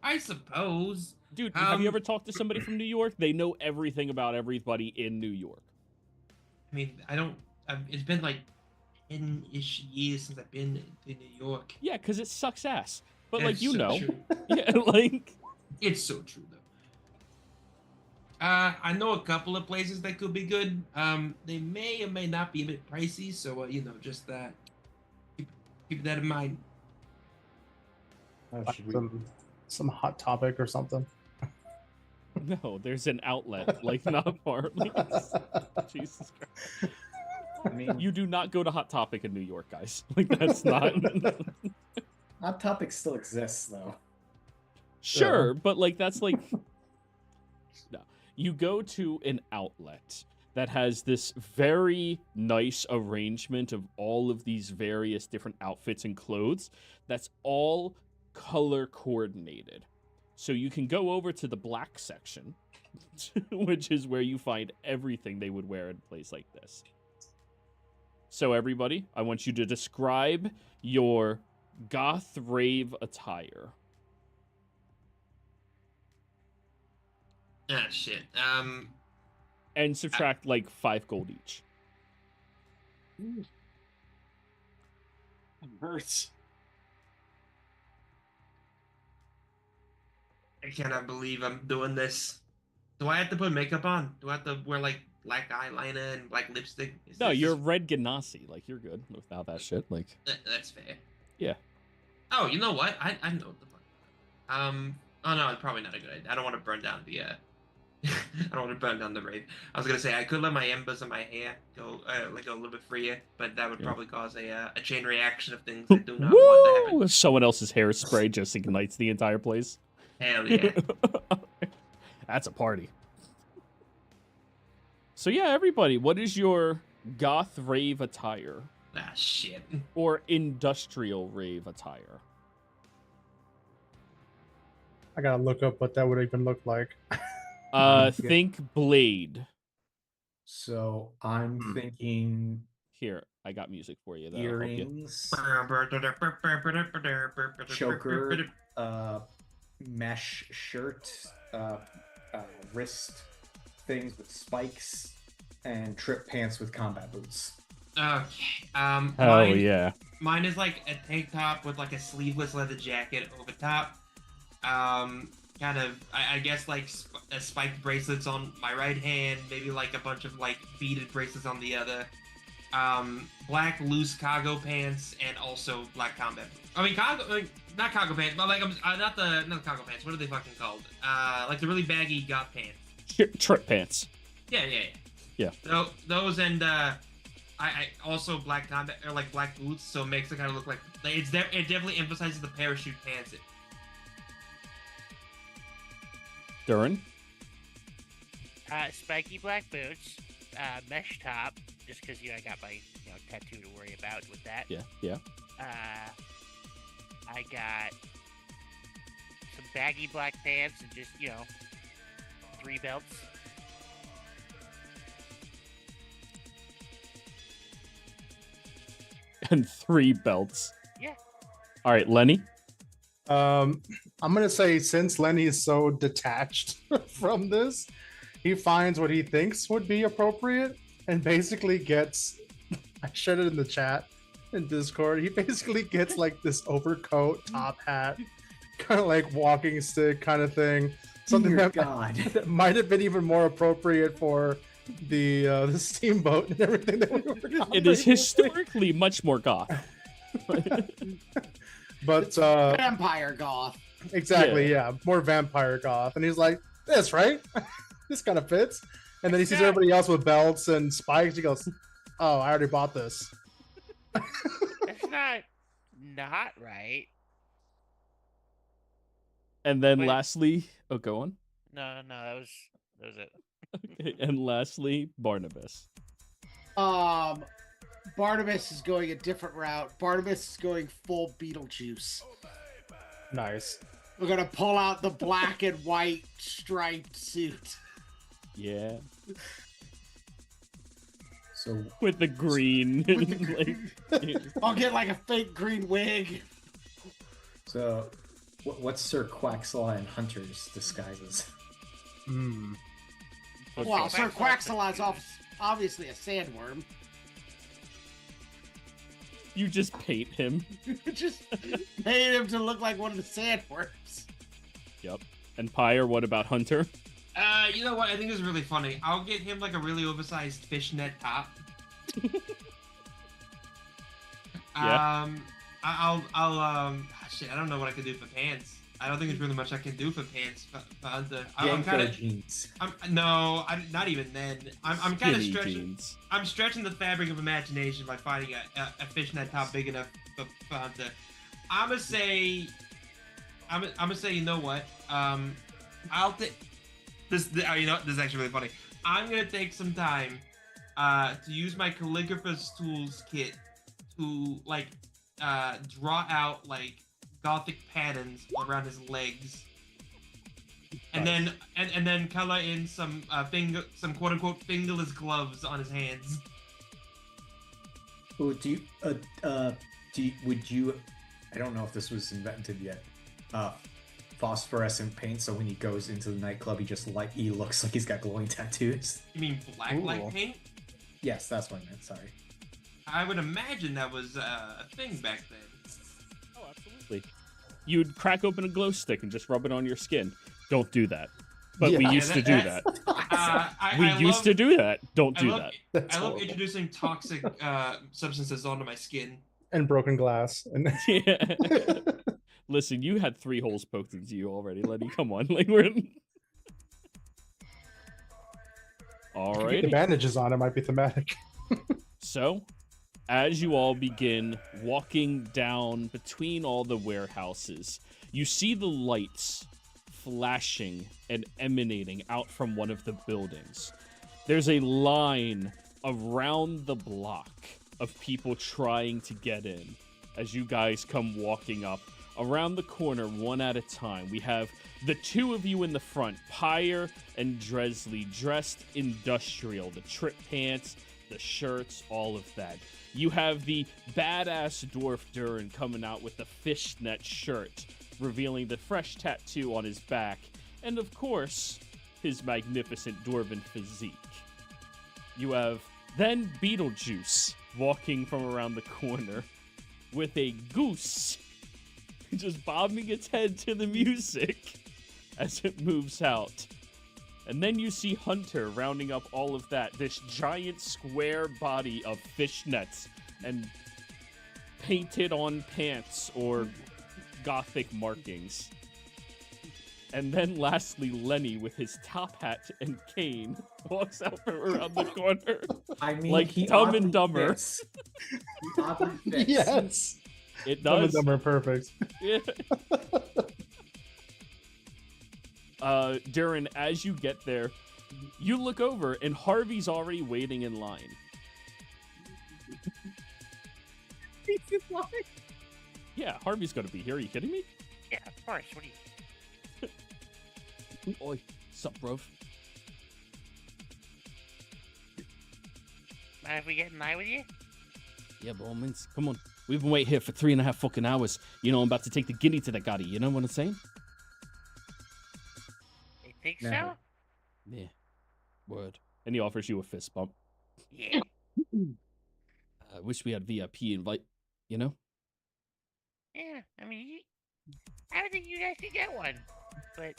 I suppose. Dude, have you ever talked to somebody from New York? They know everything about everybody in New York. I mean, it's been like 10-ish years since I've been to New York. Yeah, because it sucks ass. But, That's like, you so know. true. Yeah, like... It's so true, though. I know a couple of places that could be good. They may or may not be a bit pricey, so, just keep that in mind. Should we... Some Hot Topic or something. No, there's an outlet, like, not far. Like, Jesus Christ. I mean, You do not go to Hot Topic in New York, guys. Like, that's not... Hot Topic still exists, though. Sure, but, like, that's, like... No. You go to an outlet that has this very nice arrangement of all of these various different outfits and clothes that's all color coordinated. So you can go over to the black section, which is where you find everything they would wear in a place like this. So everybody, I want you to describe your goth rave attire. Ah, shit. And subtract like 5 gold each. It hurts. I cannot believe I'm doing this. Do I have to put makeup on? Do I have to wear like black eyeliner and black lipstick? No, you're Red Ganassi. Like, you're good without that shit. Like, That's fair. Yeah. Oh, you know what? I know what the fuck. Oh no, it's probably not a good idea. I don't want to burn down the I don't want to burn down the rave. I was gonna say I could let my embers in my hair go a little bit freer, but that would probably cause a chain reaction of things I do not want to happen. Someone else's hairspray just ignites the entire place. Hell yeah. That's a party. So yeah, everybody, what is your goth rave attire? Ah, shit. Or industrial rave attire? I gotta look up what that would even look like. Think Blade. So I'm thinking Here, I got music for you. earrings, choker, mesh shirt, wrist things with spikes, and trip pants with combat boots. Okay. Oh yeah. Mine is like a tank top with like a sleeveless leather jacket over top. Kind of, I guess like spiked bracelets on my right hand, maybe like a bunch of like beaded bracelets on the other. Black loose cargo pants and also black combat boots. I mean, not cargo pants, but like not the cargo pants. What are they fucking called? Like the really baggy goth pants. Trip pants. Yeah. So those and I also black combat or like black boots, so it makes it kind of look like it definitely emphasizes the parachute pants. Durin? Spiky black boots, mesh top, just because I got my tattoo to worry about with that. Yeah. I got some baggy black pants and just 3 belts. And 3 belts. Yeah. All right, Lenny. I'm gonna say since Lenny is so detached from this, he finds what he thinks would be appropriate and basically gets. I shared it in the chat in Discord. He basically gets like this overcoat, top hat, kind of like walking stick kind of thing. Something that might have been even more appropriate for the steamboat and everything that we were. It is historically much more goth. But vampire goth. Exactly, yeah. More vampire goth. And he's like, this, right? This kind of fits. And then he sees everybody else with belts and spikes. He goes, oh, I already bought this. That's not right. And then Wait. lastly, go on. No, that was it. Okay, and lastly, Barnabas. Barnabas is going a different route. Barnabas is going full Beetlejuice. Nice. We're gonna pull out the black and white striped suit. Yeah. So With the green. With the like, I'll get like a fake green wig. So, what's Sir Quaxlaw and Hunter's disguises? Hmm. Well, Sir Quaxalot's obviously a sandworm. you just paint him. Just made him to look like one of the sandworms. Yep. And Pyre, what about Hunter? You know what? I think this is really funny. I'll get him like a really oversized fishnet top. Yeah. Shit, I don't know what I can do for pants. I don't think there's really much I can do for pants for Hunter. I'm Yanko kind of jeans. not even then. I'm kind of Skinny stretching. jeans. I'm stretching the fabric of imagination by finding a fishnet top big enough for Hunter. I'm gonna say, you know what? I'll take this. You know, this is actually really funny. I'm gonna take some time to use my calligrapher's tools kit to like draw out like Gothic patterns around his legs, and Nice. then color in some quote unquote fingerless gloves on his hands. Oh, would you? I don't know if this was invented yet. Phosphorescent paint, so when he goes into the nightclub, he looks like he's got glowing tattoos. You mean black light Ooh. paint? Yes, that's what I meant. Sorry. I would imagine that was a thing back then. Oh, absolutely. You'd crack open a glow stick and just rub it on your skin. Don't do that. But we Yeah, used to do that. I Used to do that. Don't I do love, that. That's I love horrible. introducing toxic substances onto my skin. And broken glass. And Yeah. Listen, you had 3 holes poked into you already, Lenny. Come on. Like, we're in... the Alrighty. bandages on it might be thematic. So, as you all begin walking down between all the warehouses, you see the lights flashing and emanating out from one of the buildings. There's a line around the block of people trying to get in as you guys come walking up. Around the corner, one at a time, we have the 2 of you in the front, Pyre and Dresley, dressed industrial, the trip pants, the shirts, all of that. You have the badass dwarf Durin coming out with the fishnet shirt, revealing the fresh tattoo on his back, and of course, his magnificent dwarven physique. You have then Beetlejuice walking from around the corner with a goose just bobbing its head to the music as it moves out. And then you see Hunter rounding up all of that, this giant square body of fishnets and painted on pants or Gothic markings. And then lastly, Lenny with his top hat and cane walks out from around the corner. I mean, Like he Dumb oddly and Dumber. fits. He oddly fits. Yes. It Dumb and does. Dumber perfect. Yeah. Durin, as you get there, you look over and Harvey's already waiting in line. Yeah, Harvey's gonna be here. Are you kidding me? Yeah, of course. What do you? Oi, sup, bro? Mind if we get in line with you? Yeah, by all means. Come on. We've been waiting here for 3.5 fucking hours. You know, I'm about to take the guinea to the gotti. You know what I'm saying? You think No. so? Yeah. Word. And he offers you a fist bump. Yeah. I wish we had VIP invite, you know? Yeah. I mean, I don't think you guys could get one. But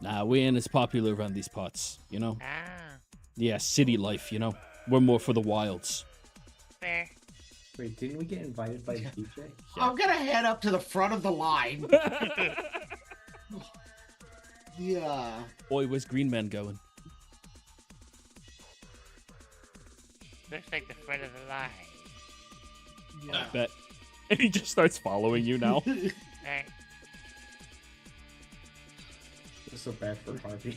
Nah, we ain't as popular around these parts, you know? ah, Yeah, city life, you know? We're more for the wilds. fair. Wait, didn't we get invited by the DJ? I'm gonna head up to the front of the line. Yeah. Boy, where's Green Man going? Looks like the front of the line. Yeah. Bet. And he just starts following you now. Alright. It's so bad for Harvey.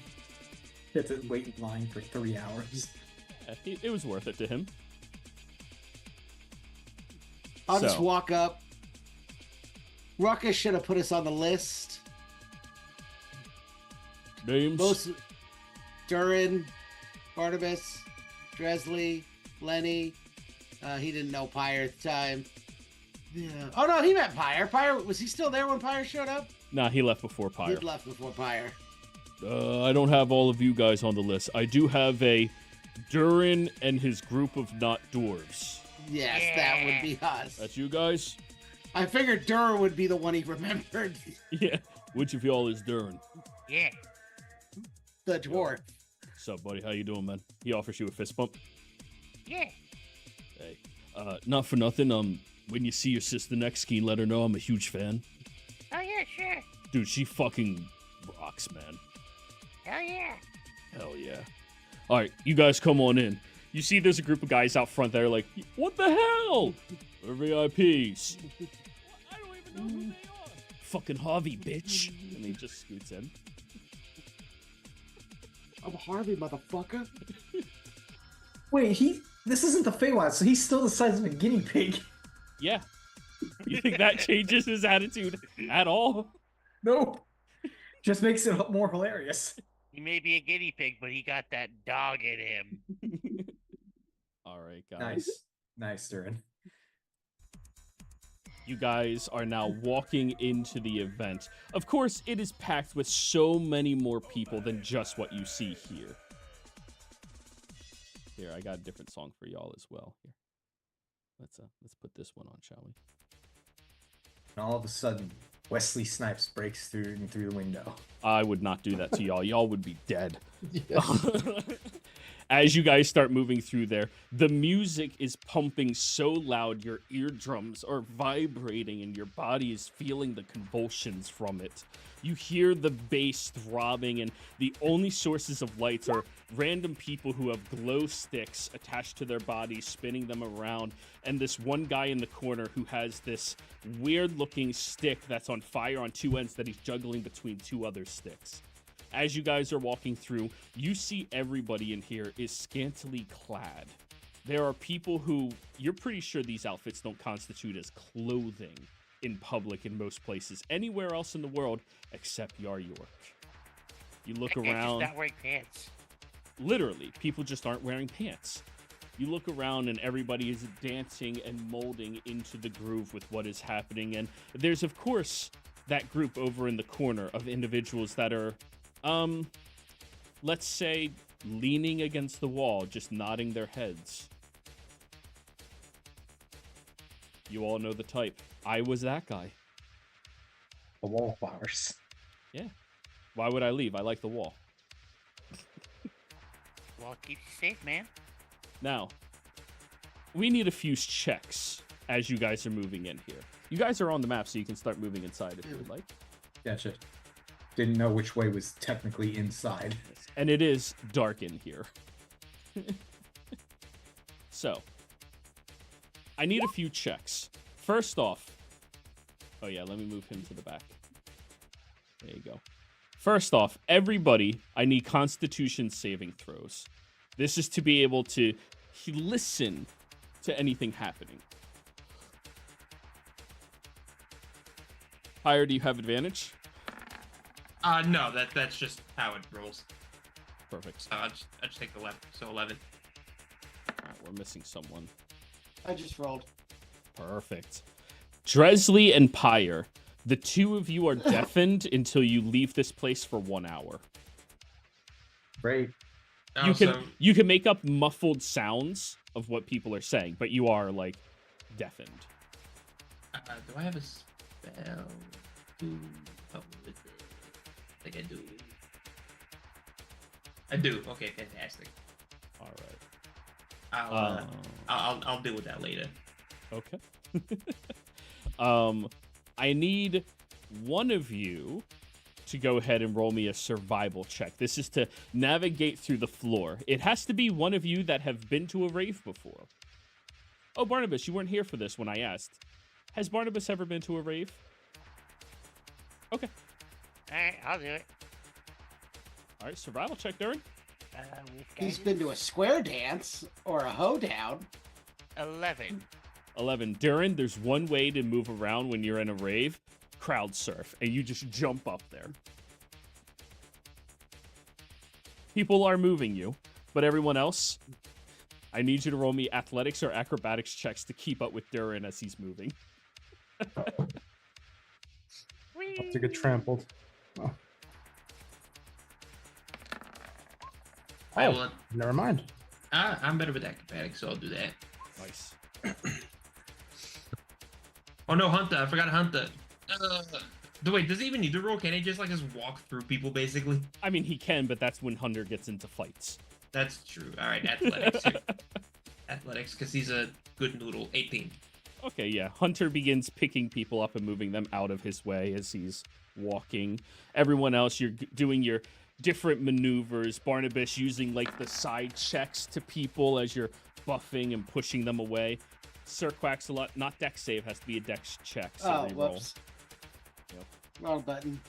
He had to wait in line for 3 hours. It was worth it to him. I'll just So. walk up. Ruckus should have put us on the list. Names? Most Durin, Barnabas, Dresley, Lenny. He didn't know Pyre at the time. Yeah. Oh no, he met Pyre. Pyre, was he still there when Pyre showed up? Nah, he left before Pyre. He left before Pyre. I don't have all of you guys on the list. I do have a Durin and his group of not dwarves. Yes, that would be us. That's you guys? I figured Durin would be the one he remembered. Yeah. Which of y'all is Durin? Yeah. The dwarf. What's up, buddy? How you doing, man? He offers you a fist bump. Yeah. Hey. Not for nothing. When you see your sister next, can you let her know I'm a huge fan? Oh yeah, sure. Dude, she fucking rocks, man. Hell yeah. Hell yeah. All right, you guys come on in. You see there's a group of guys out front that are like, what the hell? We're VIPs. I don't even know who they are. Fucking Harvey, bitch. And he just scoots in. I'm Harvey, motherfucker. Wait, this isn't the Feywild, so he's still the size of a guinea pig. Yeah. You think that changes his attitude at all? No. Just makes it more hilarious. He may be a guinea pig, but he got that dog in him. All right, guys. Nice, Durin. You guys are now walking into the event. Of course, it is packed with so many more people than just what you see here. Here, I got a different song for y'all as well. Here. Let's put this one on, shall we? And all of a sudden, Wesley Snipes breaks through the window. I would not do that to y'all. Y'all would be dead. As you guys start moving through there, the music is pumping so loud your eardrums are vibrating and your body is feeling the convulsions from it. You hear the bass throbbing, and the only sources of lights are random people who have glow sticks attached to their bodies, spinning them around, and this one guy in the corner who has this weird-looking stick that's on fire on two ends that he's juggling between two other sticks. As you guys are walking through, you see everybody in here is scantily clad. There are people who, you're pretty sure these outfits don't constitute as clothing in public in most places, anywhere else in the world except Yar York. You look around. Just not wearing pants. Literally, people just aren't wearing pants. You look around and everybody is dancing and molding into the groove with what is happening. And there's, of course, that group over in the corner of individuals that are, let's say, leaning against the wall, just nodding their heads. You all know the type. I was that guy. The wallflowers. Yeah. Why would I leave? I like the wall. Well, keep you safe, man. Now, we need a few checks as you guys are moving in here. You guys are on the map, so you can start moving inside if you would like. Gotcha. Didn't know which way was technically inside. And it is dark in here. So, I need a few checks. First off, oh yeah, let me move him to the back. There you go. First off, everybody, I need Constitution saving throws. This is to be able to listen to anything happening. Pyre, do you have advantage? No, that's just how it rolls. Perfect. So I just take the 11. So 11. All right, we're missing someone. I just rolled. Perfect. Dresley and Pyre, the two of you are deafened until you leave this place for 1 hour. Great. You can make up muffled sounds of what people are saying, but you are like deafened. Do I have a spell? Oh, I think I do. I do. Okay, fantastic. All right. I'll deal with that later. Okay. I need one of you to go ahead and roll me a survival check. This is to navigate through the floor. It has to be one of you that have been to a rave before. Oh, Barnabas, you weren't here for this when I asked. Has Barnabas ever been to a rave? Okay. Alright, I'll do it. All right, survival check, Durin. He's been to a square dance or a hoedown. 11. 11. Durin, there's one way to move around when you're in a rave. Crowd surf, and you just jump up there. People are moving you. But everyone else, I need you to roll me athletics or acrobatics checks to keep up with Durin as he's moving. About to get trampled. Oh, I oh will. never mind. I'm better with acrobatics, so I'll do that. Nice. Oh no, Hunter! I forgot Hunter. Wait, does he even need to roll? Can he just walk through people basically? I mean, he can, but that's when Hunter gets into fights. That's true. All right, athletics. Athletics, because he's a good noodle. 18. Okay, yeah. Hunter begins picking people up and moving them out of his way as he's walking. Everyone else, you're doing your different maneuvers. Barnabas using like the side checks to people as you're buffing and pushing them away. Sir Quaxalot, not dex save, has to be a dex check. So Oh, reroll. whoops. Yep. Wrong button.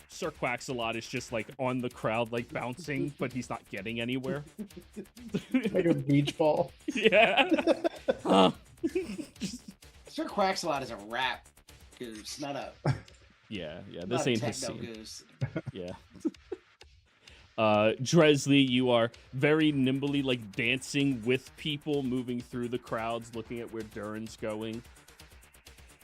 Sir Quaxalot is just like on the crowd, like bouncing, but he's not getting anywhere. Like a beach ball. Yeah. Sir Quaxalot is a rap goose, not a Yeah. not This a ain't his techno scene. goose. Yeah. Dresley, you are very nimbly like dancing with people, moving through the crowds, looking at where Durin's going.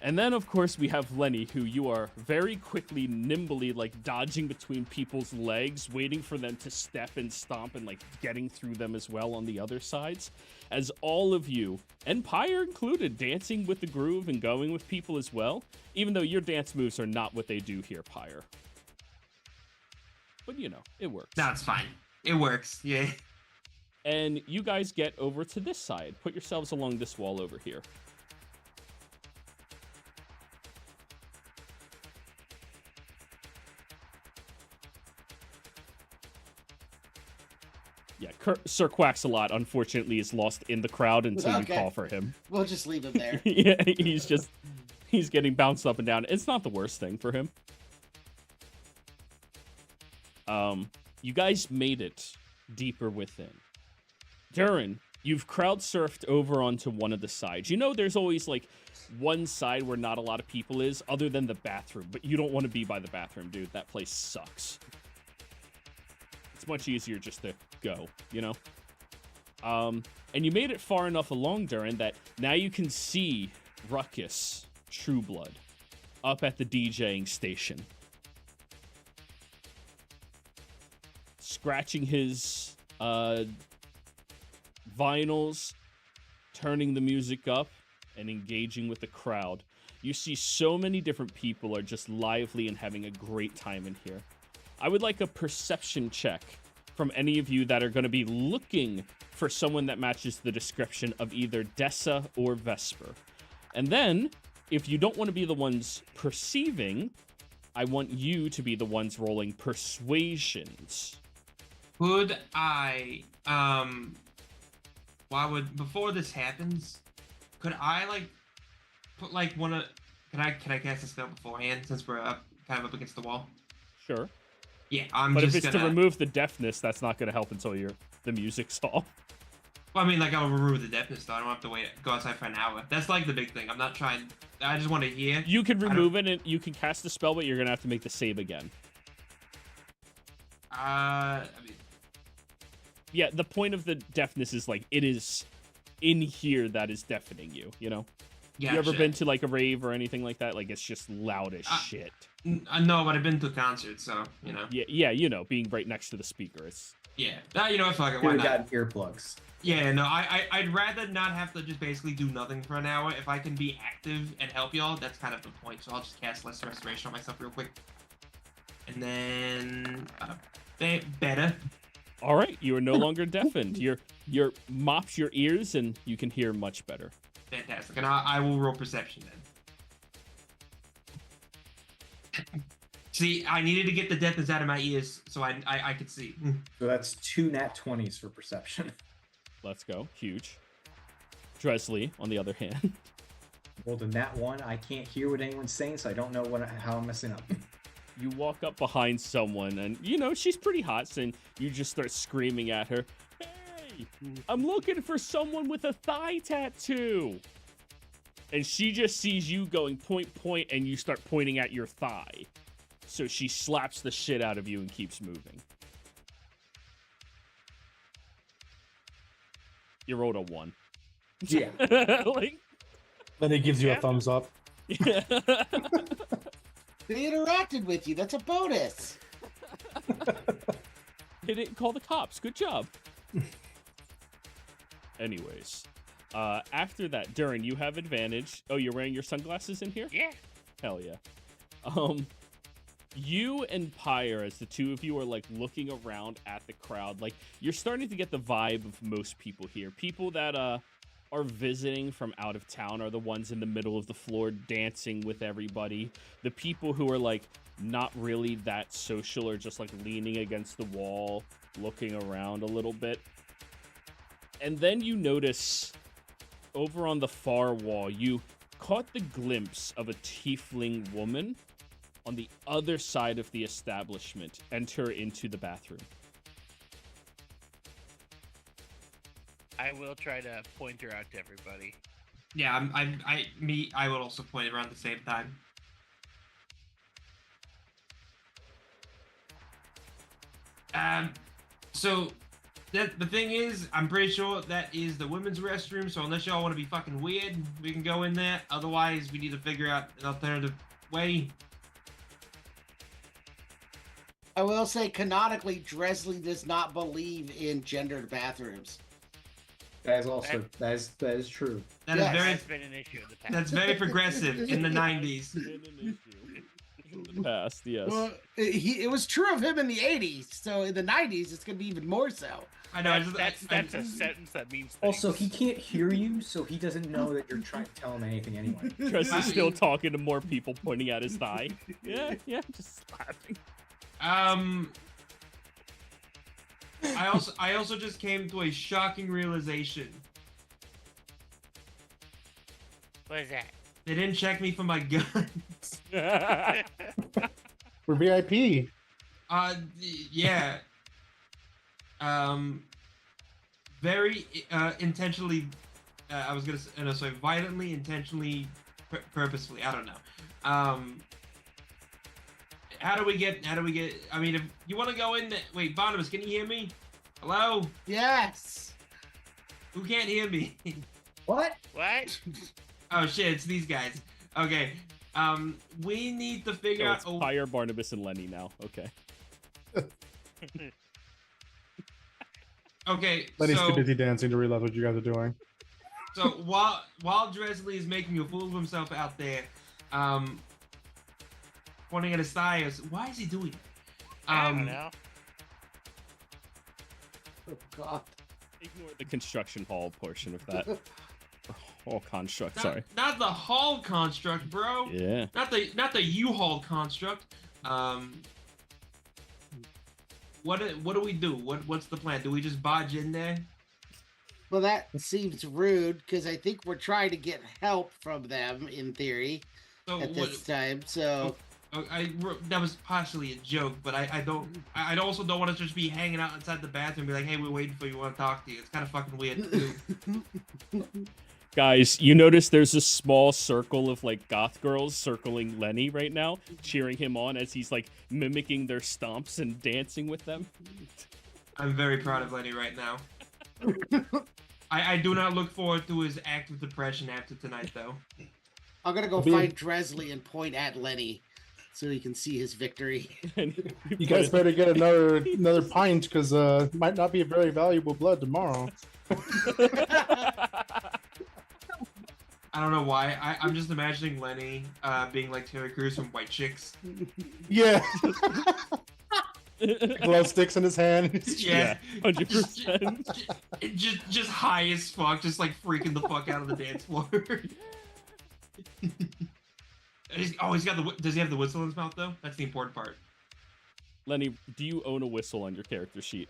And then, of course, we have Lenny, who you are very quickly, nimbly, like, dodging between people's legs, waiting for them to step and stomp and, like, getting through them as well on the other sides. As all of you, and Pyre included, dancing with the groove and going with people as well, even though your dance moves are not what they do here, Pyre. But, you know, it works. That's fine. It works. Yeah. And you guys get over to this side. Put yourselves along this wall over here. Yeah, Sir Quaxalot, unfortunately, is lost in the crowd until you Okay. call for him. We'll just leave him there. Yeah, he's getting bounced up and down. It's not the worst thing for him. You guys made it deeper within. Durin, you've crowd surfed over onto one of the sides. You know there's always, like, one side where not a lot of people is, other than the bathroom, but you don't want to be by the bathroom, dude. That place sucks. It's much easier just to go, you know? And you made it far enough along, Durin, that now you can see Ruckus, Trueblood, up at the DJing station. Scratching his vinyls, turning the music up, and engaging with the crowd. You see so many different people are just lively and having a great time in here. I would like a perception check from any of you that are going to be looking for someone that matches the description of either Dessa or Vesper. And then, if you don't want to be the ones perceiving, I want you to be the ones rolling persuasions. Could I, before this happens, could I, like, put, like, can I cast a spell beforehand, since we're kind of up against the wall? Sure. Yeah, I'm But just if it's gonna... to remove the deafness, that's not going to help until the music's off. Well, I mean, like, I'll remove the deafness, though. I don't have to go outside for an hour. That's, like, the big thing. I'm not trying... I just want to hear. You can remove it, and you can cast the spell, but you're going to have to make the save again. I mean... Yeah, the point of the deafness is, like, it is in here that is deafening you, you know? Gotcha. You ever been to, like, a rave or anything like that? Like, it's just loud as shit. No, but I've been to concerts, so, you know. Yeah, you know, being right next to the speaker. It's... Yeah. You know what, fuck it, Could why have not? gotten earplugs. Yeah, no, I'd rather not have to just basically do nothing for an hour. If I can be active and help y'all, that's kind of the point. So I'll just cast Lesser Restoration on myself real quick. And then... better. All right, you are no longer deafened. You're mopped your ears, and you can hear much better. Fantastic. And I will roll perception then. See, I needed to get the deafness out of my ears so I could see. So that's 2 nat 20s for perception. Let's go. Huge. Dresley, on the other hand. Rolled a nat 1. I can't hear what anyone's saying, so I don't know how I'm messing up. You walk up behind someone, and, you know, she's pretty hot, and you just start screaming at her, "Hey, I'm looking for someone with a thigh tattoo!" And she just sees you going point, and you start pointing at your thigh. So she slaps the shit out of you and keeps moving. You rolled a 1. Yeah. Like, Then it gives you Yeah. a thumbs up. yeah. They interacted with you. That's a bonus. They didn't call the cops. Good job. Anyways, after that, Durin, you have advantage. Oh, you're wearing your sunglasses in here? Yeah. Hell yeah. You and Pyre, as the two of you are like looking around at the crowd, like you're starting to get the vibe of most people here. People that are visiting from out of town are the ones in the middle of the floor dancing with everybody. The people who are like not really that social are just like leaning against the wall, looking around a little bit. And then you notice over on the far wall, you caught the glimpse of a tiefling woman on the other side of the establishment enter into the bathroom. I will try to point her out to everybody. Yeah, I will also point it around the same time. So the thing is, I'm pretty sure that is the women's restroom. So unless y'all want to be fucking weird, we can go in there. Otherwise, we need to figure out an alternative way. I will say, canonically, Dresley does not believe in gendered bathrooms. That is also that is true. That is Yes. very That's been an issue in the past. that's very progressive in the 90s. In the past, yes. Well, it was true of him in the 80s, so in the 90s, it's going to be even more so. I know. That's a sentence that means things. Also, he can't hear you, so he doesn't know that you're trying to tell him anything anyway. Tress is still talking to more people, pointing at his thigh. Yeah, just laughing. I also just came to a shocking realization. What is that? They didn't check me for my guns. We're VIP. Yeah. Very intentionally. I was gonna say, no, sorry, violently, intentionally, purposefully. I don't know. How do we get? I mean, if you want to go in, wait, Barnabas, can you hear me? Hello? Yes. Who can't hear me? What? What? Oh shit, it's these guys. Okay. We need to figure So out. it's Pyre, Barnabas, and Lenny now. Okay. Okay. Lenny's so, too busy dancing to realize what you guys are doing. So while Dresley is making a fool of himself out there, pointing at his thigh, why is he doing it? I don't know. Oh, God. Ignore the construction hall portion of that. Hall construct, sorry. Not the hall construct, bro. Yeah. Not the U-Haul construct. What do we do? What's the plan? Do we just barge in there? Well, that seems rude because I think we're trying to get help from them in theory So at this time. So that was partially a joke, but I also don't want to just be hanging out inside the bathroom and be like, hey, we're waiting for you, we want to talk to you. It's kind of fucking weird to do. Guys, you notice there's a small circle of like goth girls circling Lenny right now, cheering him on as he's like mimicking their stomps and dancing with them. I'm very proud of Lenny right now. I do not look forward to his active depression after tonight, though. I'm gonna go find Dresley and point at Lenny so he can see his victory. You guys better get another pint because might not be a very valuable blood tomorrow. I don't know why. I'm just imagining Lenny being like Terry Crews from White Chicks. Yeah. Glow sticks in his hand. Yeah, 100%. just high as fuck, just like freaking the fuck out of the dance floor. He's got the. Does he have the whistle in his mouth though? That's the important part. Lenny, do you own a whistle on your character sheet?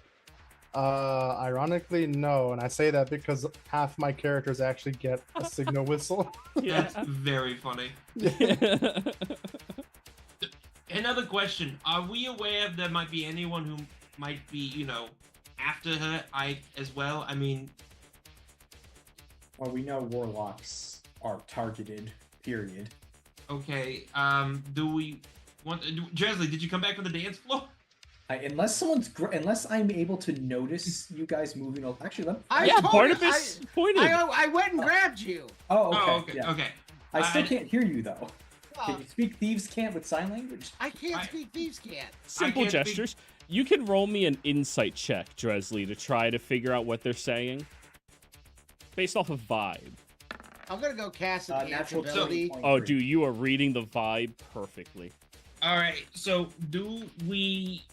Ironically, no, and I say that because half my characters actually get a signal whistle. That's very funny. Another question: are we aware of there might be anyone who might be, after her? As well. I mean, Well, we know warlocks are targeted. Period. okay. Do we want? Dresley, did you come back from the dance floor? Unless I'm able to notice you guys moving. Actually, Barnabas pointed. I went and grabbed you. Oh, okay. Oh, okay. Yeah. Okay. I still can't hear you though. Well, Can you speak thieves' cant with sign language? I can't speak thieves' cant. Simple can't gestures. You can roll me an insight check, Dresley, to try to figure out what they're saying. Based off of vibe. I'm gonna go cast an Natural ability. 20.3. Oh, dude, you are reading the vibe perfectly. All right. So do we?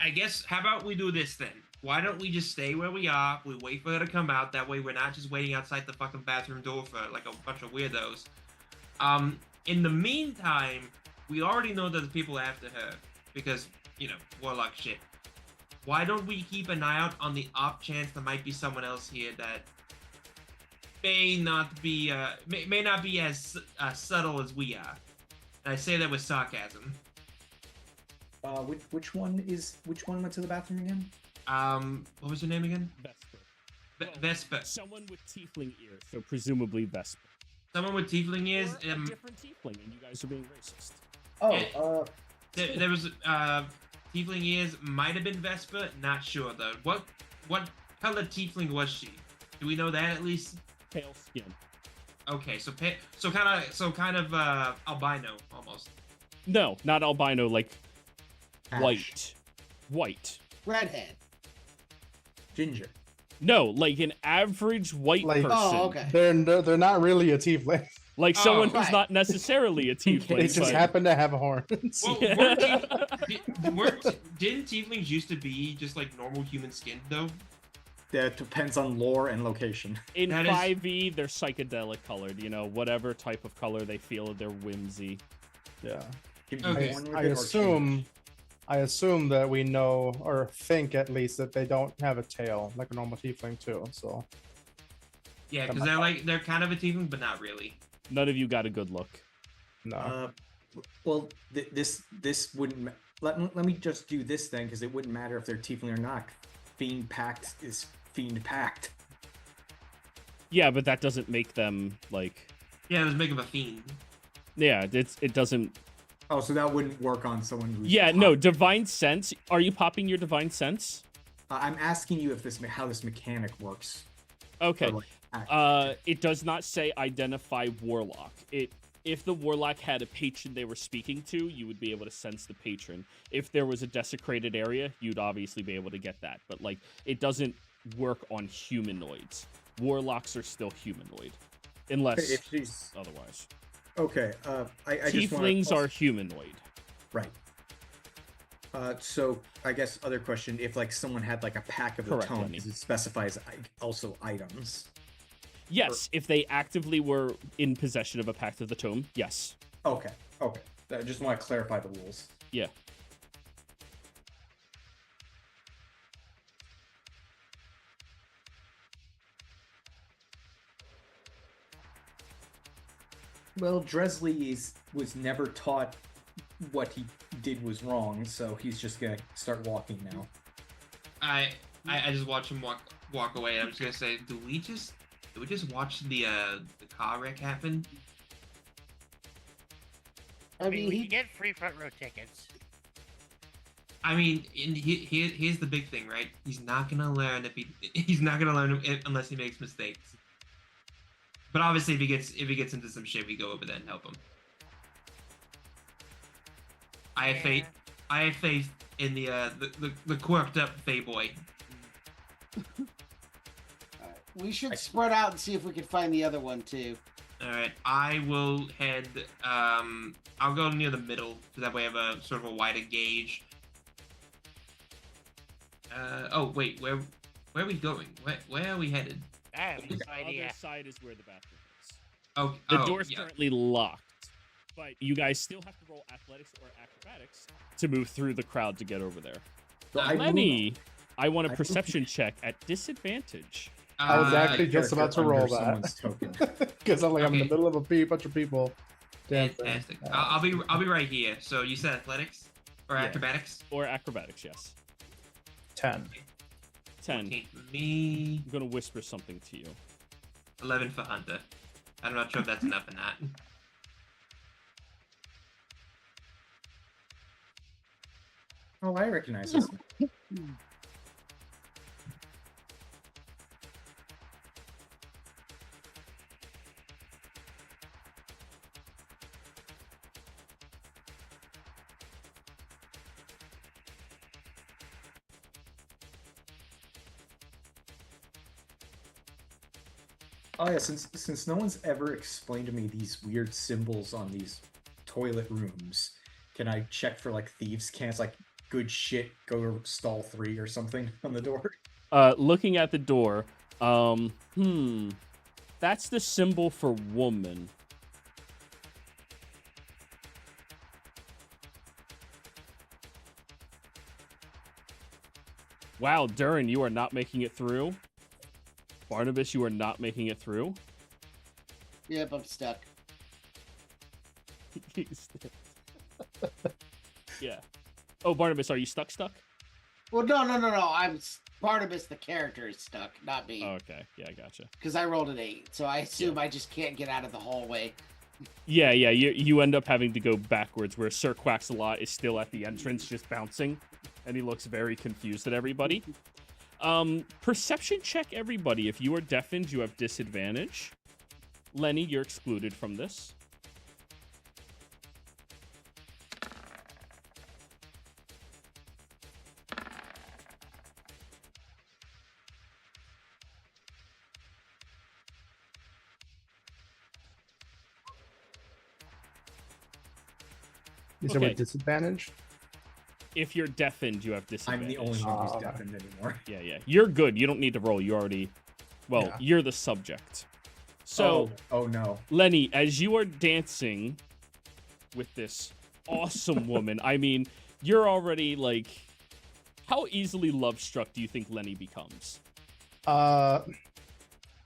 I guess. How about we do this then? Why don't we just stay where we are? We wait for her to come out. That way, we're not just waiting outside the fucking bathroom door for like a bunch of weirdos. In the meantime, we already know that the people after her because warlock shit. Why don't we keep an eye out on the off chance there might be someone else here that may not be as subtle as we are? And I say that with sarcasm. Which one went to the bathroom again? What was her name again? Vesper. Vesper. Someone with tiefling ears, so presumably Vesper. Someone with tiefling ears. Or a different tiefling, and you guys are being racist. Oh, There was tiefling ears. Might have been Vesper. Not sure though. What color tiefling was she? Do we know that at least? Pale skin. Okay, so kind of albino almost. No, not albino, like ash. white. Redhead. Ginger. No, like an average white Like- person. Oh, okay. They're not really a tiefling. Like someone who's right. not necessarily a tiefling. They just but- happen to have horns. Well, didn't tieflings used to be just like normal human skin though? That depends on lore and location. In That is- 5e, they're psychedelic colored. Whatever type of color they feel, they're whimsy. Yeah. Can be Okay. born with I it or assume that we know or think at least that they don't have a tail like a normal tiefling too. So Yeah, That because might- they're kind of a tiefling, but not really. None of you got a good look. no. Well, this wouldn't. Let me just do this then, because it wouldn't matter if they're tiefling or not. Fiend pact is fiend pact. Yeah, but that doesn't make them like. Yeah, let's make him a fiend. Yeah, it doesn't. Oh, so that wouldn't work on someone who's. Yeah, no, divine sense. Are you popping your divine sense? I'm asking you if how this mechanic works. Okay. Or, like, act- It does not say identify warlock. If the warlock had a patron they were speaking to, you would be able to sense the patron. If there was a desecrated area, you'd obviously be able to get that. But like, it doesn't work on humanoids. Warlocks are still humanoid, unless if she's otherwise. okay, I just want Tieflings are humanoid. right. So I guess other question: if like someone had like a pack of the Correct, tome, Lenny. because it specifies also items. Yes, if they actively were in possession of a Pact of the Tome, yes. Okay. I just want to clarify the rules. Yeah. Well, Dresley was never taught what he did was wrong, so he's just gonna start walking now. I just watch him walk away. I'm just gonna say, do we just watch the car wreck happen? I mean, we he can get free front row tickets. I mean, here's the big thing, right? He's not gonna learn he's not gonna learn unless he makes mistakes. But obviously, if he gets into some shit, we go over there and help him. I have faith in the quirked up Fey boy. we should spread out and see if we can find the other one too. All right, I will head. I'll go near the middle, so that way I have a sort of a wider gauge. Oh wait, where are we going? Where are we headed? I have no The idea. other side is where the bathroom is. Oh, The door's yeah. currently locked, but you guys still have to roll athletics or acrobatics to move through the crowd to get over there. So I Lenny, I want a I perception check at disadvantage. I was actually just about to roll Under that. someone's token. Because I'm in the Okay. middle of a bunch of people. dancing. Fantastic. I'll be right here. So you said athletics or Yeah. acrobatics? Or acrobatics, yes. 10. 10. 14 for me. I'm gonna whisper something to you. 11 for Hunter. I'm not sure if that's enough or not. You Oh, I recognize this. Oh yeah, since no one's ever explained to me these weird symbols on these toilet rooms, can I check for like thieves' cants, like good shit, go to stall 3 or something on the door? Looking at the door, that's the symbol for woman. Wow, Durin, you are not making it through. Barnabas, you are not making it through. Yep, I'm stuck. Yeah. Oh, Barnabas, are you stuck? Well, no. I'm Barnabas, the character, is stuck, not me. Oh, okay. Yeah, I gotcha. Because I rolled an 8, so I assume I just can't get out of the hallway. Yeah. You end up having to go backwards, where Sir Quaxalot is still at the entrance, just bouncing, and he looks very confused at everybody. Perception check, everybody. If you are deafened, you have disadvantage. Lenny, you're excluded from this. You said Okay. with disadvantage? If you're deafened, you have disadvantage. I'm the only one who's deafened anymore. Yeah. You're good. You don't need to roll. You already... Well, Yeah. you're the subject. So, oh no. Lenny, as you are dancing with this awesome woman, I mean, you're already, like... How easily love-struck do you think Lenny becomes?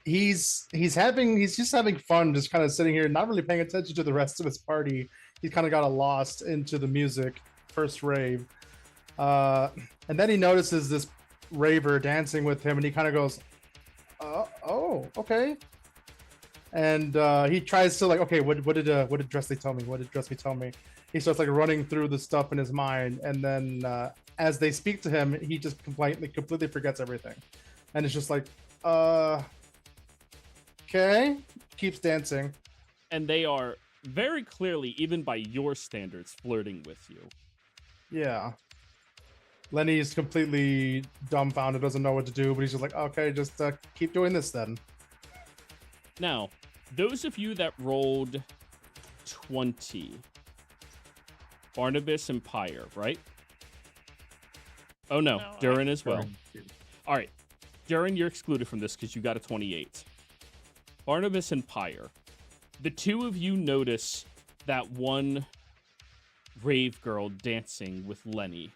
He's just having fun, just kind of sitting here, not really paying attention to the rest of his party. He kind of got lost into the music, first rave. And then he notices this raver dancing with him, and he kind of goes, oh, okay. And he tries to, like, okay, what did Dressley tell me? What did Dressley tell me? He starts, like, running through the stuff in his mind, and then as they speak to him, he just completely forgets everything. And it's just like, okay, keeps dancing. And they are very clearly, even by your standards, flirting with you. Yeah. Lenny's completely dumbfounded, doesn't know what to do, but he's just like, okay, just keep doing this then. Now, those of you that rolled 20, Barnabas and Pyre, right? Oh no, Durin as well. All right, Durin, you're excluded from this because you got a 28. Barnabas and Pyre, the two of you notice that one rave girl dancing with Lenny.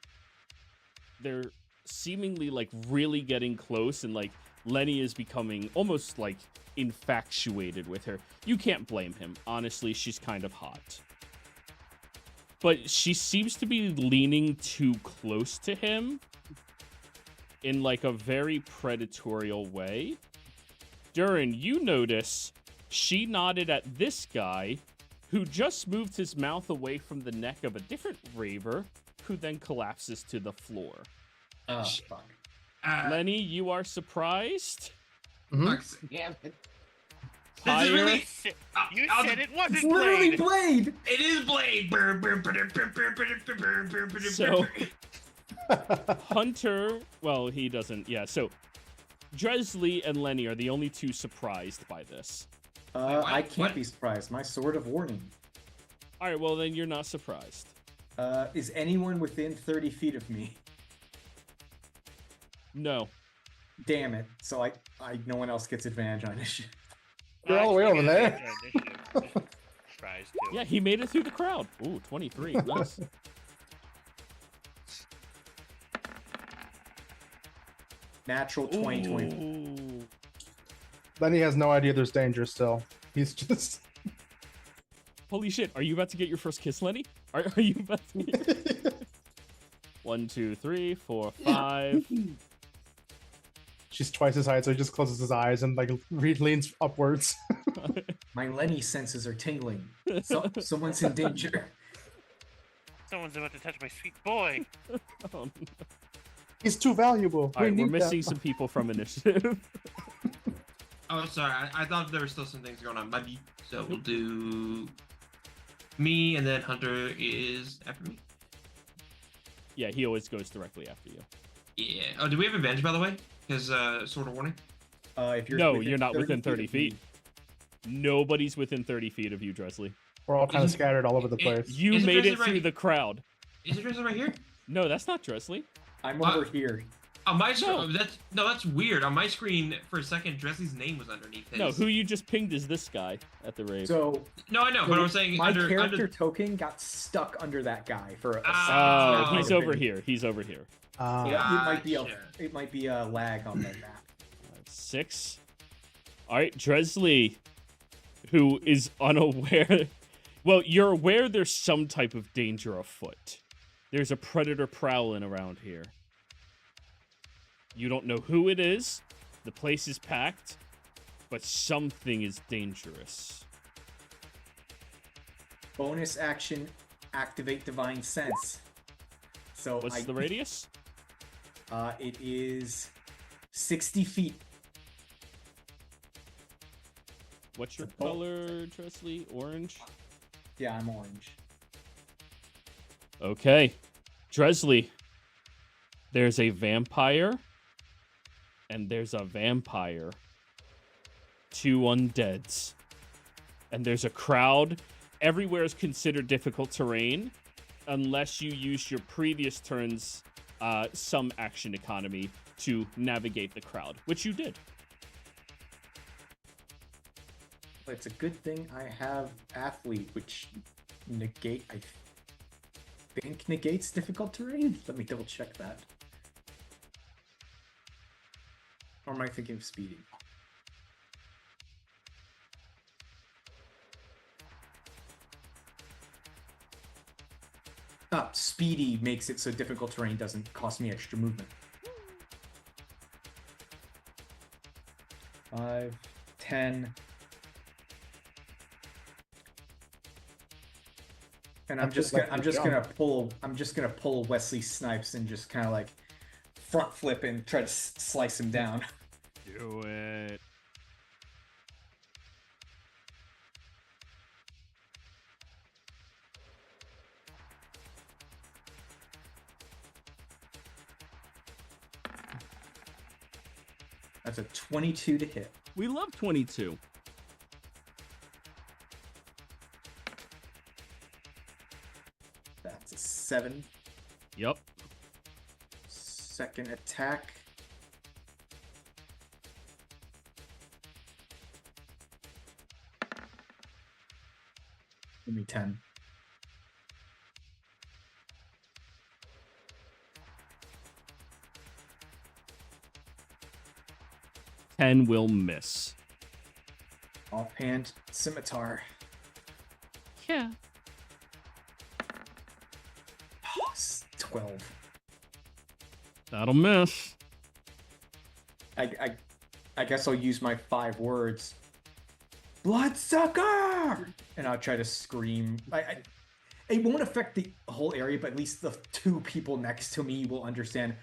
They're seemingly, like, really getting close, and, like, Lenny is becoming almost, like, infatuated with her. You can't blame him. Honestly, she's kind of hot. But she seems to be leaning too close to him in, like, a very predatory way. Durin, you notice she nodded at this guy who just moved his mouth away from the neck of a different raver who then collapses to the floor. Oh, fuck. Lenny, you are surprised? Fuck. Yeah. This is Pyre? really. You I'll- said it wasn't It's literally Blade. Blade! It is Blade. So, Hunter, well, he doesn't, yeah, so Dressley and Lenny are the only two surprised by this. I can't what? be surprised. My sword of warning. All right, well, then you're not surprised. Is anyone within 30 feet of me? No. Damn it. So no one else gets advantage on this. You're all the way over there. Surprised too. Yeah, he made it through the crowd. Ooh, 23. Nice. Natural 2020. Ooh. Lenny has no idea there's danger still. He's just... Holy shit, are you about to get your first kiss, Lenny? Are you about to get... 1, 2, 3, 4, 5. She's twice his height, so he just closes his eyes and, like, leans upwards. My Lenny senses are tingling. Someone's in danger. Someone's about to touch my sweet boy. Oh, no. He's too valuable. All right, we're need that. missing some people from initiative. Oh, sorry. I thought there were still some things going on. My bad. So we'll do me, and then Hunter is after me. Yeah, he always goes directly after you. Yeah. Oh, do we have advantage, by the way? Because sword of warning. If you're No, within you're not within 30 of feet. me. Nobody's within 30 feet of you, Dresley. We're all kind of Isn't- scattered all over the it- place. You Is it made Dresley it through right- the crowd. Is it Dresser right here? No, that's not Dresley. I'm over here. On my No. screen, that's weird. On my screen, for a second, Dressley's name was underneath his. No, who you just pinged is this guy at the rave. So No, I know, but I was saying my under. character token got stuck under that guy for a Ah, second. he's over here. He's over here. Yeah, Gotcha. it might be a lag on the map. 6. All right, Dresley, who is unaware. Well, you're aware there's some type of danger afoot. There's a predator prowling around here. You don't know who it is. The place is packed, but something is dangerous. Bonus action, activate divine sense. So What's the radius? It is 60 feet. What's your It's a bolt. color, Dresley? Orange? Yeah, I'm orange. Okay. Dresley, there's a vampire, and there's a vampire. 2 undeads. And there's a crowd. Everywhere is considered difficult terrain, unless you use your previous turn's some action economy to navigate the crowd, which you did. It's a good thing I have athlete, which I think negates difficult terrain. Let me double check that. Or am I thinking of speedy? Speedy makes it so difficult terrain doesn't cost me extra movement. 5, 10. And I'm just gonna pull Wesley Snipes and just kind of like front flip and try to slice him down. Do it. That's a 22 to hit. We love 22. That's a 7. Yep. Second attack. Give me 10. Ten will miss. Offhand scimitar. Yeah. 12. That'll miss. I guess I'll use my 5 words. Bloodsucker! And I'll try to scream. It won't affect the whole area, but at least the 2 people next to me will understand.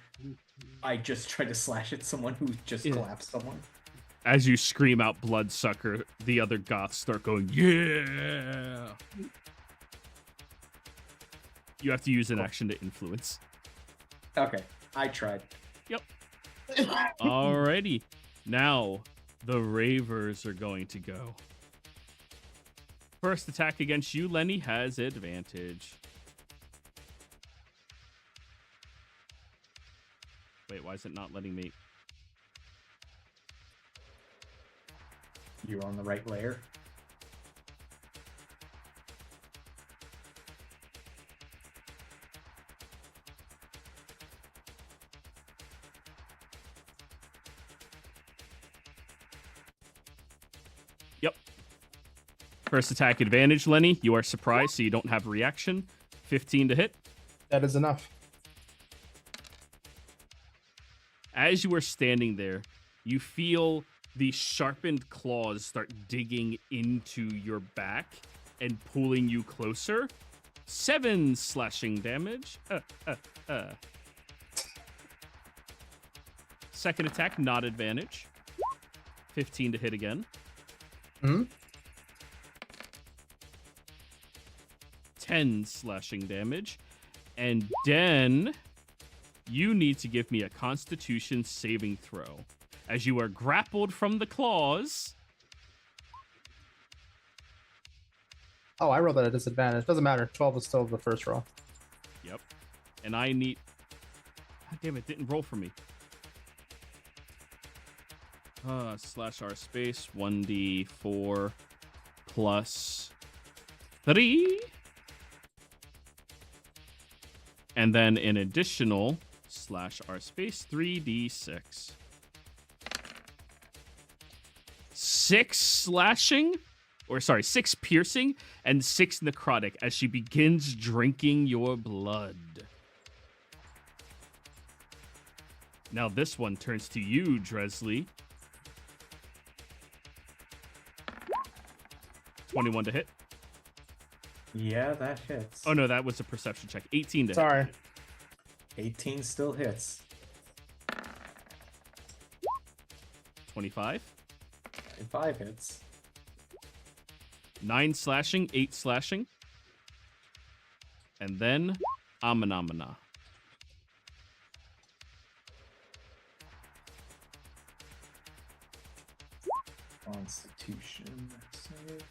I just tried to slash at someone who just collapsed someone. As you scream out bloodsucker, the other goths start going, yeah! You have to use an action to influence. Okay, I tried. Yep. Alrighty. Now, the Ravers are going to go. First attack against you, Lenny, has advantage. Wait, why is it not letting me? You're on the right layer. Yep. First attack advantage, Lenny. You are surprised, so you don't have reaction. 15 to hit. That is enough. As you are standing there, you feel the sharpened claws start digging into your back and pulling you closer. 7 slashing damage. Second attack, not advantage. 15 to hit again. 10 slashing damage. And then you need to give me a Constitution saving throw. As you are grappled from the claws. Oh, I rolled at a disadvantage. Doesn't matter. 12 is still the first roll. Yep. And I need... God damn it, didn't roll for me. Slash R space, 1d4 plus 3. And then an additional slash R space, 3d6. 6 slashing, or sorry, 6 piercing and 6 necrotic as she begins drinking your blood. Now this one turns to you, Dresley. 21 to hit. Yeah, that hits. Oh no, that was a perception check. 18 to hit. Sorry. 18 still hits. 25. 5 hits. 9 slashing, 8 slashing. And then Amana. Constitution save.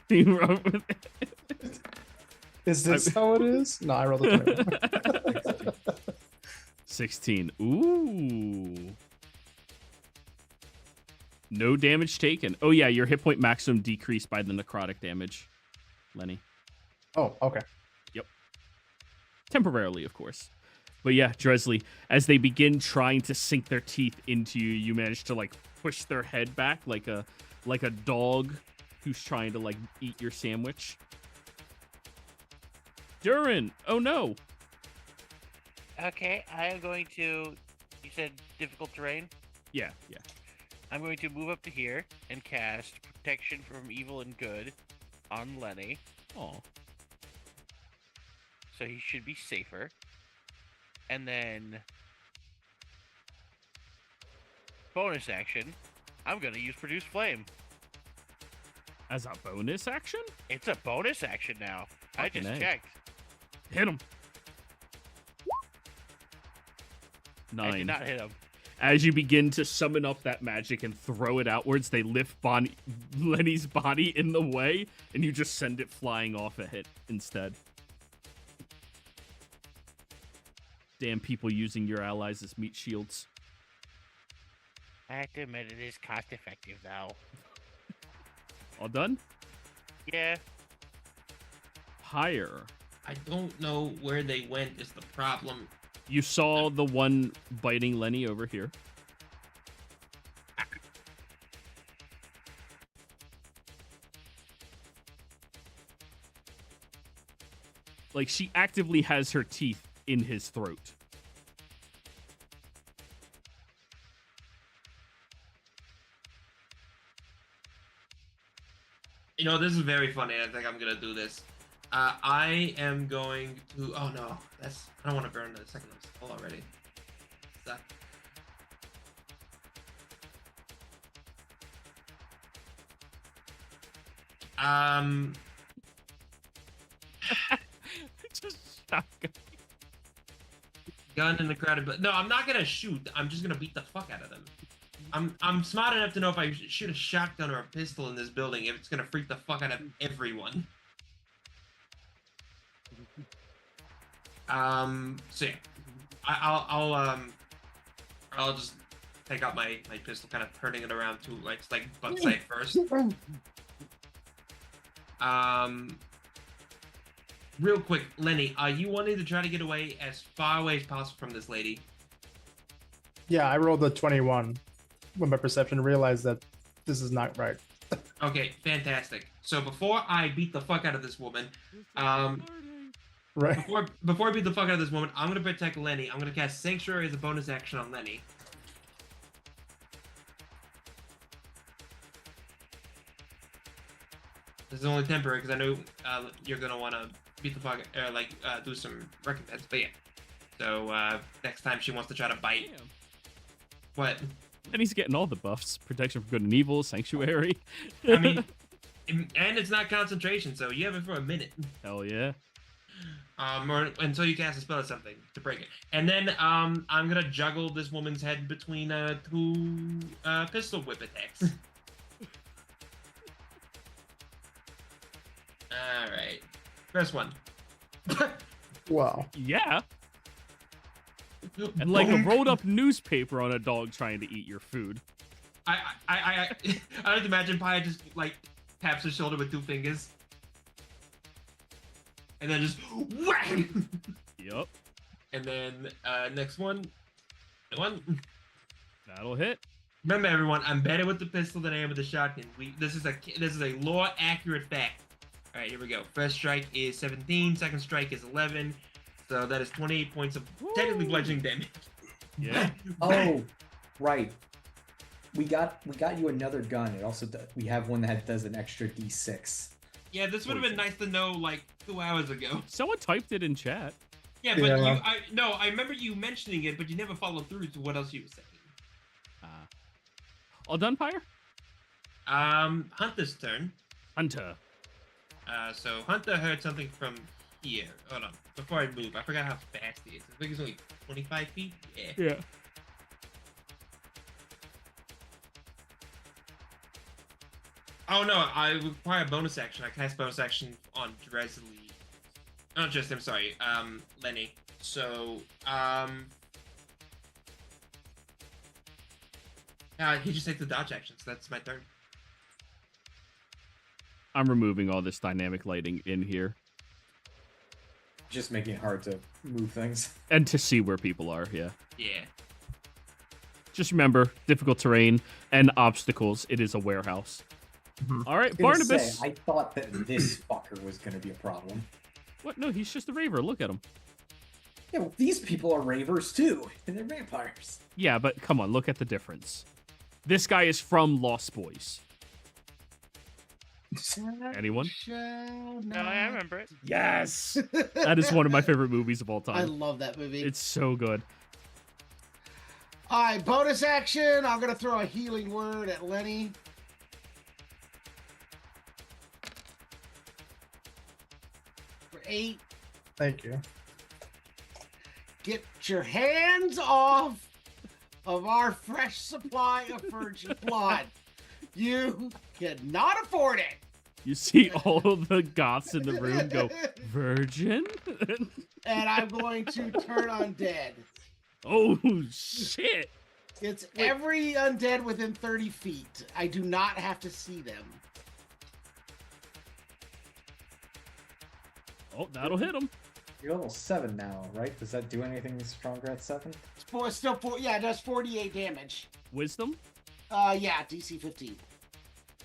Being wrong with it. Is this how it is? No, I rolled a 20. 16. Ooh. No damage taken. Oh yeah, your hit point maximum decreased by the necrotic damage, Lenny. Oh, okay. Yep. Temporarily, of course. But yeah, Dresley, as they begin trying to sink their teeth into you, you manage to like push their head back like a dog who's trying to like eat your sandwich. Durin, oh no. Okay, I am going to. You said difficult terrain? Yeah. I'm going to move up to here and cast Protection from Evil and Good on Lenny. Oh. So he should be safer. And then bonus action, I'm going to use Produce Flame. As a bonus action? It's a bonus action now. I Fucking just A. checked. Hit him. I 9. did not hit him. As you begin to summon up that magic and throw it outwards, they lift Lenny's body in the way, and you just send it flying off a hit instead. Damn people using your allies as meat shields. I have to admit, it is cost effective though. All done? Yeah. Higher. I don't know where they went is the problem. You saw the one biting Lenny over here. Like, she actively has her teeth in his throat. You know, this is very funny. I think I'm gonna do this. I am going to. Oh no, that's. I don't want to burn the second spell already. Suck. Just shotgun. Gun in the crowded, but no, I'm not gonna shoot. I'm just gonna beat the fuck out of them. I'm smart enough to know if I shoot a shotgun or a pistol in this building, if it's gonna freak the fuck out of everyone. So yeah, I'll just take out my pistol, kind of turning it around to like butt side first. Real quick, Lenny, are you wanting to try to get away as far away as possible from this lady? Yeah, I rolled a 21 with my perception and realized that this is not right. Okay, fantastic. So before I beat the fuck out of this woman, Right. before I beat the fuck out of this woman, I'm gonna protect Lenny. I'm gonna cast Sanctuary as a bonus action on Lenny. This is only temporary because I know you're gonna want to beat the fuck or like do some recompense. But yeah. So next time she wants to try to bite. Damn. What? And he's getting all the buffs: protection from good and evil, sanctuary. I mean, and it's not concentration, so you have it for a minute. Hell yeah. Or until you cast a spell or something to break it. And then I'm gonna juggle this woman's head between two pistol whip attacks. All right, first one. Wow. Yeah. And like a rolled up newspaper on a dog trying to eat your food. I like to imagine Pia just like taps his shoulder with 2 fingers. And then just whack! Yup. And then next one. That'll hit. Remember everyone, I'm better with the pistol than I am with the shotgun. This is a lore accurate fact. Alright, here we go. First strike is 17, second strike is 11. So that is 28 points of technically bludgeoning damage. Yeah. Oh, right. We got you another gun. It also we have one that does an extra D6. Yeah, this would have been nice to know like 2 hours ago. Someone typed it in chat. Yeah, but Yeah. I remember you mentioning it, but you never followed through to what else you were saying. All done, Pyre? Hunter's turn. Hunter. So Hunter heard something from here. Hold on. Before I move, I forgot how fast he is. I think he's only 25 feet. Yeah. Yeah. Oh no, I require a bonus action. I cast bonus action on Dresley. Not just him, sorry. Lenny. So, he just takes the dodge action, so that's my turn. I'm removing all this dynamic lighting in here. Just making it hard to move things. And to see where people are, yeah. Yeah. Just remember, difficult terrain and obstacles. It is a warehouse. Mhm. All right, I was gonna Barnabas. say, I thought that this fucker was gonna be a problem. What? No, he's just a raver. Look at him. Yeah, well, these people are ravers too, and they're vampires. Yeah, but come on, look at the difference. This guy is from Lost Boys. Anyone? No, I remember it. Yes! That is one of my favorite movies of all I time. love that movie. It's so good. All right, bonus action. I'm gonna throw a healing word at Lenny. For 8. Thank you. Get your hands off of our fresh supply of virgin blood. You cannot afford it. You see all of the goths in the room go, virgin? And I'm going to turn undead. Oh, shit. It's every undead within 30 feet. I do not have to see them. Oh, that'll hit him. You're level 7 now, right? Does that do anything stronger at 7? It's still 4, yeah, it does 48 damage. Wisdom? Yeah, DC 15.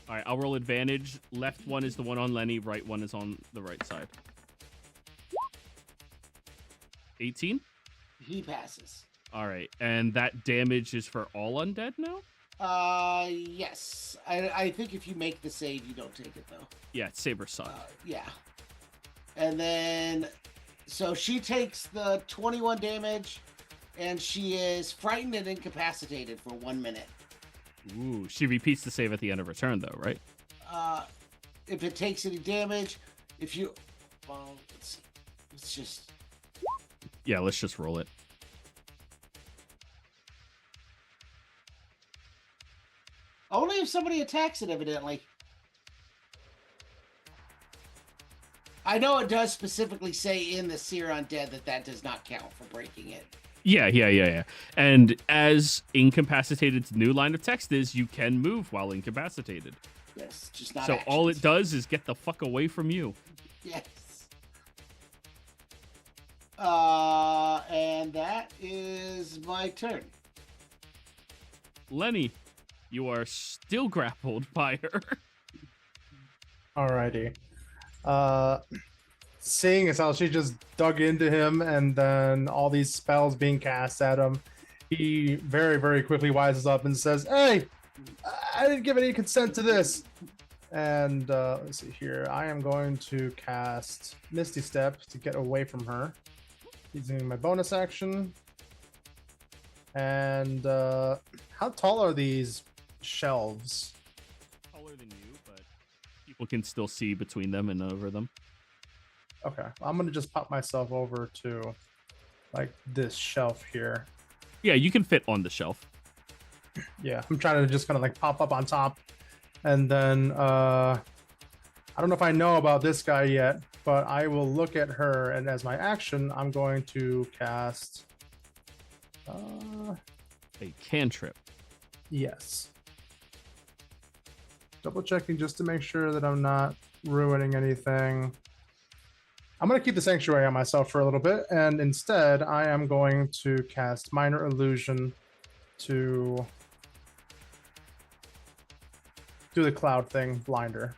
All right, I'll roll advantage. Left one is the one on Lenny. Right one is on the right side. 18? He passes. All right, and that damage is for all undead now? Yes. I think if you make the save, you don't take it, though. Yeah, it's Saber's son. Yeah. And then, so she takes the 21 damage, and she is frightened and incapacitated for 1 minute. Ooh, she repeats the save at the end of her turn, though, right? If it takes any damage, if you, well, let's just. Yeah, let's just roll it. Only if somebody attacks it, evidently. I know it does specifically say in the Seer Undead that does not count for breaking it. Yeah. And as incapacited's new line of text is, you can move while incapacitated. Yes, just not So actions. all it does is get the fuck away from you. Yes. And that is my turn. Lenny, you are still grappled by her. Alrighty. Seeing as how she just dug into him and then all these spells being cast at him, he very, very quickly wises up and says, "Hey, I didn't give any consent to this. And let's see here. I am going to cast Misty Step to get away from her, using my bonus action. And how tall are these shelves? Taller than you, but people can still see between them and over them. Okay, I'm gonna just pop myself over to like this shelf here. Yeah, you can fit on the shelf. Yeah, I'm trying to just kind of like pop up on top. And then I don't know if I know about this guy yet, but I will look at her, and as my action, I'm going to cast A cantrip. yes. Double checking just to make sure that I'm not ruining anything. I'm going to keep the sanctuary on myself for a little bit, and instead I am going to cast minor illusion to do the cloud thing, blinder.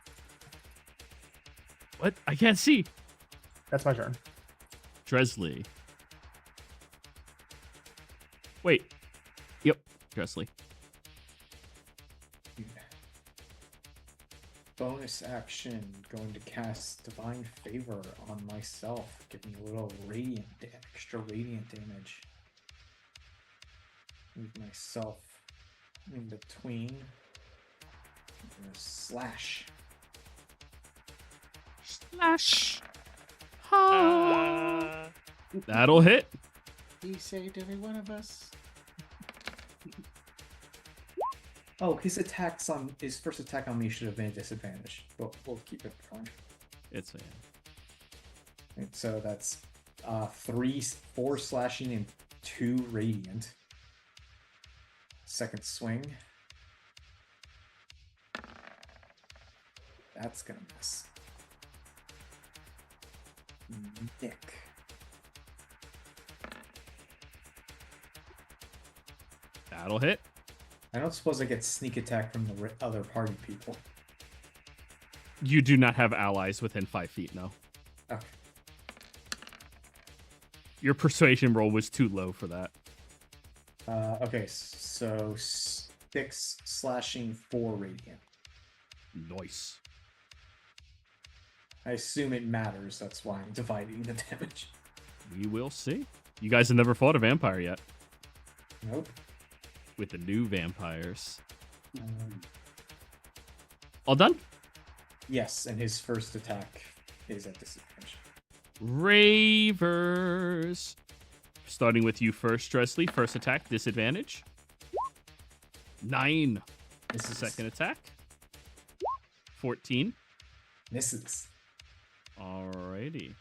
What? I can't see. That's my turn. Dresley. Wait. Yep, Dresley. Bonus action, going to cast Divine Favor on myself, giving a little extra radiant damage. Move myself in between. I'm gonna slash. Slash. Uh, That'll hit. He saved every one of us. Oh, his first attack on me should have been a disadvantage, but we'll keep it fine. It's fine. And so that's 4 slashing and 2 radiant. Second swing. That's gonna miss. Nick. That'll hit. I don't suppose I get sneak attack from the other party people. You do not have allies within 5 feet, no. Okay. Your persuasion roll was too low for that. Okay, so 6 slashing, 4 radiant. Nice. I assume it matters, that's why I'm dividing the damage. We will see. You guys have never fought a vampire yet. Nope. With the new vampires. All done? Yes, and his first attack is at disadvantage. Ravers. Starting with you first, Dresley. First attack, disadvantage. 9. This is second attack. 14. Misses. Alrighty.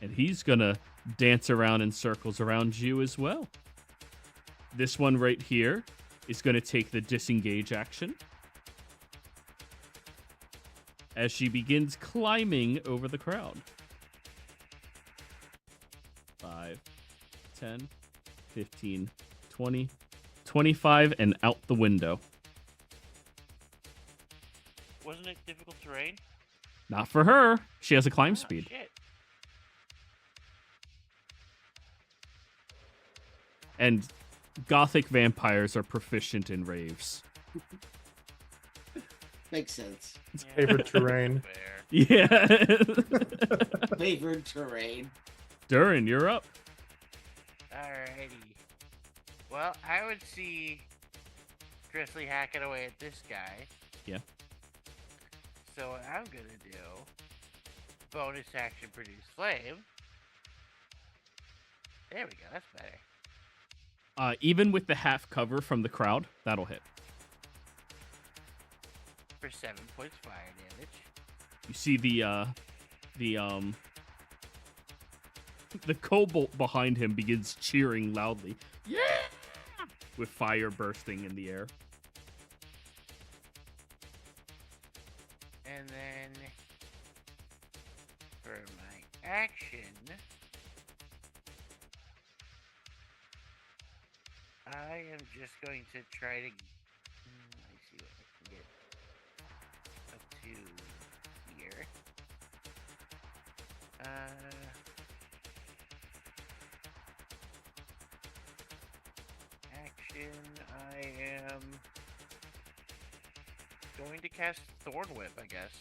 And he's gonna dance around in circles around you as well. This one right here is gonna take the disengage action as she begins climbing over the crowd. 5, 10, 15, 20, 25, and out the window. wasn't it difficult terrain? Not for her. She has a climb Oh, speed. shit. And gothic vampires are proficient in raves. Makes sense. It's Yeah, favored terrain. fair. Yeah. Favored terrain. Durin, you're up. Alrighty. Well, I would see Drizzly hacking away at this guy. Yeah. So what I'm gonna do, bonus action produce flame. There we go, that's better. Even with the half cover from the crowd, that'll hit. For 7 points fire damage. You see the kobold behind him begins cheering loudly. Yeah! With fire bursting in the air. And then for my action, I am just going to try to. Let me see what I can get up to here. Action. I am going to cast Thorn Whip, I guess.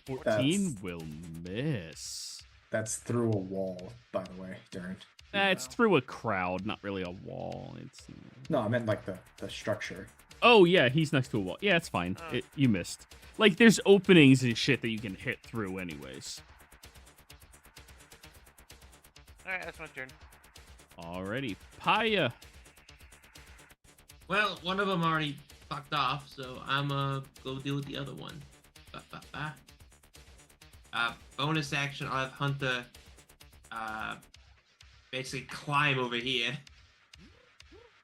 That's- 14 will miss. That's through a wall, by the way, Darren. It's through a crowd, not really a wall. It's No, I meant like the structure. Oh yeah, he's next to a wall. Yeah, it's fine. Oh. You missed. Like there's openings and shit that you can hit through anyways. Alright, that's my turn. Alrighty, Paya. Well, one of them already fucked off, so I'm go deal with the other one. Ba-ba-ba. Bonus action, I'll have Hunter basically climb over here.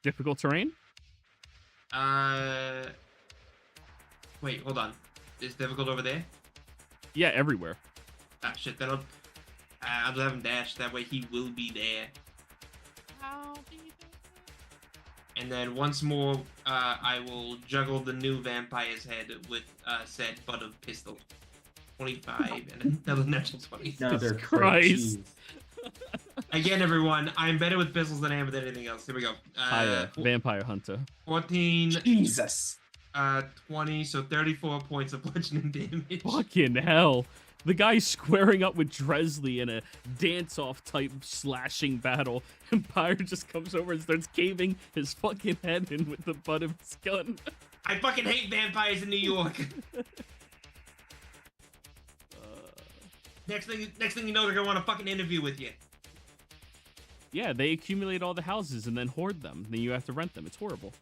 Difficult terrain. Wait, hold on. Is difficult over there? Yeah, everywhere. Ah, shit, then I'll have him dash, that way he will be there. And then once more, I will juggle the new vampire's head with said butt of pistol. 25 and another natural 20. Another Jesus crit, Christ. jeez. Again, everyone, I'm better with pistols than I am with anything else. Here we go. Paya, vampire hunter. 14, Jesus. 20, so 34 points of bludgeoning damage. Fucking hell. The guy's squaring up with Dresley in a dance-off type slashing battle, and Pyre just comes over and starts caving his fucking head in with the butt of his gun. I fucking hate vampires in New York. Next thing you know, they're gonna want a fucking interview with you. Yeah, they accumulate all the houses and then hoard them. Then you have to rent them. It's horrible.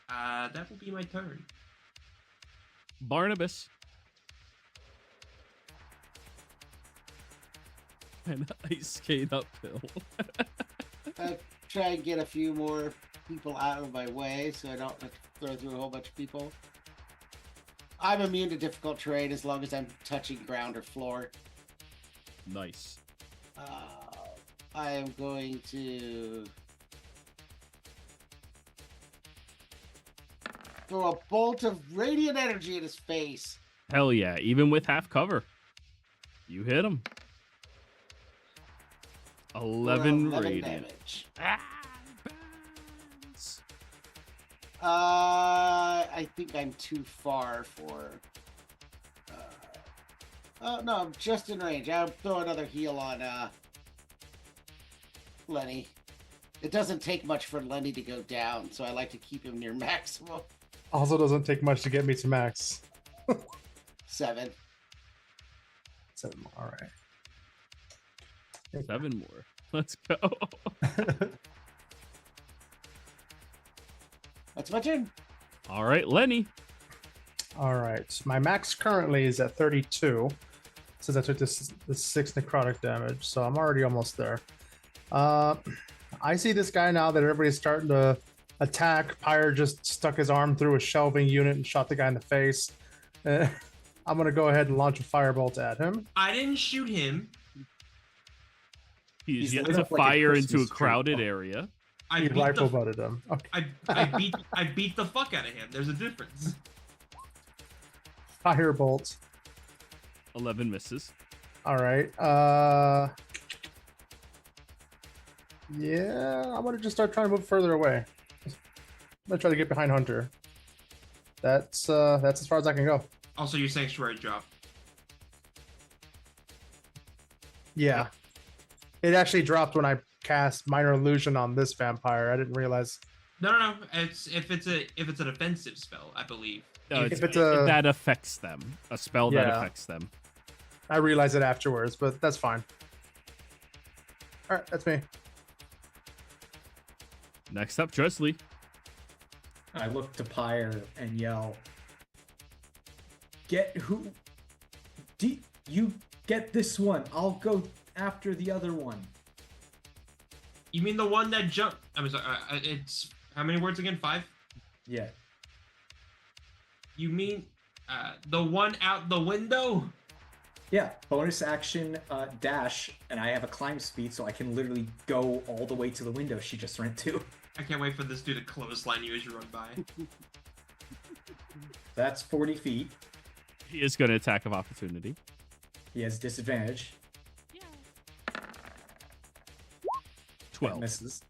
That will be my turn. Barnabas. And ice skate uphill. Try and get a few more people out of my way so I don't have to throw through a whole bunch of people. I'm immune to difficult terrain as long as I'm touching ground or floor. Nice. I am going to throw a bolt of radiant energy in his face. Hell yeah, even with half cover. You hit him. 11 radiant. Damage. Ah, burns. I think I'm too far for. Oh no, I'm just in range. I'll throw another heal on Lenny. It doesn't take much for Lenny to go down, so I like to keep him near maximum. Also doesn't take much to get me to max. 7. 7 more. All right. 7 more. Let's go. That's my turn. All right, Lenny. All right. My max currently is at 32 since I took this 6 necrotic damage, so I'm already almost there. I see this guy now that everybody's starting to attack. Pyre just stuck his arm through a shelving unit and shot the guy in the face. I'm going to go ahead and launch a firebolt at him. I didn't shoot him. He's yet lit to up like a fire into a Christmas tree. crowded area. I He beat rifle the butted him. Okay. I beat the fuck out of him. There's a difference. Firebolt. 11 misses. All right. Yeah, I'm gonna just start trying to move further away. I'm gonna try to get behind Hunter. That's as far as I can go. Also, your sanctuary drop. Yeah. It actually dropped when I cast Minor Illusion on this vampire. I didn't realize. No. It's if it's a defensive spell, I believe. No, If it's, it's a- that affects them. A spell that Yeah. affects them. I realized it afterwards, but that's fine. All right, that's me. Next up, Dresley. I look to Pyre and yell, "Get who? You get this one. I'll go after the other one." You mean the one that jumped? I'm sorry. It's how many words again? 5. Yeah. You mean the one out the window? Yeah, bonus action dash, and I have a climb speed, so I can literally go all the way to the window she just ran to. I can't wait for this dude to clothesline you as you run by. That's 40 feet. He is going to attack of opportunity. He has disadvantage. 12. Misses.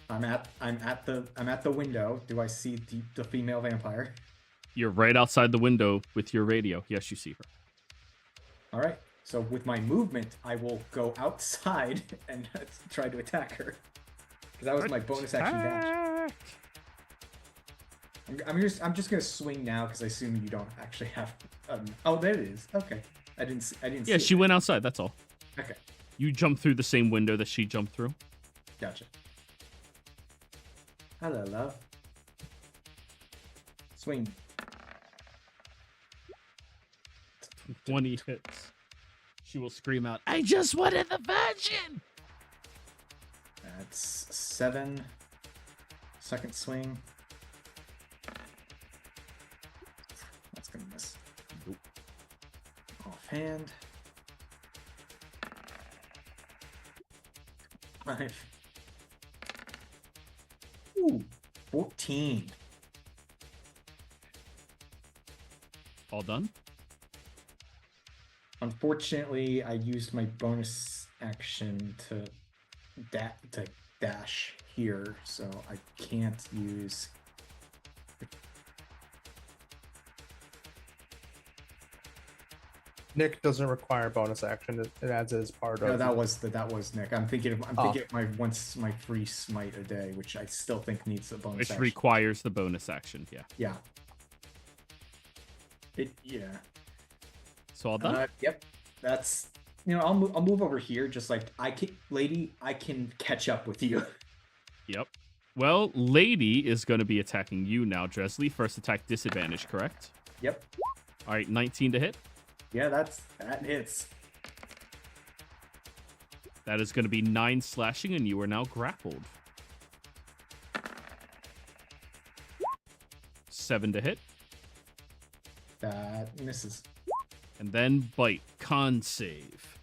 I'm at the window. Do I see the female vampire? You're right outside the window with your radio. Yes, you see her. All right. So with my movement, I will go outside and try to attack her. Because that was my bonus action dash. I'm just gonna swing now because I assume you don't actually have. Oh, there it is. Okay. I didn't see. Yeah, she went outside. That's all. Okay. You jumped through the same window that she jumped through. Gotcha. Hello, love. Swing. 20 hits. She will scream out, I just wanted the virgin! That's 7. Second swing. That's gonna miss. Nope. Offhand. 5. Ooh, 14. All done? Unfortunately, I used my bonus action to dash here, so I can't use. Nick doesn't require bonus action. It adds as part of. No, that was Nick. I'm thinking of my free smite a day, which I still think needs a bonus Which action. requires the bonus action, yeah. Yeah. Yeah. So all done? Yep. That's I'll move over here. Just like I can catch up with you. Yep. Well, Lady is going to be attacking you now, Dresley. First attack disadvantage, correct? Yep. All right, 19 to hit. Yeah, that hits. That is going to be 9 slashing, and you are now grappled. 7 to hit. That misses. And then bite. Con save.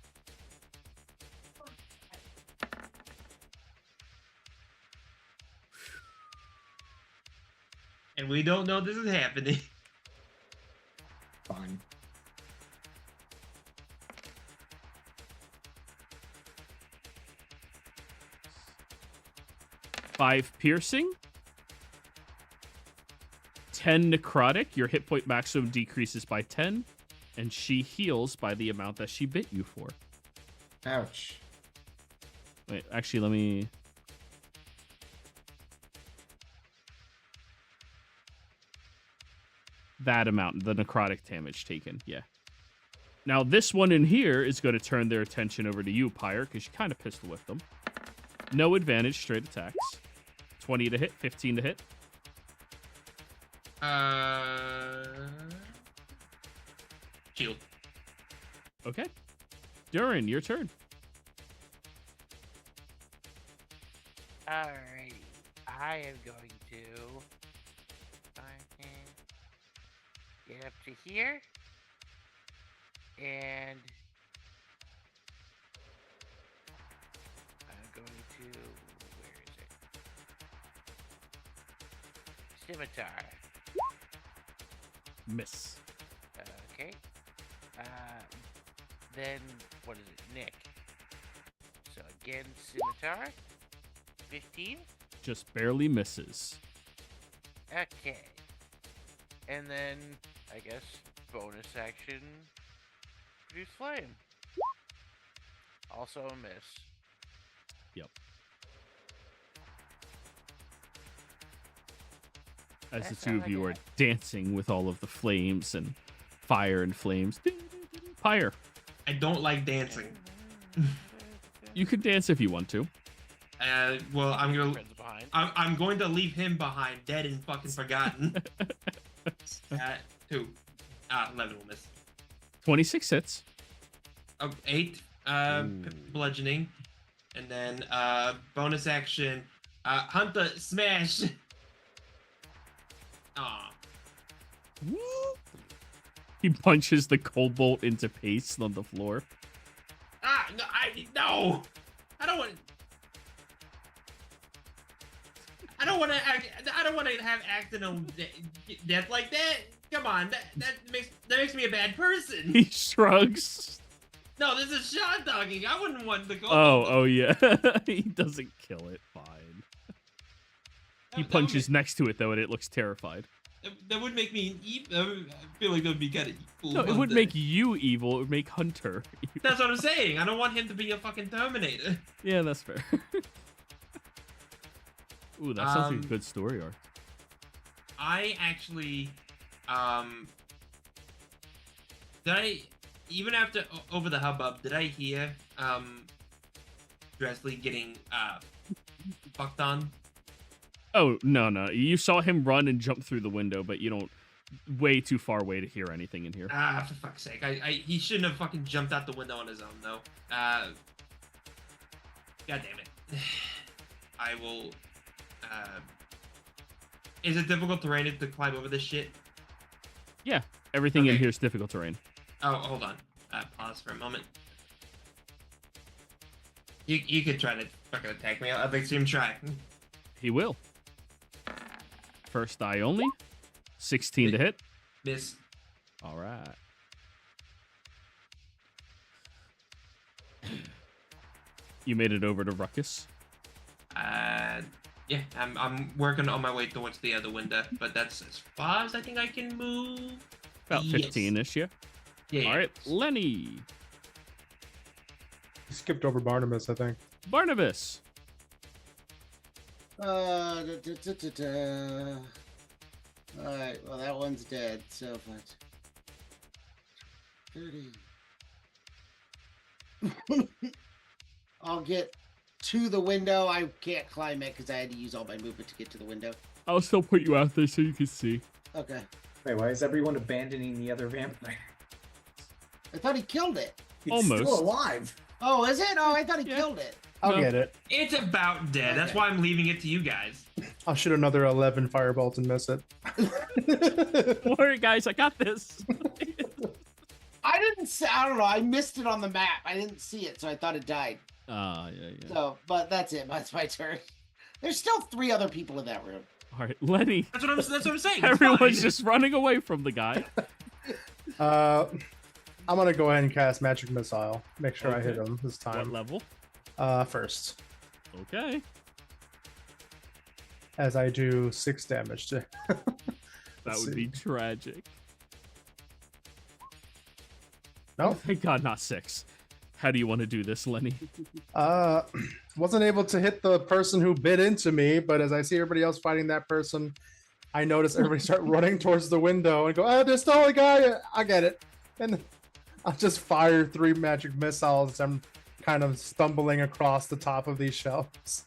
And we don't know this is happening. Fine. Five piercing. 10 necrotic. Your hit point maximum decreases by 10. And she heals by the amount that she bit you for. Ouch. Wait, actually, let me... That amount, the necrotic damage taken, yeah. Now, this one in here is going to turn their attention over to you, Pyre, because you kind of pistol whipped them. No advantage, straight attacks. 20 to hit, 15 to hit. Shield. Okay. Durin, your turn. Alright. I am going to get up to here. And I'm going to, where is it? Scimitar. Miss. Okay. Then, what is it? Nick. So again, Scimitar. 15. Just barely misses. Okay. And then, I guess, bonus action. Produce flame. Also a miss. Yep. As the two of you are dancing with all of the flames and fire and flames. Pyre. I don't like dancing. You can dance if you want to. Well, I'm gonna. Friends behind. I'm going to leave him behind, dead and fucking forgotten. 2. 11 will miss. 26 hits. 8 bludgeoning, and then bonus action. Hunter smash. Aw. He punches the cobalt into paste on the floor. No, no. I don't want. I don't want to have accidental death like that. Come on, that makes me a bad person. He shrugs. No, this is Sean talking. I wouldn't want the kobold. Oh yeah. He doesn't kill it. Fine. He punches next to it though, and it looks terrified. That would make me evil. I feel like that would be kind of evil. No, it would make you evil. It would make Hunter evil. That's what I'm saying. I don't want him to be a fucking Terminator. Yeah, that's fair. Ooh, that sounds like a good story arc. I actually, did I, even after over the hubbub, did I hear, Dresley getting, fucked on? Oh, no. You saw him run and jump through the window, but you don't way too far away to hear anything in here. Ah, for fuck's sake. He shouldn't have fucking jumped out the window on his own, though. God damn it. I will, is it difficult terrain to climb over this shit? Yeah, everything in Okay. here is difficult terrain. Oh, hold on. Pause for a moment. You could try to fucking attack me. I'd like to see him try. He will. First eye only. 16 to hit. Miss. All right. You made it over to Ruckus. Yeah, I'm working on my way towards the other window, but that's as far as I think I can move. About Yes. 15-ish, yeah. Yeah. All right, Lenny. You skipped over Barnabas, I think. Barnabas. Alright, well that one's dead, so what? 30. I'll get to the window. I can't climb it because I had to use all my movement to get to the window. I'll still put you out there so you can see. Okay. Wait, why is everyone abandoning the other vampire? I thought he killed it. It's Almost. still alive. Oh, is it? Oh, I thought he Yeah. killed it. I'll No. get it. It's about dead. That's Okay. why I'm leaving it to you guys. I'll shoot another 11 firebolts and miss it. Don't worry, guys, I got this. I didn't see, I don't know. I missed it on the map. I didn't see it, so I thought it died. Yeah. So, but that's it. That's my turn. There's still 3 other people in that room. All right, Lenny. That's what I'm saying. It's Everyone's fine. just running away from the guy. I'm gonna go ahead and cast Magic Missile. Make sure I hit Okay. him this What time. level? First, Okay. as I do 6 damage to. That Let's would see. be tragic. Nope. Thank God, not 6. How do you want to do this, Lenny? Wasn't able to hit the person who bit into me, but as I see everybody else fighting that person, I notice everybody start running towards the window and go, "Oh, there's still a guy." I get it, and I'll just fire 3 magic missiles as I'm kind of stumbling across the top of these shelves.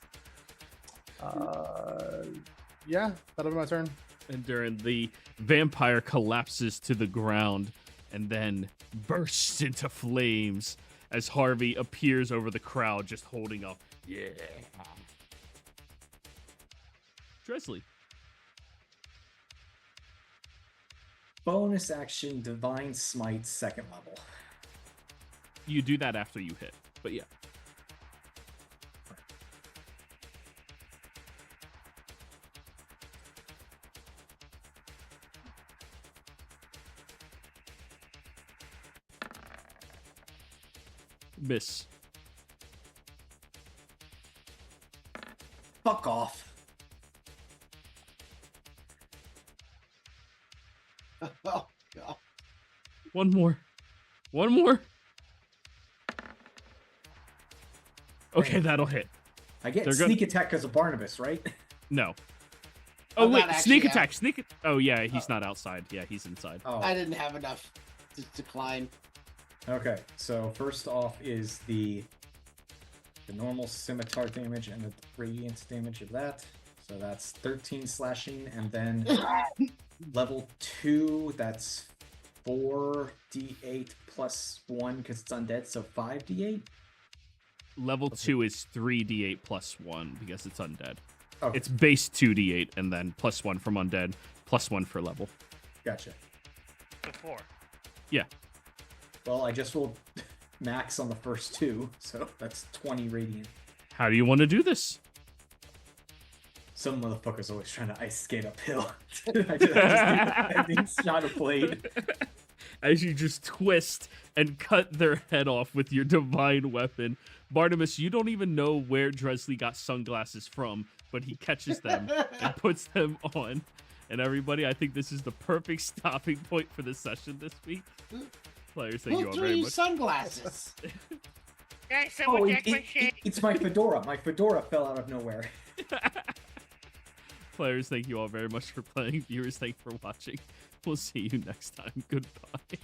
Yeah, that'll be my turn. And during the vampire collapses to the ground and then bursts into flames as Harvey appears over the crowd just holding up. Yeah. Dresley. Bonus action, Divine Smite, 2nd level. You do that after you hit. But yeah. Miss. Fuck off. Oh, God. One more. One more. Okay, that'll hit. I get They're good. sneak attack because of Barnabas, right? No. Oh, I'm wait. not Sneak actually attack. Sneak. Oh, yeah. He's not outside. Yeah, he's inside. Oh, I didn't have enough to climb. okay. So first off is the normal scimitar damage and the radiant damage of that. So that's 13 slashing, and then level 2, that's 4d8 plus 1 because it's undead, so 5d8. Level 2 is 3d8 plus 1 because it's undead. Okay, It's base 2d8 and then plus 1 from undead, plus 1 for level. gotcha. So 4. Yeah. Well, I just rolled max on the first 2, so that's 20 radiant. How do you want to do this? Some motherfucker's always trying to ice skate uphill. I just need a shot of blade. as you just twist and cut their head off with your divine weapon. Barnabas, you don't even know where Dresley got sunglasses from, but he catches them and puts them on. And everybody, I think this is the perfect stopping point for the session this week. Players, thank you Who all threw very you much. sunglasses? Guys, Oh, someone check my shade. it's my fedora. My fedora fell out of nowhere. Players, thank you all very much for playing. Viewers, thank you for watching. We'll see you next time. Goodbye.